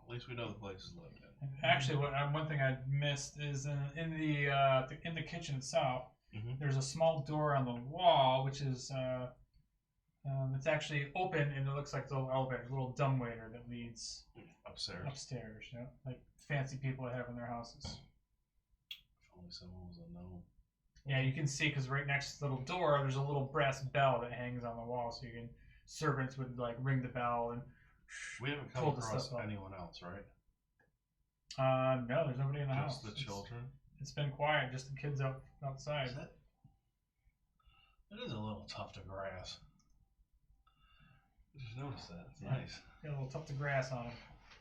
At least we know the place is lived in. Actually, one thing I missed is in the kitchen itself. Mhm. There's a small door on the wall, which is it's actually open, and it looks like the little elevator, a little dumbwaiter that leads Upstairs. like fancy people have in their houses. If only someone was a gnome. Yeah, you can see because right next to the little door, there's a little brass bell that hangs on the wall, so servants would like ring the bell and. We haven't come Pull the across stuff up. anyone else, right? No, there's nobody in the house. Just the children. It's been quiet, just the kids outside. It is a little tough to grass. I just noticed that. It's nice. Got a little tough to grass on him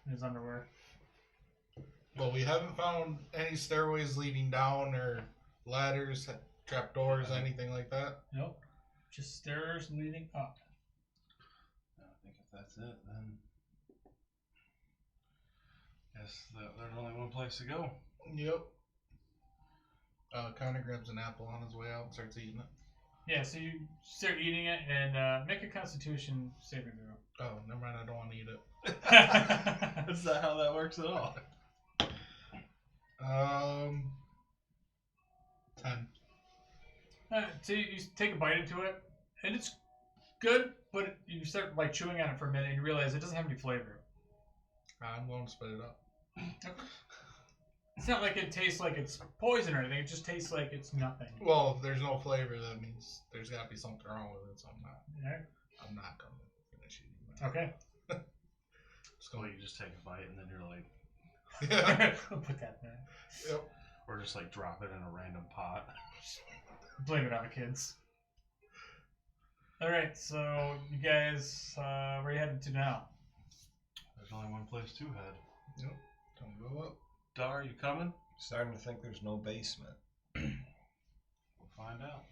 in his underwear. Well, we haven't found any stairways leading down or ladders, trapdoors, anything like that. Nope, just stairs leading up. I think if that's it, then guess there's only one place to go. Yep. Connor grabs an apple on his way out and starts eating it. Yeah, so you start eating it and make a Constitution saving throw. Oh, never mind. I don't want to eat it. That's not how that works at all. 10. So you take a bite into it, and it's good, but you start like chewing on it for a minute, and you realize it doesn't have any flavor. I'm going to spit it up. It's not like it tastes like it's poison or anything. It just tastes like it's nothing. Well, if there's no flavor, that means there's got to be something wrong with it. So I'm not going to finish eating that. Okay. So you just take a bite and then you're like, Yeah. I'll put that there. Yep. or just like drop it in a random pot. Blame it on the kids. Alright, so you guys, where are you headed to now? There's only one place to head. Yep. Time to go up. Dar, you coming? Starting to think there's no basement. We'll find out.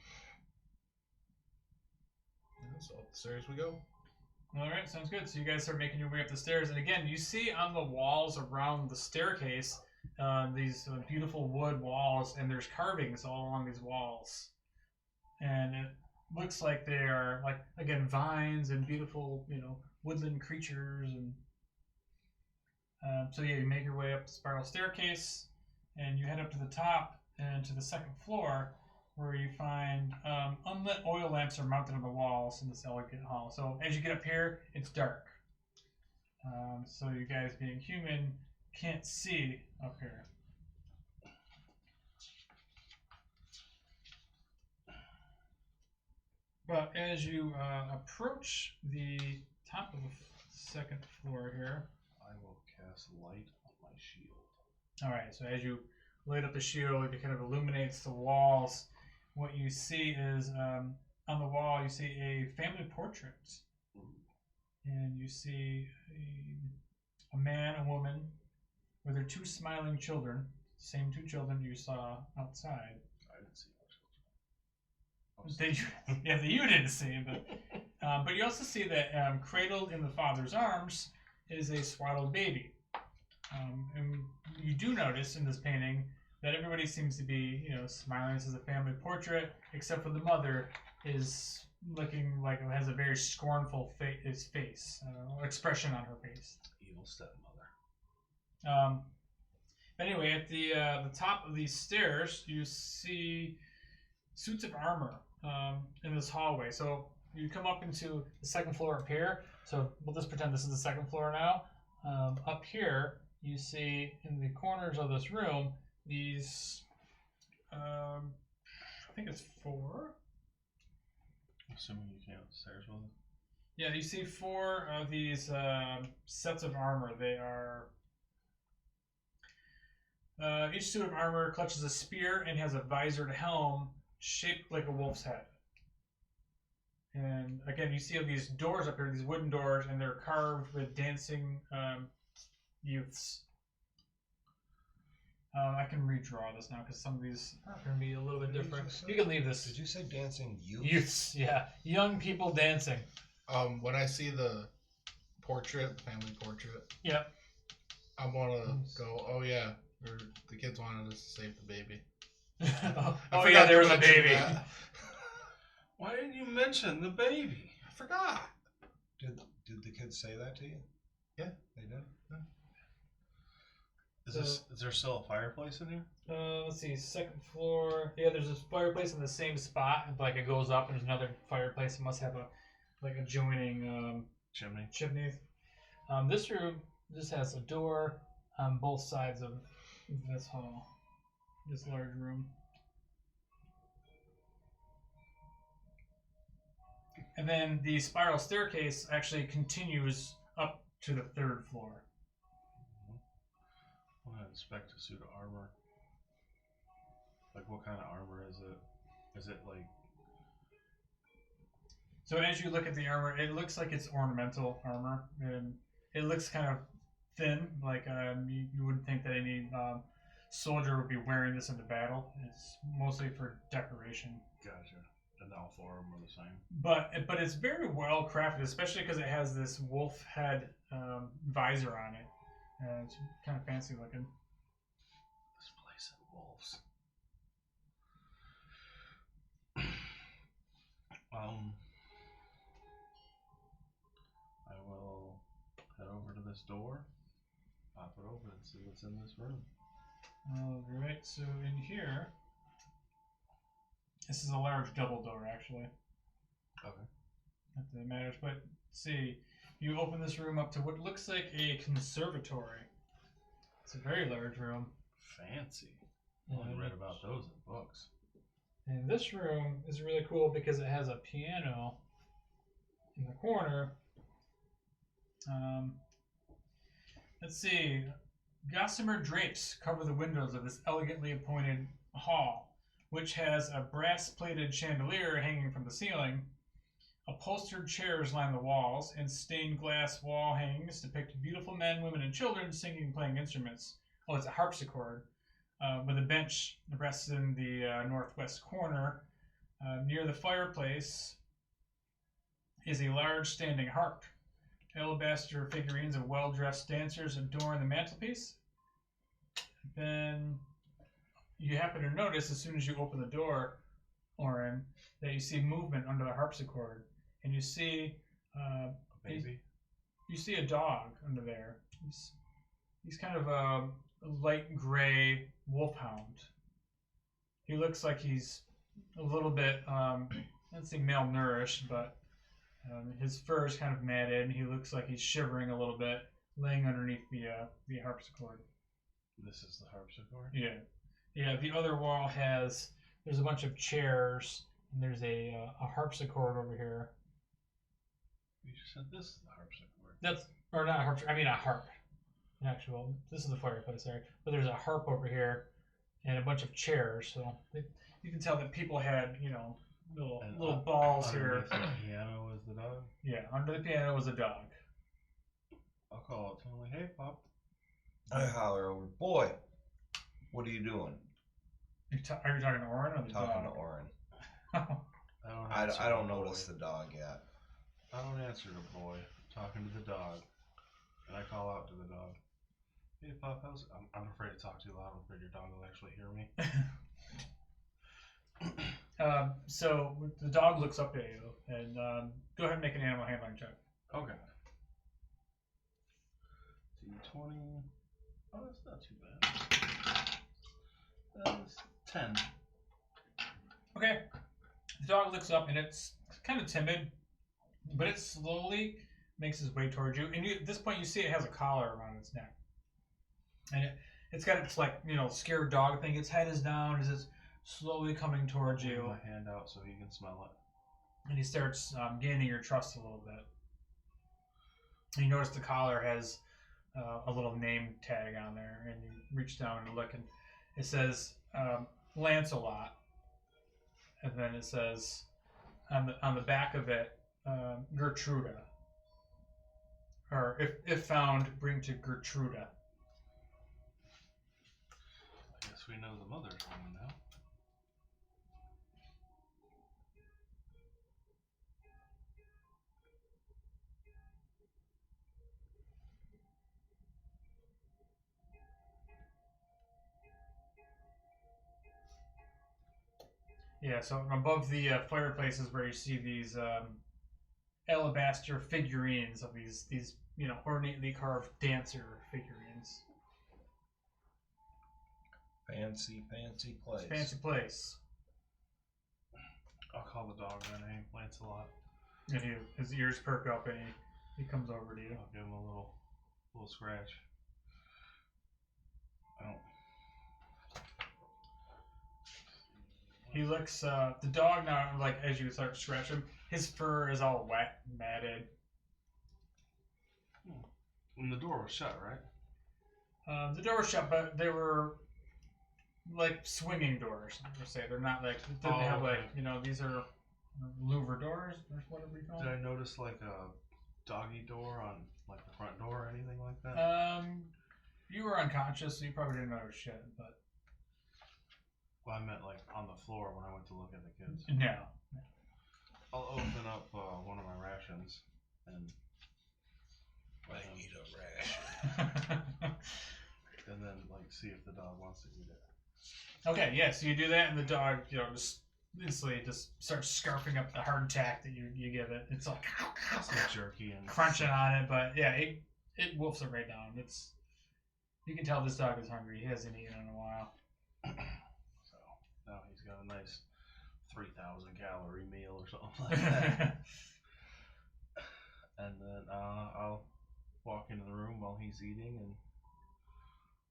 Yeah, so up the stairs we go. Alright, sounds good. So you guys start making your way up the stairs, and again, you see on the walls around the staircase these beautiful wood walls, and there's carvings all along these walls. And it looks like they are, like, again, vines and beautiful, woodland creatures. And so yeah, you make your way up the spiral staircase, and you head up to the top and to the second floor, where you find unlit oil lamps are mounted on the walls in this elegant hall. So as you get up here, it's dark. So you guys, being human, can't see up here. But as you approach the top of the second floor here, I will cast light on my shield. all right, so as you light up the shield, it kind of illuminates the walls. What you see is on the wall, you see a family portrait. And you see a man, a woman, with their two smiling children, same two children you saw outside. I didn't see no children. That you didn't see, but you also see that cradled in the father's arms is a swaddled baby. And you do notice in this painting that everybody seems to be, smiling. This is a family portrait, except for the mother is looking like it has a very scornful expression on her face. Evil stepmother. But anyway, at the top of these stairs, you see suits of armor in this hallway. So you come up into the second floor up here. So we'll just pretend this is the second floor now. Up here, you see in the corners of this room these, I think it's 4. Assuming you can't upstairs with it. Yeah, you see 4 of these sets of armor. They are each suit of armor clutches a spear and has a visored helm shaped like a wolf's head. And again, you see these doors up here, these wooden doors, and they're carved with dancing youths. I can redraw this now because some of these are going to be a little bit different. You can leave this. Did you say dancing youth? Youths, yeah. Young people dancing. When I see the portrait, the family portrait, Yep. I'm gonna go, oh yeah, the kids wanted us to save the baby. Oh yeah, there was a baby. That. Why didn't you mention the baby? I forgot. Did the kids say that to you? Yeah. They did? Is there still a fireplace in here? Let's see, second floor. Yeah, there's this fireplace in the same spot. Like it goes up, and there's another fireplace. It must have a adjoining chimney. This room just has a door on both sides of this hall, this large room. And then the spiral staircase actually continues up to the 3rd floor. I want to inspect a suit of armor. Like, what kind of armor is it? Is it like... So as you look at the armor, it looks like it's ornamental armor, and it looks kind of thin. Like you wouldn't think that any soldier would be wearing this into battle. It's mostly for decoration. Gotcha. And all 4 of them are the same. But it's very well crafted, especially because it has this wolf head visor on it. It's kind of fancy looking. This place had wolves. I will door, pop it open, and see what's in this room. Alright, so in here, this is a large double door actually. Okay. Not that it matters, but see, you open this room up to what looks like a conservatory. It's a very large room. Fancy. I only read about those in books. And this room is really cool because it has a piano in the corner. Let's see. Gossamer drapes cover the windows of this elegantly appointed hall, which has a brass-plated chandelier hanging from the ceiling. Upholstered chairs line the walls, and stained glass wall hangings depict beautiful men, women, and children singing and playing instruments. Oh, it's a harpsichord. With a bench rests in the northwest corner. Near the fireplace is a large standing harp. Alabaster figurines of well-dressed dancers adorn the mantelpiece. Then you happen to notice as soon as you open the door, Oren, that you see movement under the harpsichord, and you see A baby? you see a dog under there. He's kind of a light gray wolfhound. He looks like he's a little bit, let's say malnourished, but his fur is kind of matted, and he looks like he's shivering a little bit, laying underneath the harpsichord. This is the harpsichord? Yeah. Yeah, the other wall there's a bunch of chairs, and there's a harpsichord over here. You just said this is the harpsichord. Or not a harp, I mean a harp. Actual, this is the fireplace, sorry. But there's a harp over here, and a bunch of chairs, so you can tell that people had, little balls here. Underneath the piano is the dog? Yeah, under the piano was a dog. I'll call out to him like, hey, Pop. I holler over, boy, what are you doing? Are you talking to Oren or the Talking dog? to Oren. I I don't notice the dog yet. I don't answer the boy. I'm talking to the dog. And I call out to the dog. Hey, Pop, how's it? I'm afraid to talk too loud. I'm afraid your dog will actually hear me. So the dog looks up at you, and go ahead and make an animal handling check. Okay. D20. Oh, that's not too bad. That is 10. Okay. The dog looks up, and it's kind of timid, but it slowly makes its way towards you. And at this point, you see it has a collar around its neck. And it's got its, scared dog thing. Its head is down as it's slowly coming towards you. My hand out so he can smell it. And he starts gaining your trust a little bit. And you notice the collar has a little name tag on there, and you reach down and look, and it says Lancelot, and then it says on the back of it Gertruda, or if found, bring to Gertruda. I guess we know the mother's coming now. Yeah, so above the fireplace is where you see these alabaster figurines of these ornately carved dancer figurines. Fancy place. Fancy place. I'll call the dog by name, Lancelot. And his ears perk up, and he comes over to you. I'll give him a little scratch. Oh. He looks, the dog now, as you start scratching him, his fur is all wet and matted. And the door was shut, right? The door was shut, but they were swinging doors, I would say. They're not it didn't have okay. These are louver doors, or whatever you call Did them. I notice a doggy door on the front door or anything like that? You were unconscious, so you probably didn't notice shit, but. Well, I meant on the floor when I went to look at the kids. No. I'll open up one of my rations and I eat a ration. and then see if the dog wants to eat it. Okay, yeah, so you do that, and the dog, just instantly just starts scarfing up the hardtack that you give it. It's Some jerky and crunching on it, but yeah, it it wolfs it right down. You can tell this dog is hungry. He hasn't eaten in a while. So now he's got a nice 3,000 calorie meal or something like that. And then I'll walk into the room while he's eating and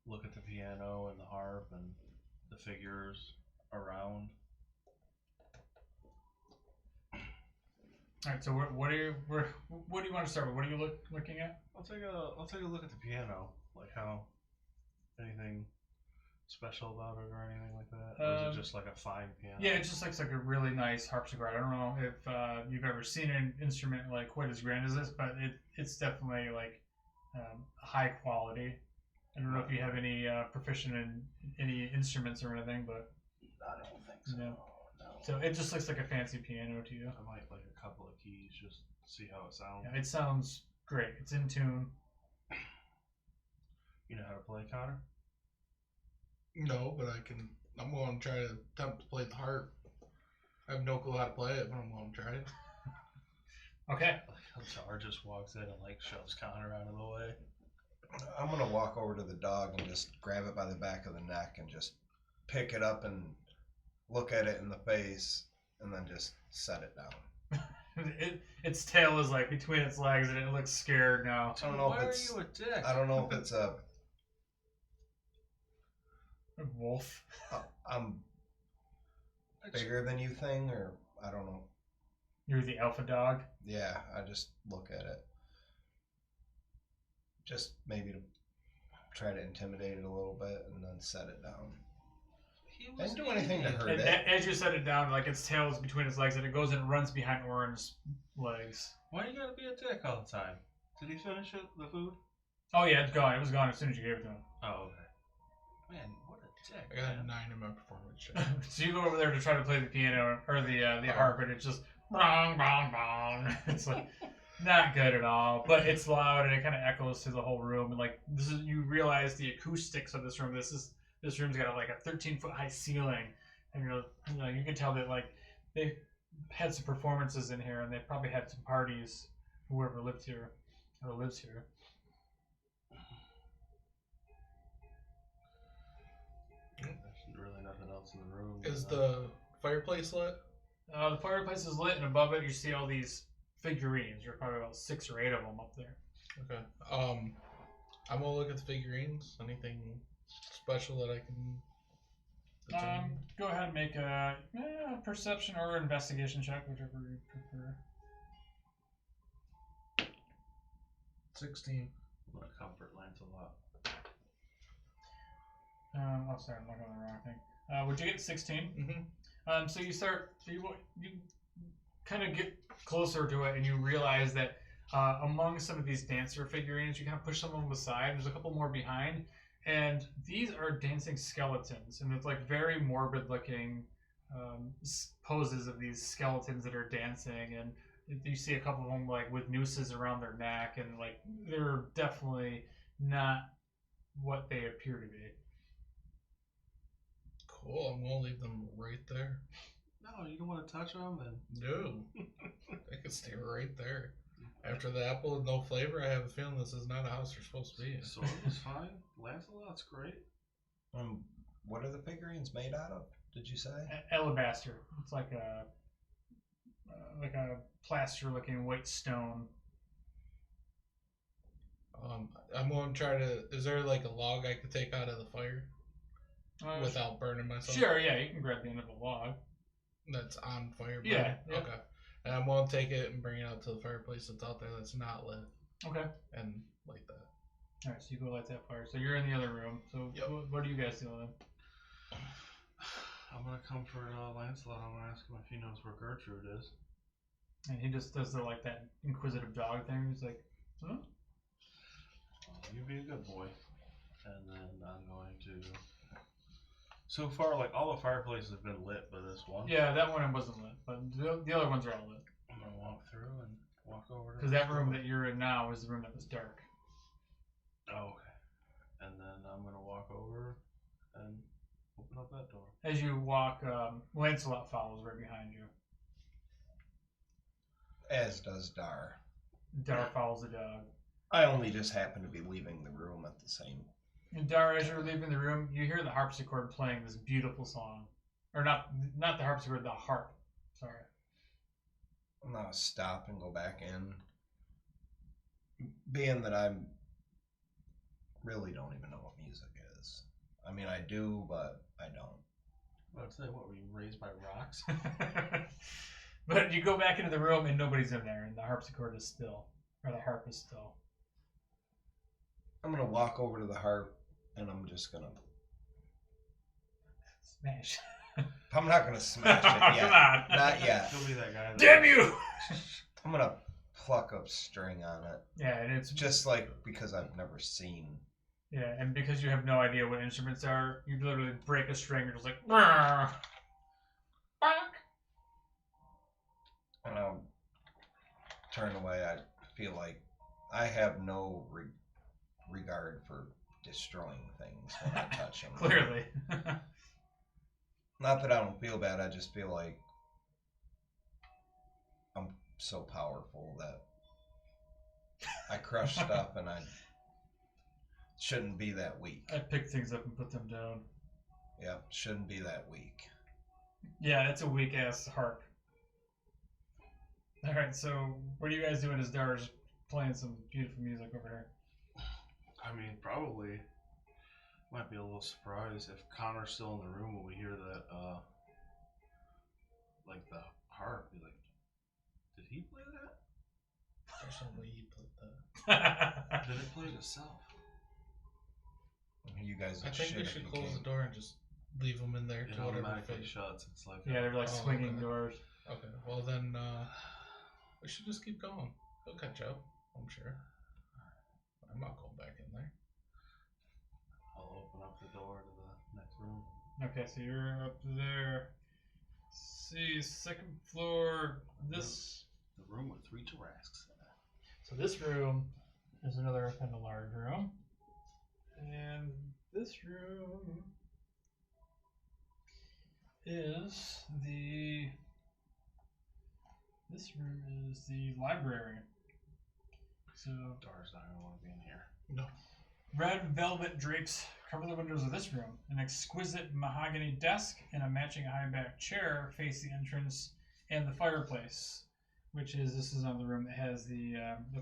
look at the piano and the harp and the figures around. All right. So what do you want to start with? What are you looking at? I'll take a look at the piano, like how anything special about it or anything like that, or is it just like a fine piano? Yeah, it just looks like a really nice harpsichord. I don't know if you've ever seen an instrument like quite as grand as this, but it's definitely like high quality. I don't know if you have any proficient in any instruments or anything, but I don't think so. No. No. So it just looks like a fancy piano to you. I might like a couple of keys just to see how it sounds. Yeah, it sounds great. It's in tune. You know how to play, Connor? No, but I'm going to try to attempt to play the harp. I have no clue how to play it, but I'm going to try it. Okay. Like Jar just walks in and like shoves Connor out of the way. I'm gonna walk over to the dog and just grab it by the back of the neck and just pick it up and look at it in the face and then just set it down. Its tail is like between its legs and it looks scared now. I don't know Why if it's. are you a dick? I don't know if it's a. Wolf. I'm bigger than you thing, or I don't know. You're the alpha dog. Yeah, I just look at it. Just maybe to try to intimidate it a little bit and then set it down. I didn't do anything to hurt And it. as you set it down, like its tail is between its legs and it goes and runs behind Orin's legs. Why you gotta be a dick all the time? Did he finish it, the food? Oh yeah, it's gone. It was gone as soon as you gave it to him. Oh, okay. Man, what a dick. I got a man. 9 in my performance check. So you go over there to try to play the piano or the harp, and it's just bong bong bong. It's like not good at all, but it's loud and it kind of echoes through the whole room. And like you realize the acoustics of this room. This room's got like a 13-foot high ceiling, and you can tell that like they've had some performances in here, and they've probably had some parties. Whoever lived here or lives here. There's really nothing else in the room. Is the fireplace lit? The fireplace is lit, and above it you see all these figurines. There's probably about 6 or 8 of them up there. Okay. I'm gonna look at the figurines. Anything special that I can determine? Go ahead and make a perception or investigation check, whichever you prefer. 16. I'm gonna comfort Lancelot. Oh, sorry, I'm looking at the wrong thing. Would you get 16? Mm-hmm. So you kind of get closer to it, and you realize that among some of these dancer figurines, you kind of push some of them aside. There's a couple more behind, and these are dancing skeletons, and it's like very morbid-looking poses of these skeletons that are dancing, and you see a couple of them like with nooses around their neck, and like they're definitely not what they appear to be. Cool. I'm gonna leave them right there. No, you don't want to touch them, and No. They can stay right there. After the apple with no flavor, I have a feeling this is not a house you're supposed to be in. Sword is fine. Lancelot's great. What are the figurines made out of? Did you say? Alabaster. It's like a plaster-looking white stone. I'm going to try to... Is there like a log I could take out of the fire without burning myself? Sure, yeah, you can grab the end of a log. That's on fire? Yeah, yeah. Okay. And I'm going to take it and bring it out to the fireplace that's out there that's not lit Okay. and light that. All right, so you go light that fire. So you're in the other room. So Yep. what are you guys doing? I'm gonna comfort Lancelot. I'm gonna ask him if he knows where Gertrude is. And he just does that inquisitive dog thing. He's like, huh? You be a good boy. And then I'm going to... So far, like, all the fireplaces have been lit but this one. Yeah, that one wasn't lit, but the other ones are all lit. I'm going to walk through and walk over to... Because that room that you're in now is the room that was dark. Oh, okay. And then I'm going to walk over and open up that door. As you walk, Lancelot follows right behind you. As does Dar. Dar follows the dog. I only just happen to be leaving the room at the same. And Dara, as you're leaving the room, you hear the harpsichord playing this beautiful song, or not the harpsichord, the harp. Sorry. I'm gonna stop and go back in. Being that I really don't even know what music is. I mean, I do, but I don't. I'd say, what, were you raised by rocks? But you go back into the room and nobody's in there, and the harpsichord is still, or the harp is still. I'm gonna walk over to the harp, and I'm just gonna. Smash. I'm not gonna smash it yet. Come on. Not yet. He'll be that guy. Damn you! I'm gonna pluck up string on it. Yeah, and it's Just like because I've never seen. yeah, and because you have no idea what instruments are, you literally break a string and just like "Rrr." Bonk. And I'll turn away. I feel like I have no regard for destroying things when I touch them. Clearly. Not that I don't feel bad, I just feel like I'm so powerful that I crush stuff and I shouldn't be that weak. I pick things up and put them down. Yeah, shouldn't be that weak. Yeah, it's a weak ass harp. Alright, so what are you guys doing as Dara's playing some beautiful music over here? I mean, probably might be a little surprised if Connor's still in the room when we hear that, like the harp. Be like, did he play that? There's no way he played that. Did it play it itself? You guys I are think shit we if should you close can't. the door and just leave them in there It to whatever automatically fate. shuts. It's like Yeah, they're like Oh, swinging okay. doors. Okay, well then we should just keep going. He'll catch up, I'm sure. I'm not going back in there. I'll open up the door to the next room. Okay, so you're up there. See, second floor. This. The room with 3 Tarasques in it. So this room is another kind of large room, and this room is the. This room is the library. So Dar's not gonna want to be in here. No. red velvet drapes cover the windows of this room. An exquisite mahogany desk and a matching high-back chair face the entrance and the fireplace, which is this is on the room that has the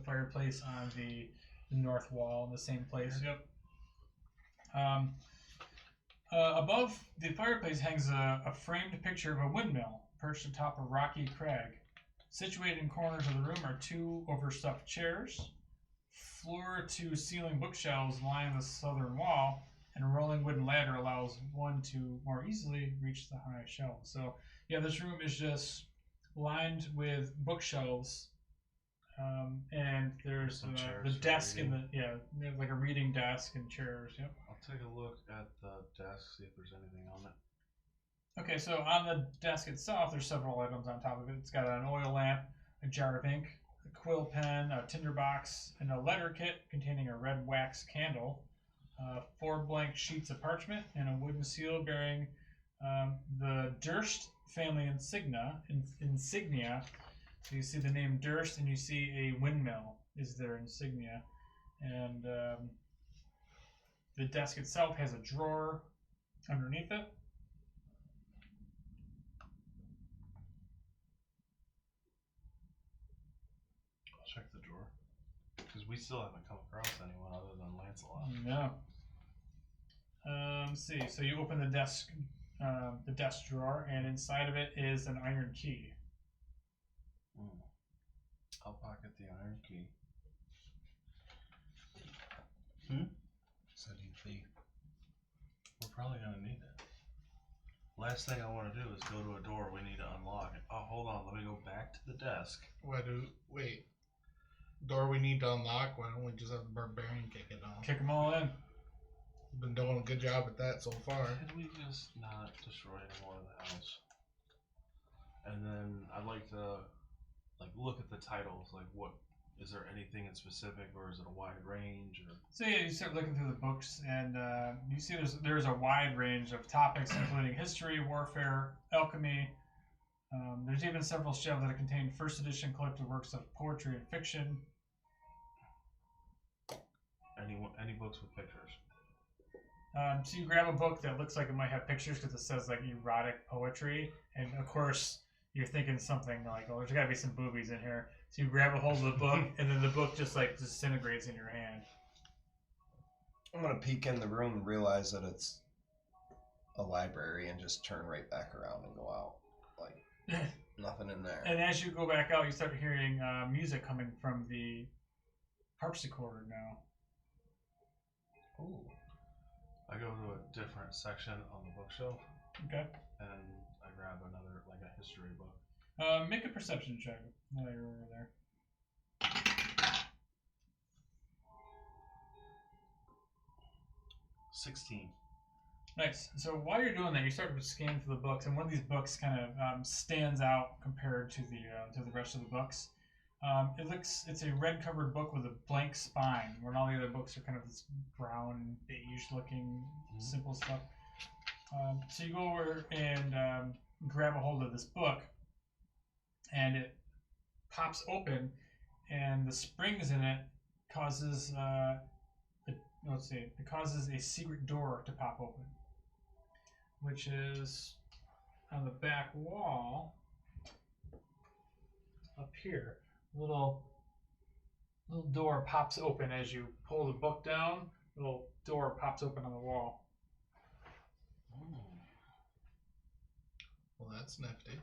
fireplace on the north wall in the same place. Yep. Above the fireplace hangs a framed picture of a windmill perched atop a rocky crag. Situated in corners of the room are 2 overstuffed chairs, floor-to-ceiling bookshelves line the southern wall, and a rolling wooden ladder allows one to more easily reach the high shelves. So, yeah, this room is just lined with bookshelves, and there's Some chairs the for desk reading. and they have like a reading desk and chairs. Yep. I'll take a look at the desk, see if there's anything on it. Okay, so on the desk itself, there's several items on top of it. It's got an oil lamp, a jar of ink, a quill pen, a tinderbox, and a letter kit containing a red wax candle, 4 blank sheets of parchment, and a wooden seal bearing the Durst family insignia. So you see the name Durst, and you see a windmill is their insignia. And the desk itself has a drawer underneath it. Check the drawer. Because we still haven't come across anyone other than Lancelot. No. Let's see. So you open the desk drawer, and inside of it is an iron key. I'll pocket the iron key. So do you think? We're probably gonna need it. Last thing I want to do is go to a door we need to unlock. Oh, hold on. Let me go back to the desk. Wait. Door we need to unlock. Why don't we just have the barbarian kick it down? Kick them all in. Been doing a good job at that so far. Can we just not destroy any more of the house? And then I'd like to look at the titles. Like, what is there anything in specific, or is it a wide range? Or So yeah, you start looking through the books, and you see there's a wide range of topics, including history, warfare, alchemy. There's even several shelves that contain first edition collected works of poetry and fiction. Any books with pictures? So you grab a book that looks like it might have pictures because it says like erotic poetry, and of course you're thinking something like, "Oh, there's got to be some boobies in here." So you grab a hold of the book, and then the book just like disintegrates in your hand. I'm gonna peek in the room and realize that it's a library and just turn right back around and go out. Like nothing in there. And as you go back out, you start hearing music coming from the harpsichord now. Ooh. I go to a different section on the bookshelf Okay. and I grab another, like a history book. Make a perception check while you're over there. 16. Nice. So while you're doing that, you start to scan through the books, and one of these books kind of stands out compared to the rest of the books. It's a red covered book with a blank spine, where all the other books are kind of this brown, beige looking, simple stuff. So you go over and grab a hold of this book, and it pops open, and the springs in it causes it causes a secret door to pop open, which is on the back wall up here. Little door pops open as you pull the book down. Little door pops open on the wall. Well, that's nifty.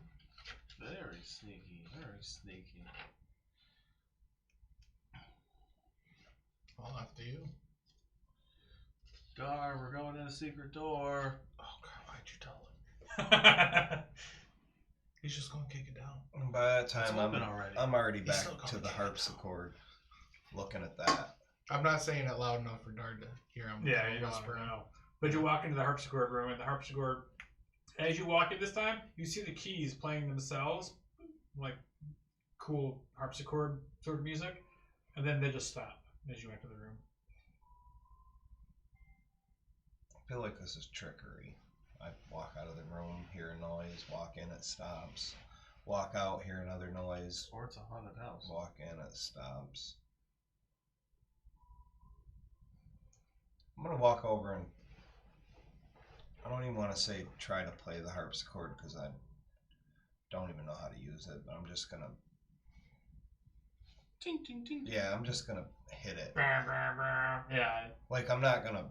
Very sneaky, very sneaky. Well, after you. Gar, we're going in a secret door. Oh, God, why'd you tell him? He's just gonna kick it down. By that time, already. I'm already He's back still to the gonna harpsichord, looking at that. I'm not saying it loud enough for Dard to hear him. Yeah, you whisper. don't know. But you walk into the harpsichord room, and the harpsichord, as you walk in this time, you see the keys playing themselves, like cool harpsichord sort of music, and then they just stop as you enter the room. I feel like this is trickery. I walk out of the room, hear a noise, walk in, it stops. Walk out, hear another noise. Or it's a haunted house. Walk in, it stops. I'm gonna walk over and I don't even want to say try to play the harpsichord because I don't even know how to use it, but I'm just gonna Ting, ting, ting. yeah, I'm just gonna hit it. Yeah. Like I'm not gonna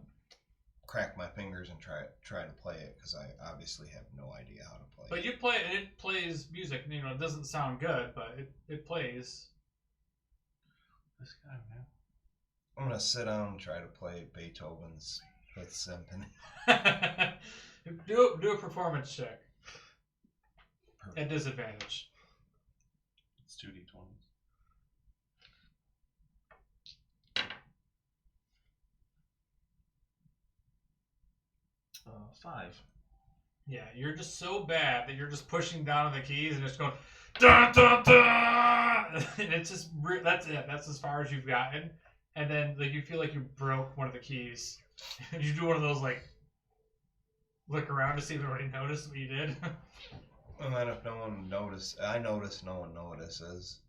crack my fingers and try to play it because I obviously have no idea how to play But it. you play it, it plays music. You know, it doesn't sound good, but it plays. This guy, man. I'm gonna sit down and try to play Beethoven's Fifth Symphony. do a performance check at disadvantage. It's 2d20s. 5. Yeah, you're just so bad that you're just pushing down on the keys and just going dun dun dun, and it's just that's it. That's as far as you've gotten, and then like you feel like you broke one of the keys. And you do one of those like look around to see if everybody noticed what you did. And then if no one notices, I notice no one notices.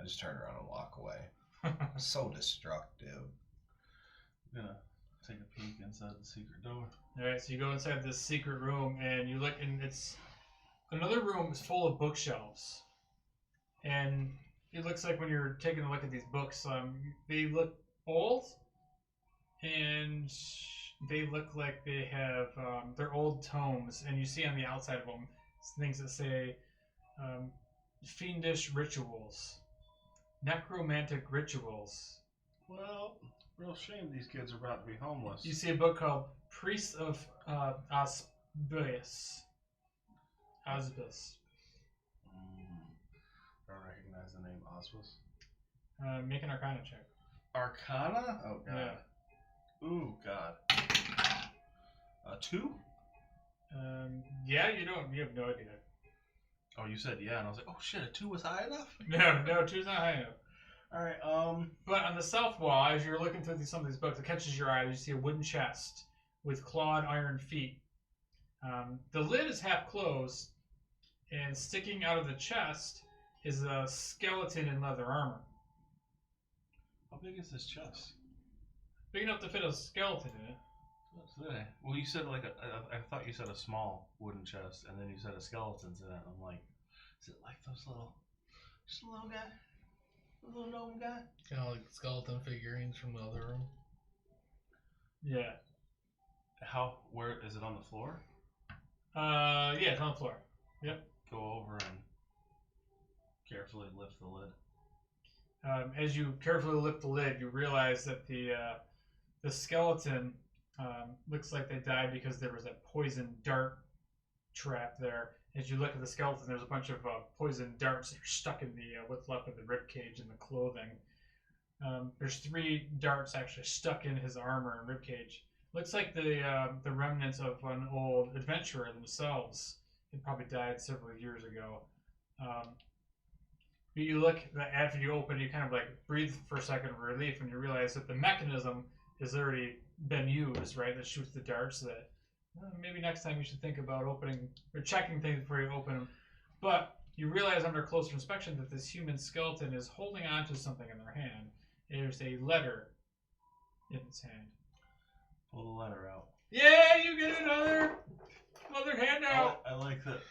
I just turn around and walk away. So destructive. I'm gonna take a peek inside the secret door. All right, so you go inside this secret room and you look, and it's another room is full of bookshelves, and it looks like when you're taking a look at these books, they look old, and they look like they have they're old tomes, and you see on the outside of them things that say fiendish rituals, necromantic rituals. Well, real shame these kids are about to be homeless. You see a book called Priests of Asbus. Asbus. I recognize the name Oswus. Make an Arcana check. Arcana? Oh god. Yeah. Ooh god. 2? Yeah, you don't. You have no idea. Oh, you said yeah, and I was like, oh shit, a 2 was high enough? No, two's not high enough. Alright, But on the south wall, as you're looking through some of these books, it catches your eye. You see a wooden chest with clawed iron feet. The lid is half closed, and sticking out of the chest is a skeleton in leather armor. how big is this chest? big enough to fit a skeleton in it. Well, you said like I thought you said a small wooden chest, and then you said a skeleton's in it. I'm like, is it like those little, just a little guy, a little gnome guy? Kind of like skeleton figurines from the other room. Yeah. Where is it on the floor? Yeah, it's on the floor. Yep. Go over and carefully lift the lid. As you carefully lift the lid, you realize that the skeleton looks like they died because there was a poison dart trap there. As you look at the skeleton, there's a bunch of poison darts that are stuck in the what's left of the rib cage and the clothing. There's 3 darts actually stuck in his armor and rib cage. Looks like the remnants of an old adventurer themselves. He probably died several years ago. But you look after you open, you kind of like breathe for a second of relief, and you realize that the mechanism has already been used, right? That shoots the darts. That maybe next time you should think about opening or checking things before you open them. But you realize under closer inspection that this human skeleton is holding on to something in their hand. There's a letter in its hand. Pull the letter out. Yeah, you get another handout. I like that.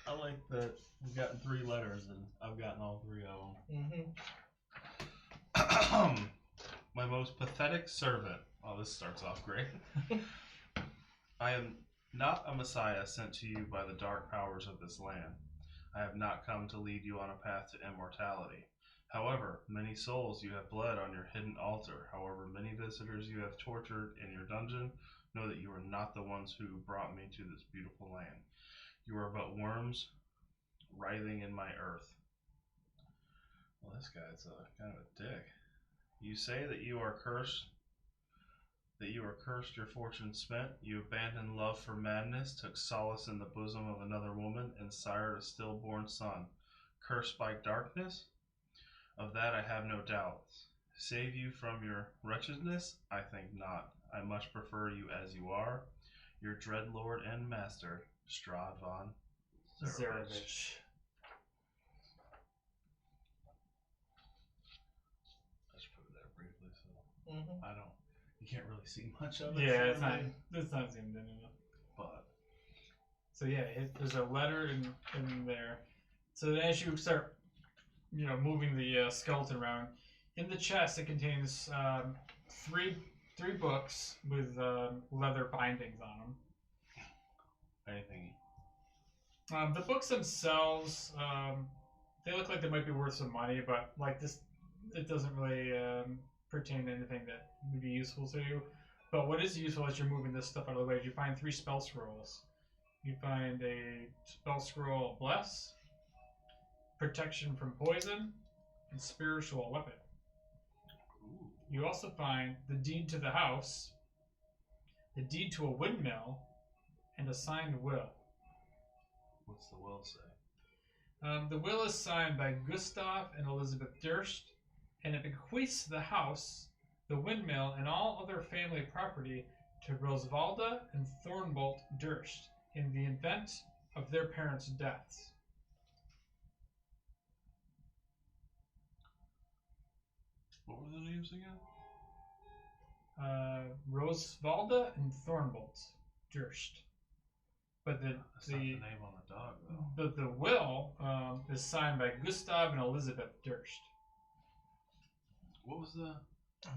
We've gotten 3 letters, and I've gotten all 3 of them. My most pathetic servant. Oh, this starts off great. I am not a messiah sent to you by the dark powers of this land. I have not come to lead you on a path to immortality. However, many souls you have bled on your hidden altar. However, many visitors you have tortured in your dungeon. Know that you are not the ones who brought me to this beautiful land. You are but worms writhing in my earth. Well, this guy's kind of a dick. You say that you are cursed, your fortune spent. You abandoned love for madness, took solace in the bosom of another woman, and sired a stillborn son. Cursed by darkness? Of that I have no doubt. Save you from your wretchedness? I think not. I much prefer you as you are, your dreadlord and master, Strahd von Zarovich. I just put it there briefly, so you can't really see much of it. Yeah, it's not zoomed in enough. But so yeah, there's a letter in there. So then as you start, moving the skeleton around, in the chest it contains 3 books with leather bindings on them. anything. The books themselves, they look like they might be worth some money, but like this, it doesn't really pertain to anything that would be useful to you. But what is useful as you're moving this stuff out of the way is you find 3 spell scrolls. You find a spell scroll of Bless, Protection from Poison, and Spiritual Weapon. You also find the deed to the house, the deed to a windmill, and a signed will. What's the will say? The will is signed by Gustav and Elizabeth Durst, and it bequeaths the house, the windmill, and all other family property to Rosvalda and Thornbolt Durst in the event of their parents' deaths. What were the names again? Rosvalda and Thornbolt Durst. But That's not the name on the dog, though. But the will is signed by Gustav and Elizabeth Durst. What was the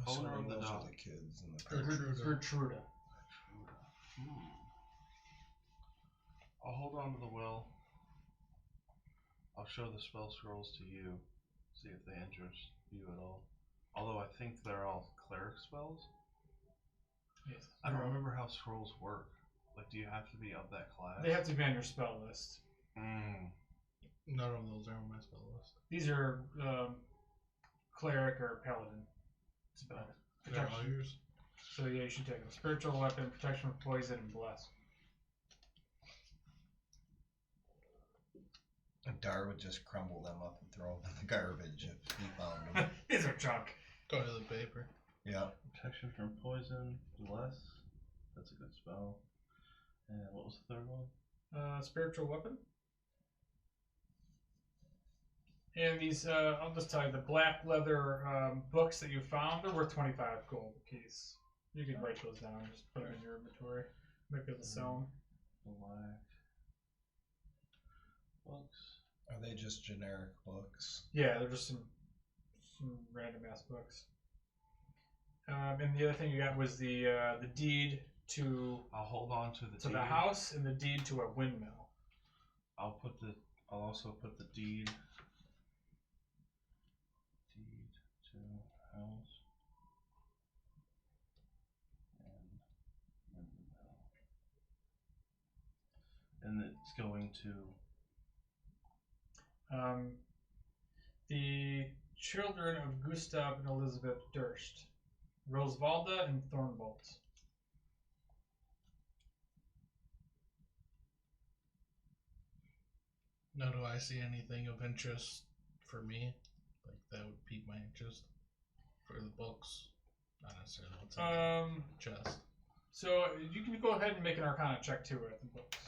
So owner of the those are dog? the kids and the Gertruda. I'll hold on to the will. I'll show the spell scrolls to you. See if they interest you at all. Although I think they're all cleric spells. Yes. I don't remember how scrolls work. Like, do you have to be of that class? They have to be on your spell list. None of those are on my spell list. These are cleric or paladin spells. They're all yours. So yeah, you should take them. Spiritual Weapon, Protection from Poison, and Bless. Dar would just crumble them up and throw them in the garbage if he found them. These are junk. Toilet paper. Yeah. Protection from poison, bless. That's a good spell. And what was the third one? Spiritual Weapon. And these, I'll just tell you, the black leather books that you found, they're worth 25 gold a piece. You could write those down. Just put them in your inventory. Might be able to sell them. Black books. Are they just generic books? Yeah, they're just some random ass books. And the other thing you got was the deed to I'll hold on to the deed. the house and the deed to a windmill. I'll also put the deed to house and windmill. And it's going to The children of Gustav and Elizabeth Durst, Rosevalda and Thornbolt. Now, do I see anything of interest for me? Like, that would pique my interest for the books? Not necessarily what's in the chest. So you can go ahead and make an Arcana check too at the books.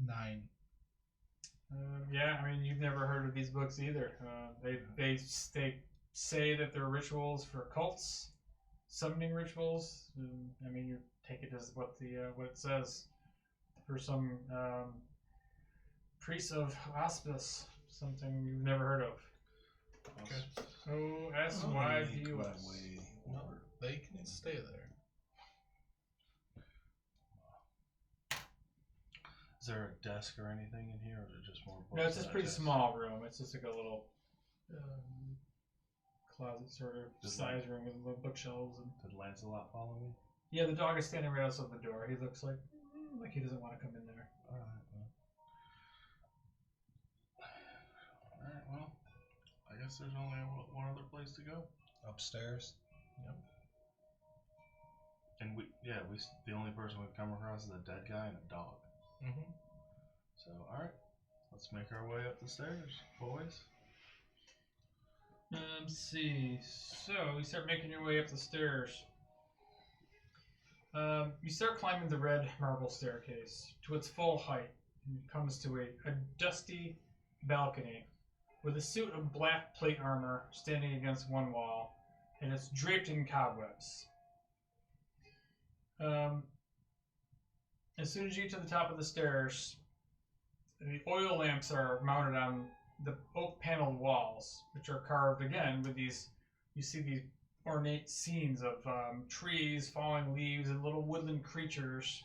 9. Yeah, I mean, you've never heard of these books either. They say that they're rituals for cults, summoning rituals. I mean, you take it as what it says for some priest of Auspice, something you've never heard of. Okay. So SYVUS. No, they can stay there. Is there a desk or anything in here, or is it just more books? No, it's just a and pretty desk? small room. It's just like a little closet sort of Does size room with little bookshelves and. Did Lancelot follow me? Yeah, the dog is standing right outside the door. He looks like he doesn't want to come in there. Alright, well, I guess there's only one other place to go. Upstairs? Yep. And the only person we've come across is a dead guy and a dog. Mm-hmm. So, alright, let's make our way up the stairs, boys. Let's see. So you start making your way up the stairs. You start climbing the red marble staircase to its full height. And it comes to a dusty balcony with a suit of black plate armor standing against one wall, and it's draped in cobwebs. As soon as you get to the top of the stairs, the oil lamps are mounted on the oak paneled walls, which are carved again with these. You see these ornate scenes of trees, falling leaves, and little woodland creatures.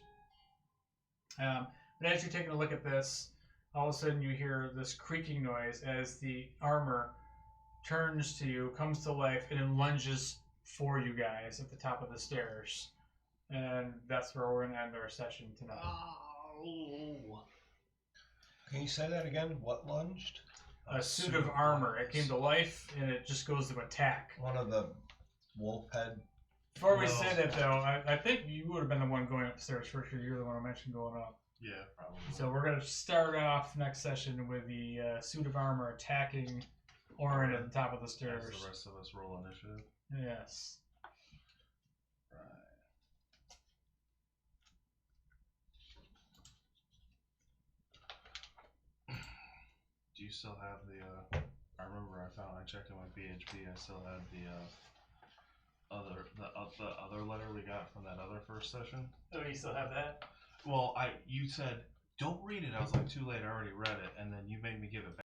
But as you're taking a look at this, all of a sudden you hear this creaking noise as the armor turns to you, comes to life, and then lunges for you guys at the top of the stairs. And that's where we're going to end our session tonight. Oh. Can you say that again? What lunged? A suit of armor. It came to life, and it just goes to attack. One of the wolf head. Before we say that, though, I think you would have been the one going upstairs first, because you're the one who mentioned going up. Yeah, probably. So we're going to start off next session with the suit of armor attacking Orin at the top of the As stairs. the rest of us roll initiative. Yes. Do you still have the, I remember I checked in my BHP, I still had the other letter we got from that other first session. Oh, you still have that? Well, you said, don't read it. I was like, too late, I already read it, and then you made me give it back.